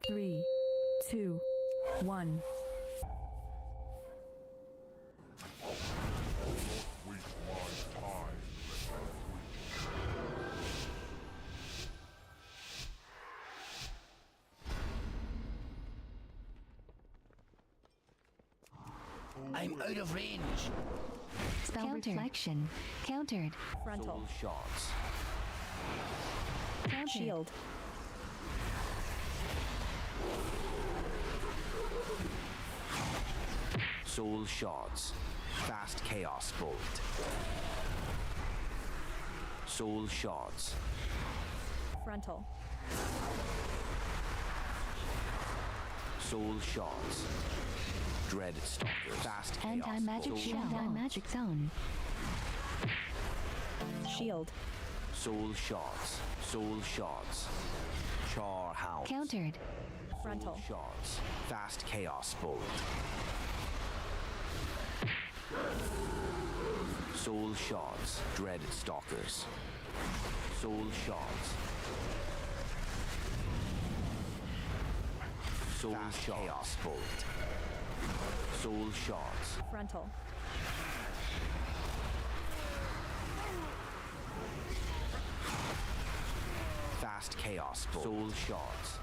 Three, two, one. Waste my time. I'm out of range. Spell reflection. Countered. Frontal. Soul shards. Countered. Shield. Soul shards. Fast chaos bolt. Soul shards. Frontal. Soul shards. Dread stalkers. Fast chaos Anti-magic bolt. shell. Anti-magic zone. Shield. Soul shards. Soul shards. Char hound. Countered. Frontal. Shards. Fast chaos bolt. Soul shards. Dread stalkers. Soul shards. Soul chaos bolt. Soul shards. Frontal. Fast chaos bolt. Soul shards.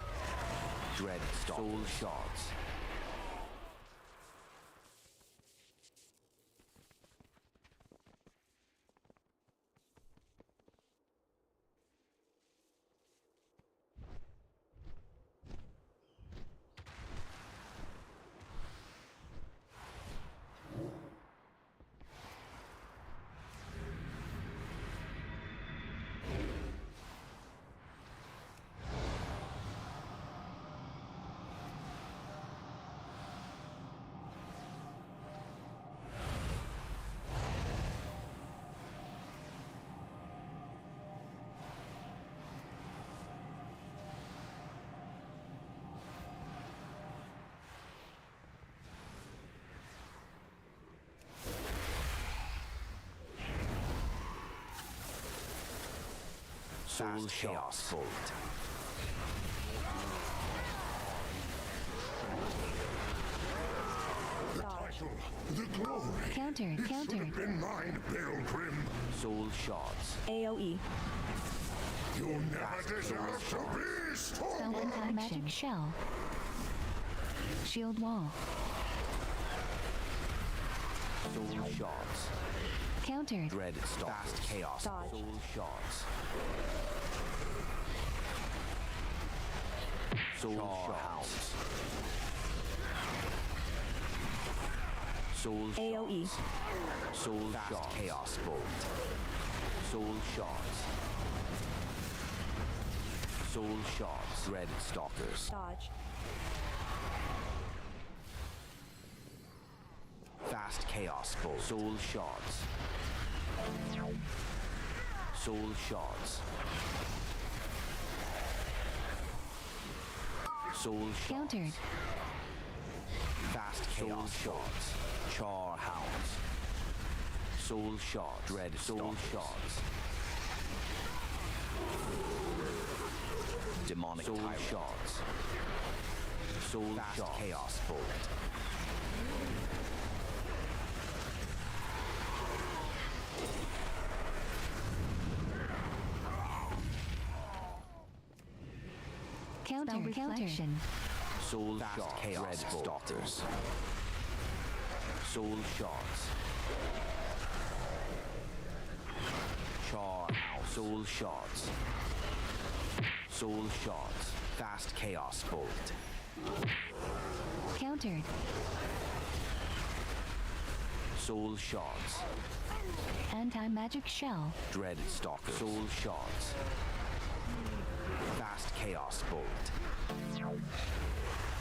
Dread stalkers. Soul shards. Soul Chaos Bolt. The title, the glory. Countered. It should have been mine, Pilgrim. Soul Shards. AoE. You never deserve to be Spell stolen. magic shell. Shield wall. Soul Shards. Countered. Dread Fast Chaos. Dodge. Soul Shards. Soul Shards. Soul AoE. Shards. Soul Fast Chaos Bolt. Soul Shards. Soul Shards. Dread Stalkers. Dodge. Fast Chaos Bolt. Soul Shards. Soul Shards. Soul Shards. Countered. Fast Chaos Shards. Char Hounds. Soul Shards. Dread Soul Shards. Demonic Soul Shards. Soul Fast Chaos Bolt. Counter. Reflection. Soul Fast Chaos Red Stalkers. Soul Shards. Char House. Soul Shards. Soul Shards. Fast Chaos Bolt. Countered. Soul Shards. Anti-magic shell. Dread Stalkers. Soul Shards. Fast Chaos Bolt.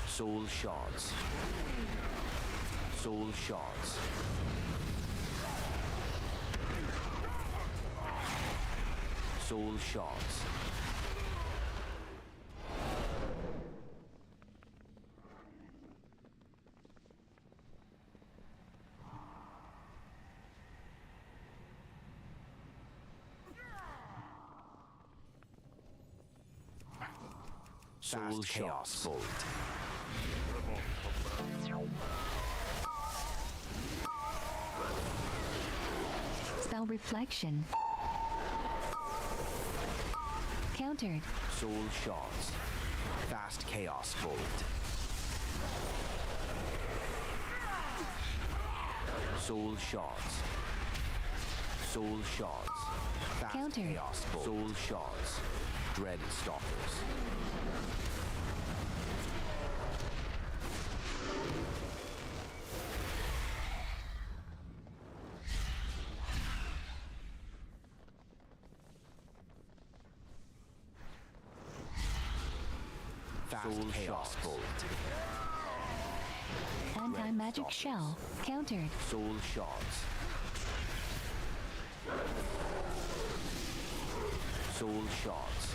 Soul Shards. Soul Shards. Soul Shards. Soul Chaos Bolt. Spell reflection. Countered. Soul Shards. Fast Chaos Bolt. Soul Shards. Soul Shards. Fast Counter. Chaos Bolt. Soul Shards. Dread Stalkers. Soul Chaos Bolt. Anti-magic shell. Countered. Soul Shards. Soul Shards.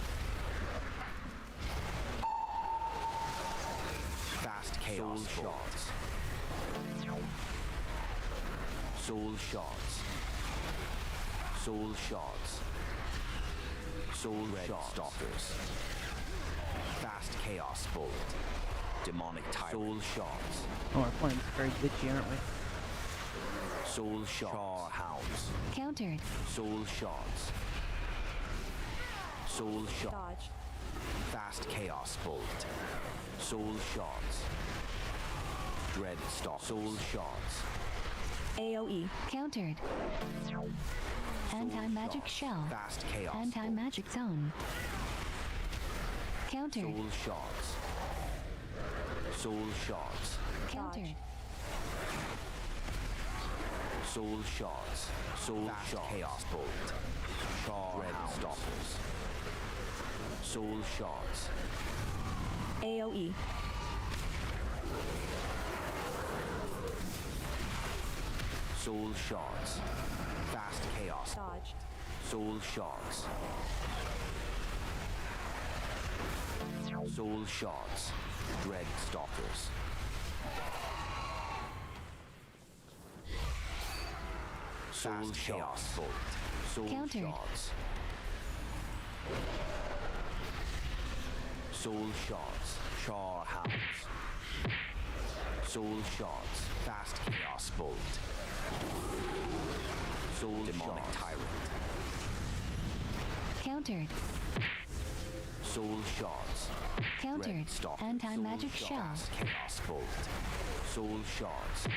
Fast Chaos Shards. Soul Shards. Soul Shards. Soul Red Stalkers. Fast Chaos Bolt. Demonic Tyrant. Soul Shards. Oh, our playing very glitchy, aren't we? Soul Shards. Char Hounds. Countered. Soul Shards. Soul Shards. Dodge. Fast Chaos Bolt. Soul Shards. Dread Stalk. Soul Shards. AoE. Countered. Anti-magic shell. Fast Chaos. Anti-magic zone. Countered. Soul Shards. Soul Shards. Countered. Soul Shards. Soul Shards. Chaos Bolt. Char Red Stalkers. Soul Shards. AoE. Soul Shards. Fast Chaos. Dodge. Soul Shards. Soul Shards. Dread Stalkers. Soul Chaos Bolt. Soul Countered. Shards. Soul Shards, Char Hounds. Soul Shards, Fast Chaos Bolt. Soul Demonic Tyrant. Countered. Soul Shards. Countered. Red Stalker. Anti-magic Soul shell. Shards, Chaos Bolt. Soul Shards.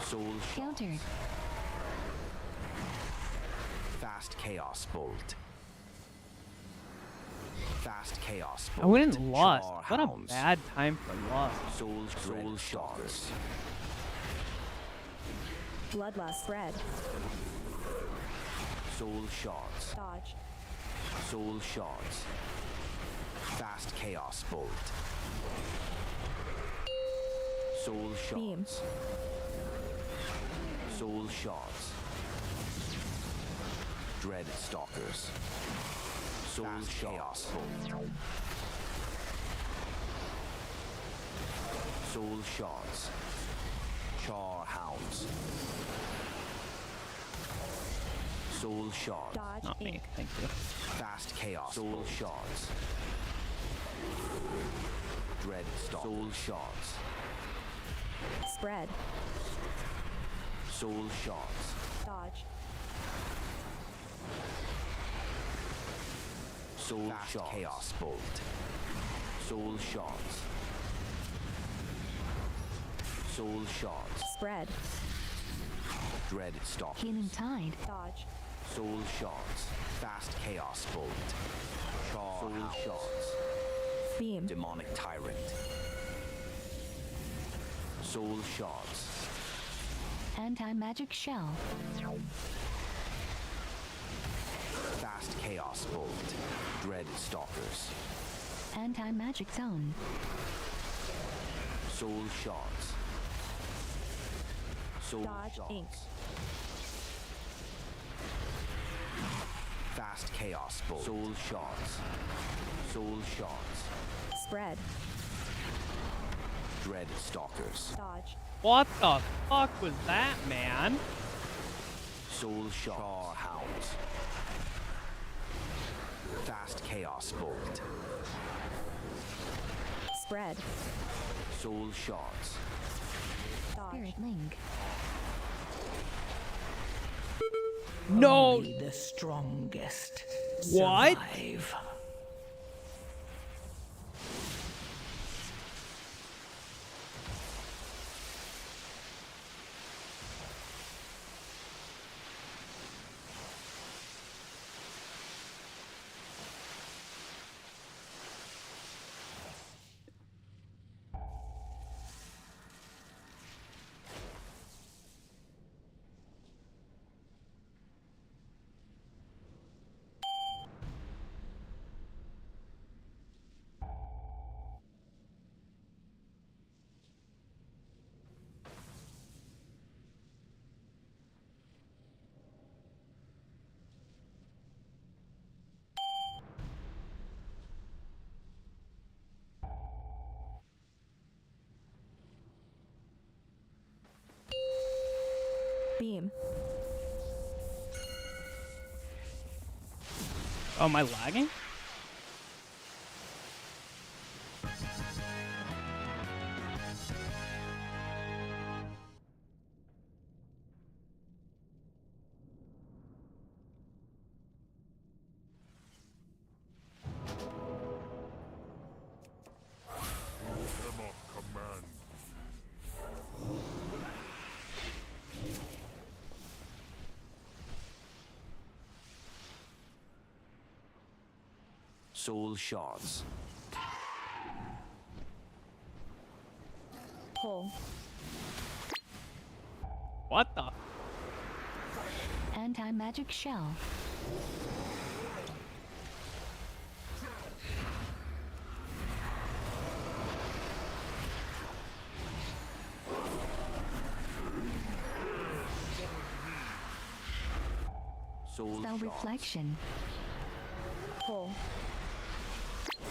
Soul Shards. Countered. Fast Chaos Bolt. Fast Chaos Bolt. I wouldn't lust. Char What a Hounds. bad time for lust. Soul Shards. Bloodlust. Red. Soul Shards. Dodge. Soul Shards. Fast Chaos Bolt. Soul Beam. Shards. Soul Shards. Dread Stalkers. Soul Chaos Bolt. Soul Shards. Char Hounds. Soul Shards. Dodge. Not me. Ink. Thank you. Fast Chaos. Soul Shards. Dread Stalkers. Soul Shards. Spread. Soul Shards. Dodge. Soul Shards. Chaos Bolt. Soul Shards. Soul Shards. Spread. Dread Stalkers. Healing Tide. Dodge. Soul Shards. Fast Chaos Bolt. Char Soul Shards. Beam. Demonic Tyrant. Soul Shards. Anti-magic shell. Fast Chaos Bolt. Dread Stalkers. Anti-magic zone. Soul Shards. Soul Dodge. Shards. Ink. Fast Chaos Bolt. Soul Shards. Soul Shards. Spread. Dread Stalkers. Dodge. What the fuck was that, man? Soul Shards. Char Hounds. Fast Chaos Bolt. Spread. Soul Shards. Dodge. Spirit Link. No. Only the strongest What? survive. Beam. Oh, am I lagging? Cannot command. Soul Shards. Pull. What the? Anti-magic shell. Soul Spell Shards. reflection. Pull.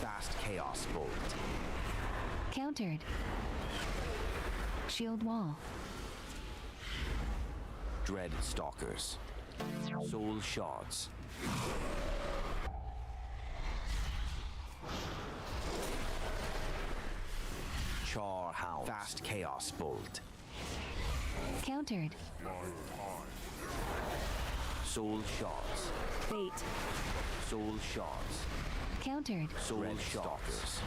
Fast Chaos Bolt. Countered. Shield wall. Dread stalkers. Soul shards. Char hound. Fast chaos bolt. Countered. Soul shards. Bait. Soul shards. Countered. Soul stalkers.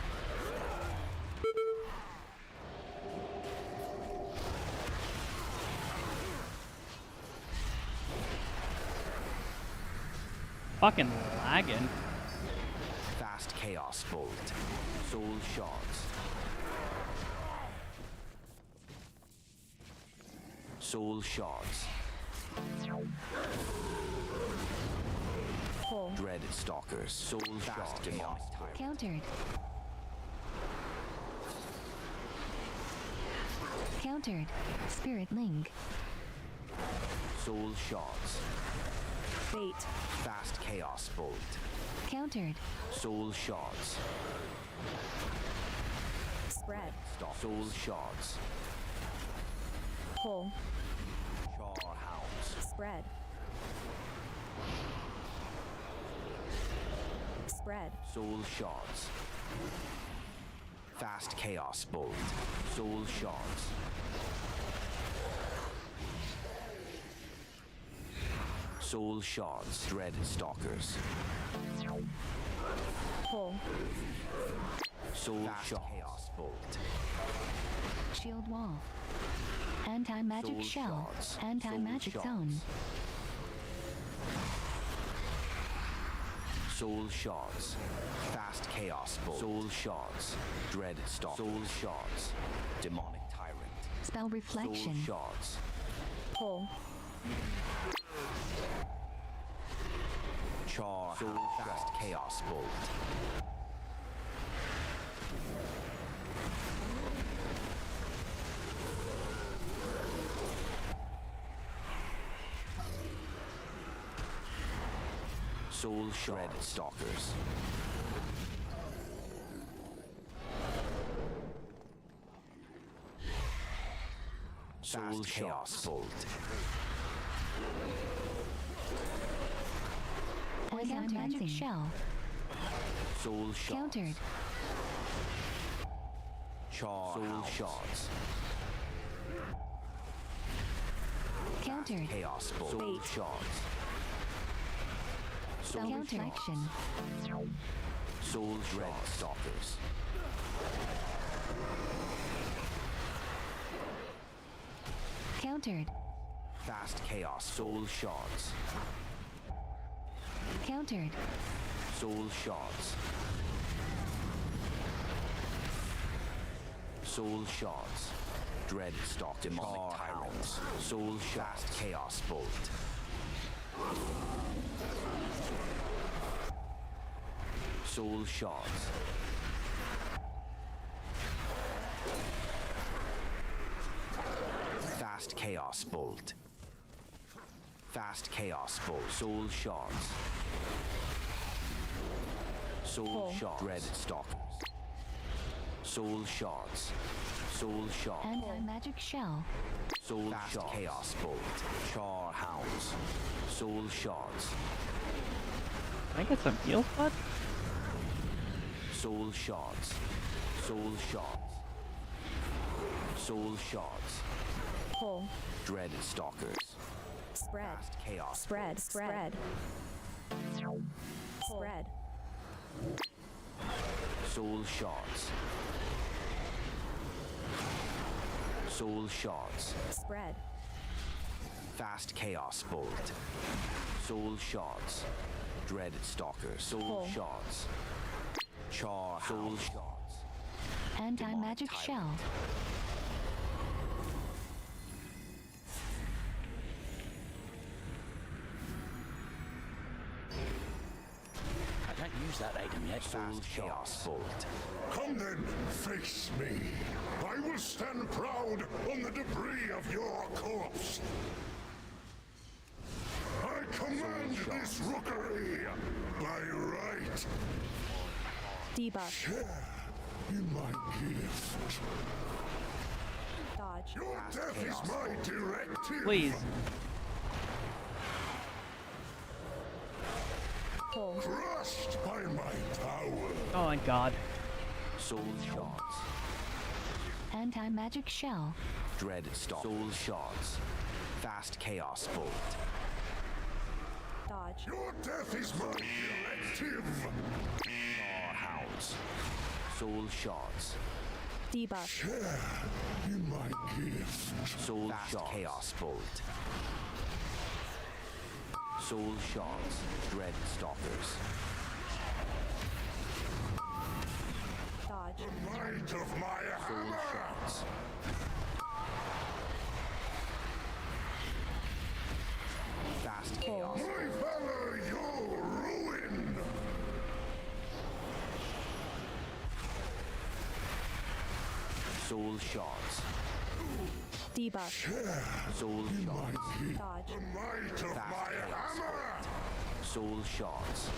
Fucking lagging. Fast chaos bolt. Soul shards. Soul shards. Pull. Dread stalkers. Soul shards. Demonic tyrant. Countered. Countered. Spirit link. Soul shards. Bait. Fast chaos bolt. Countered. Soul shards. Spread. Soul shards. Pull. Char hounds. Spread. Spread. Soul shards. Fast chaos bolt. Soul shards. Soul shards. Dread stalkers. Pull. Soul shards. Chaos bolt. Shield wall. Anti-magic Soul shell. shards. Anti-magic Soul zone. Soul shards. Fast chaos bolt. Soul shards. Dread stalkers. Soul shards. Demonic tyrant. Spell reflection. Soul shards. Pull. Char. Soul fast chaos bolt. Soul shred stalkers. Soul chaos bolt. Anti-magic shell. Soul shards. Countered. Char. Soul shards. Countered. Chaos bolt. Soul Bait. shards. Spell Soul reflection. Soul dread stalkers. Countered. Fast chaos. Soul shards. Countered. Soul shards. Soul shards. Dread stalk. Demonic tyrants. Soul shards. Chaos bolt. Soul shards. Fast chaos bolt. Fast chaos bolt. Soul shards. Soul Pull. shards. Dread stalkers. Soul shards. Soul shards. Anti-magic shell. Soul shards. Chaos bolt. Char hounds. Soul shards. Can I get some heals, bud? Soul shards. Soul shards. Soul shards. Pull. Dread stalkers. Spread. Fast chaos. Spread. Spread. Spread. Soul shards. Soul shards. Spread. Fast chaos bolt. Soul shards. Dread stalkers. Soul Pull. shards. Char. Soul shards. Anti-magic shell. I can't use that item yet. Soul chaos bolt. Come then, face me. I will stand proud on the debris of your corpse. I command this rookery by right. Debuff. Share in my gift. Dodge. Your death is my directive. Please. Pull. Crushed by my power. Oh my god. Soul shards. Anti-magic shell. Dread stop. Soul shards. Fast chaos bolt. Dodge. Your death is my directive. Char hounds. Soul shards. Debuff. Share in my gift. Soul fast chaos bolt. Soul shards. Dread stalkers. Dodge. The might of my Soul hammer. shards. Fast chaos. My valor, your ruin. Soul shards. Debuff. Soul shards. Dodge. The might of Fast my chaos hammer. Soul shards.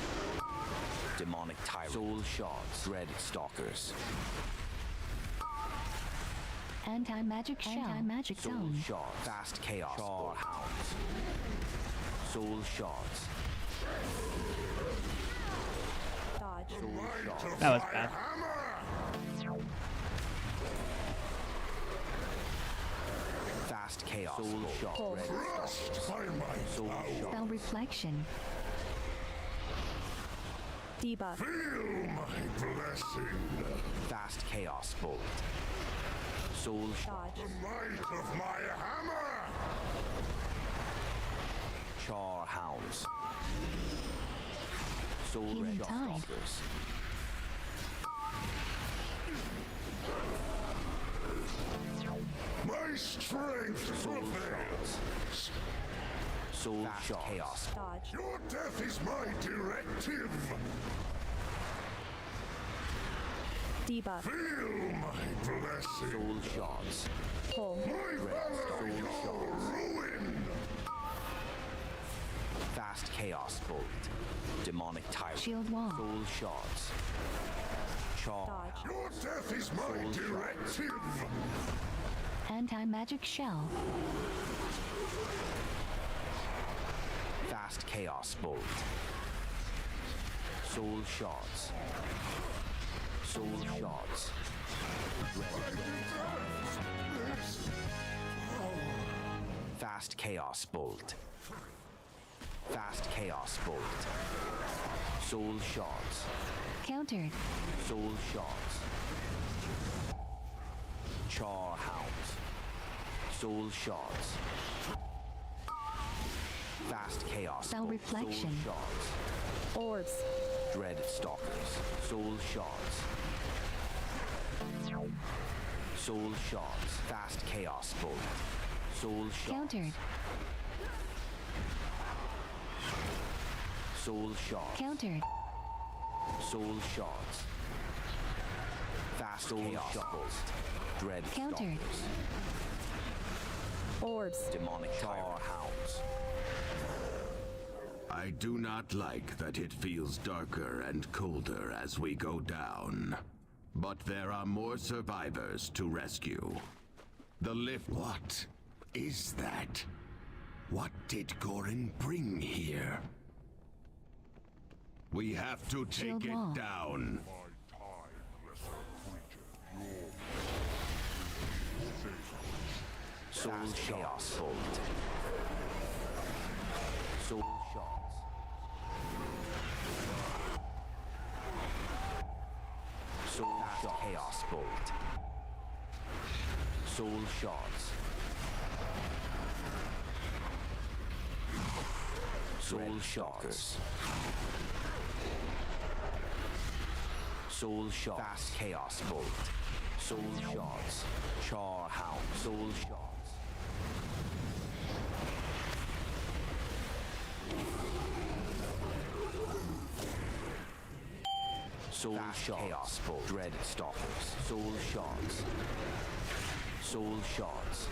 Demonic tyrant. Soul shards. Dread stalkers. Anti-magic shell. Anti-magic Soul zone. shards. Fast chaos. Char hounds. Soul shards. Dodge. Soul shards. That was bad. Fast chaos. Soul shards. Pull. Dread Crushed by my Soul power. shards. Spell reflection. Debuff. Feel my blessing. Fast chaos bolt. Soul shards. Dodge. The might of my hammer. Char hounds. Soul Healing red tide. stalkers. My strength Soul prevails. shards. Soul fast chaos. Dodge. Your death is my directive. Debuff. Feel my blessing. Soul shards. Pull. My valor, Soul your shards. ruin. Fast chaos bolt. Demonic tyrant. Shield wall. Soul shards. Char. Dodge. Your death is my Soul directive. Anti-magic shell. Fast chaos bolt. Soul shards. Soul shards. Fast chaos bolt. Fast chaos bolt. Soul shards. Countered. Soul shards. Char hounds. Soul shards. Fast chaos. Spell bolt. reflection. Soul shards. Orbs. Dread stalkers. Soul shards. Soul shards. Fast chaos bolt. Soul shards. Countered. Soul shards. Countered. Soul shards. Fast chaos bolt. Dread Countered. stalkers. Orbs. Demonic char hounds. I do not like that it feels darker and colder as we go down. But there are more survivors to rescue. The lift... What is that? What did Gorin bring here? We have to Shield take wall. it down. Soul chaos bolt. Soul shards. Soul chaos bolt. Soul shards. Soul shards. Soul shards. Fast chaos bolt. Soul shards. Char hound. Soul shards. Soul shards. Chaos bolt. Dread stalkers. Soul shards. Soul shards.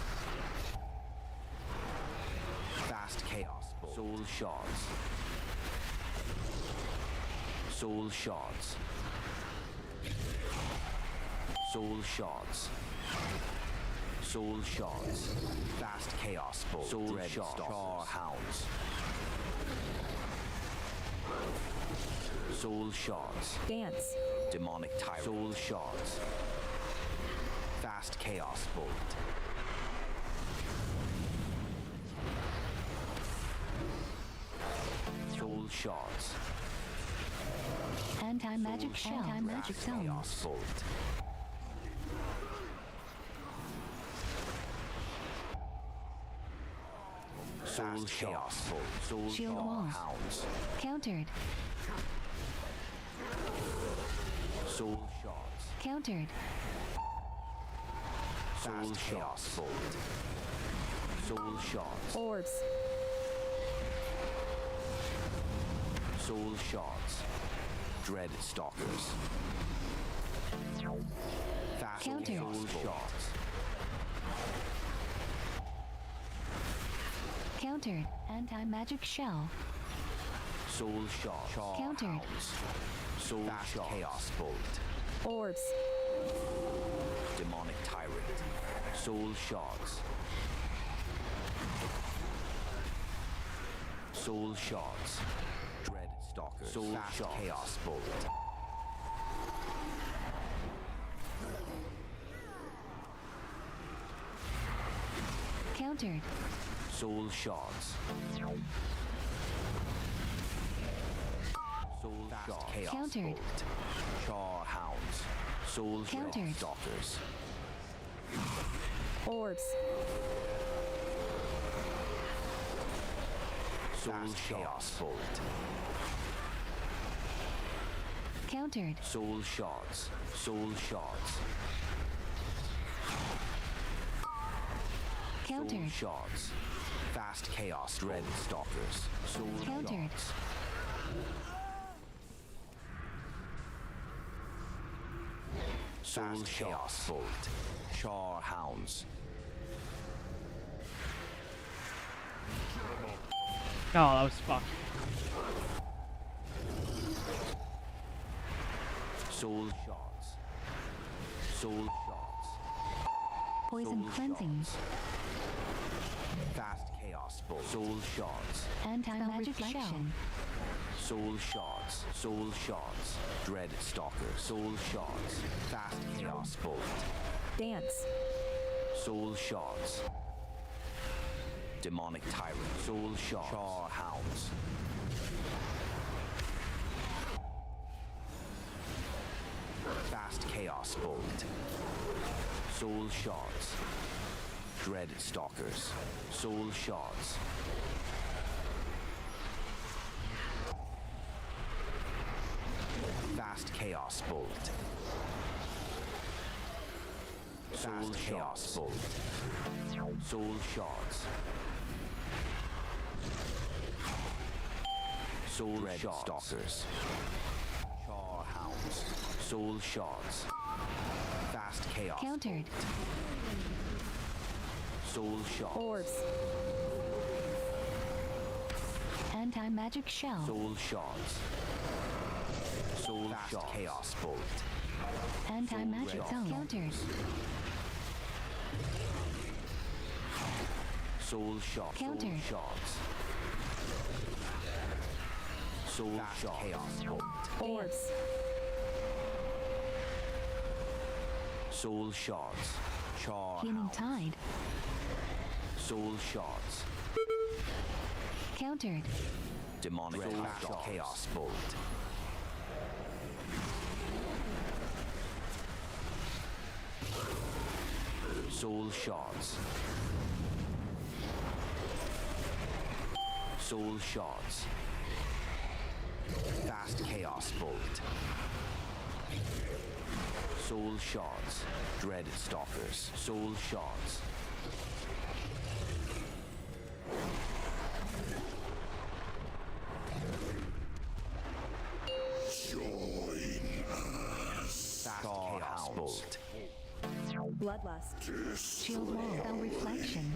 Fast chaos bolt. Soul shards. Soul shards. Soul shards. Soul shards. Fast chaos bolt. Soul dread stalkers. Char hounds. Soul shards. Dance. Demonic tyrant. Soul shards. Fast chaos bolt. Soul shards. Anti-magic shell. Anti-magic Fast zones. chaos bolt. Soul chaos bolt. Soul Shield Shaw wall. hounds. Countered. Soul shards. Countered. Soul chaos bolt. Soul shards. Orbs. Soul shards. Dread stalkers. Fast Counter. soul shards. Countered. Anti-magic shell. Soul shard. Countered. Hounds. Soul fast chaos bolt. Orbs. Demonic tyrant. Soul shards. Soul shards. Dread stalkers. Soul fast chaos bolt. Countered. Soul shards. Soul fast chaos Countered. bolt. Char hounds. Soul Countered. stalkers. Orbs. Soul chaos bolt. Countered. Soul shards. Soul shards. Soul Countered. shards. Fast chaos dread stalkers. Soul Countered. shards. Soul chaos bolt. Char hounds. Oh, that was fucked. Soul shards. Soul shards. Poison Soul cleansing. shards. Fast chaos bolt. Soul shards. Anti-magic shell. Soul shards. Soul shards. Dread stalker. Soul shards. Fast chaos bolt. Dance. Soul shards. Demonic tyrant. Soul shards. Char hounds. Fast chaos bolt. Soul shards. Dread stalkers. Soul shards. Fast chaos bolt. Soul chaos bolt. Soul shards. Soul dread stalkers. Char hounds. Soul shards. Fast chaos. Countered. Soul shards. Orbs. Anti-magic shell. Soul shards. Soul fast chaos bolt. Anti-magic Soul zone. red. Countered. Soul shards. Counter. Soul shards. Soul fast shards. Chaos bolt. Orbs. Soul shards. Char Healing hounds. tide. Soul shards. Countered. Demonic fast chaos bolt. Soul shards. Soul shards. Fast chaos bolt. Soul shards. Dread stalkers. Soul shards. Join us. Fast chaos bolt. Bloodlust. Shield wall. Spell reflection.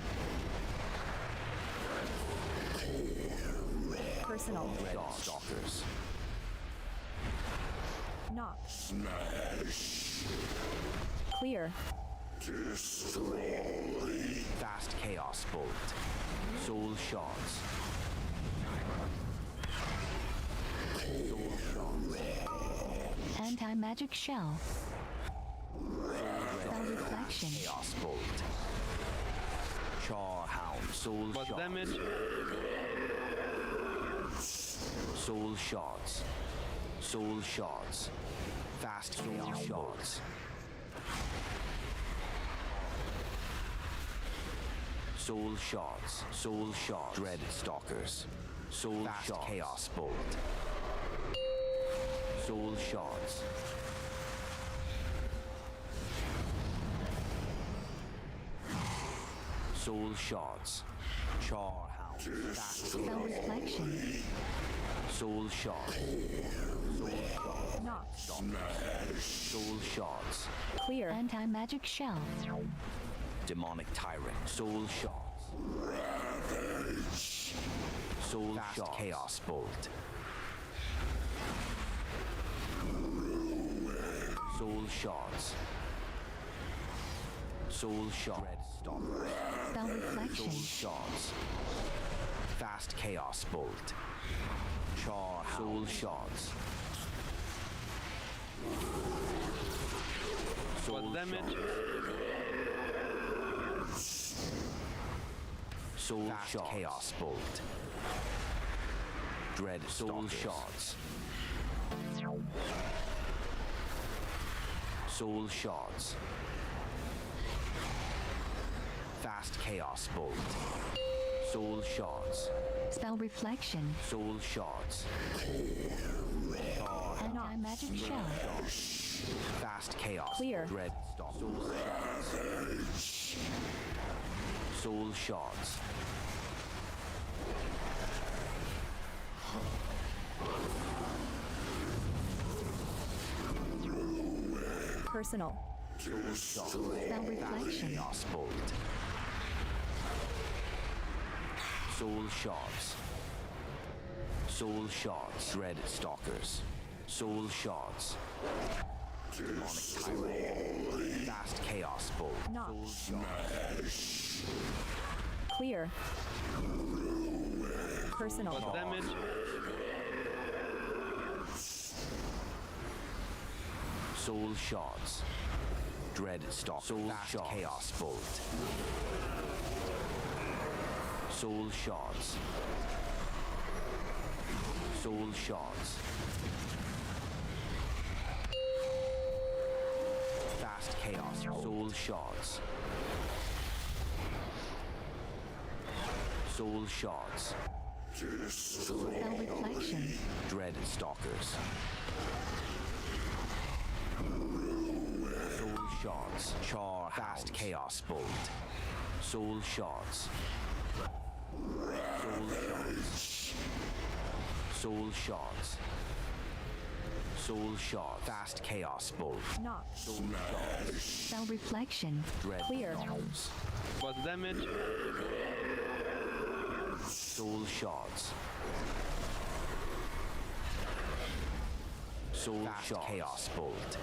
Personal. Dread stalkers. Knock. Smash. Clear. Destroy. Fast chaos bolt. Soul shards. Soul shards. Anti-magic shell. Spell reflection. Chaos bolt. Charhound. Soul What shot. damage? Soul shots. Soul shots. Fast chaos shots. Soul shots. Soul shots. Dread stalkers. Soul fast shots. Chaos bolt. Soul shots. Soul shots. Charhound. Fast Spell reflection. Soul shots. Soul shots. Knock. Soul shots. Clear. Anti-magic shell. Demonic tyrant. Soul shots. Soul fast shots. Chaos bolt. Soul shots. Soul shot. Red stalker. Spell reflection. Soul shots. Fast chaos bolt. Char. Soul shots. Soul What damage? Soul shot. Chaos bolt. Dread soul shots. Soul shots. Fast chaos bolt. Soul shots. Spell reflection. Soul shots. Anti-magic shell. Fast chaos. Clear. Dread stop. Soul shots. Soul shots. Personal. Soul shots. Spell reflection. Chaos bolt. Soul shots. Soul shots. Dread stalkers. Soul shots. Demonic tyrant. Fast chaos bolt. Knock. Soul shots. Clear. Personal. What damage? Soul shots. Dread stalk. Soul shot. Chaos bolt. Soul shots. Soul shots. Fast chaos. Soul shots. Soul shots. Spell reflection. Dread stalkers. Soul shots. Char. Fast chaos bolt. Soul shots. Soul shots. Soul shots. Soul shot. Fast chaos bolt. Knock. Soul shots. Spell reflection. Dread Clear. stalkers. What damage? Soul shots. Soul shot. Chaos bolt.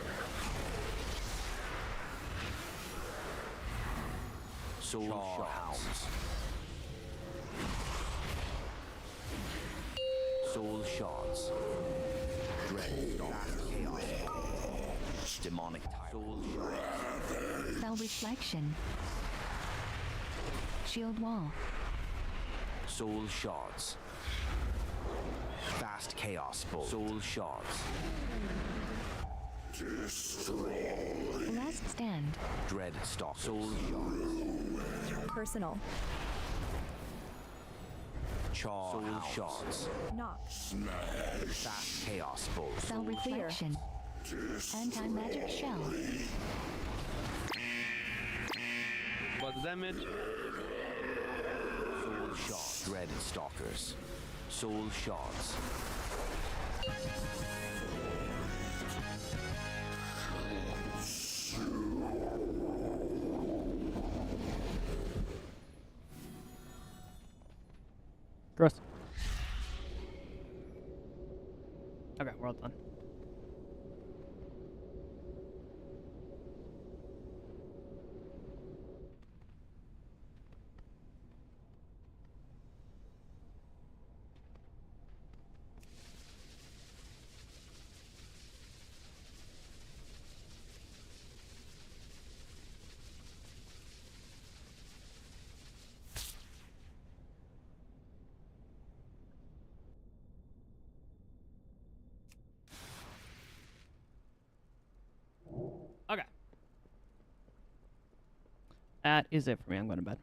Soul shots. Soul shots. Dread fast chaos. Demonic tyrant. Soul shots. Spell reflection. Shield wall. Soul shots. Fast chaos bolt. Soul shots. Last stand. Dread stalk. Soul shots. Personal. Char. Soul shots. Knock. Fast chaos bolt. Spell reflection. Anti-magic shell. What damage? Soul shots. Dread stalkers. Soul shots. Gross. Okay, we're all done. That is it for me. I'm going to bed.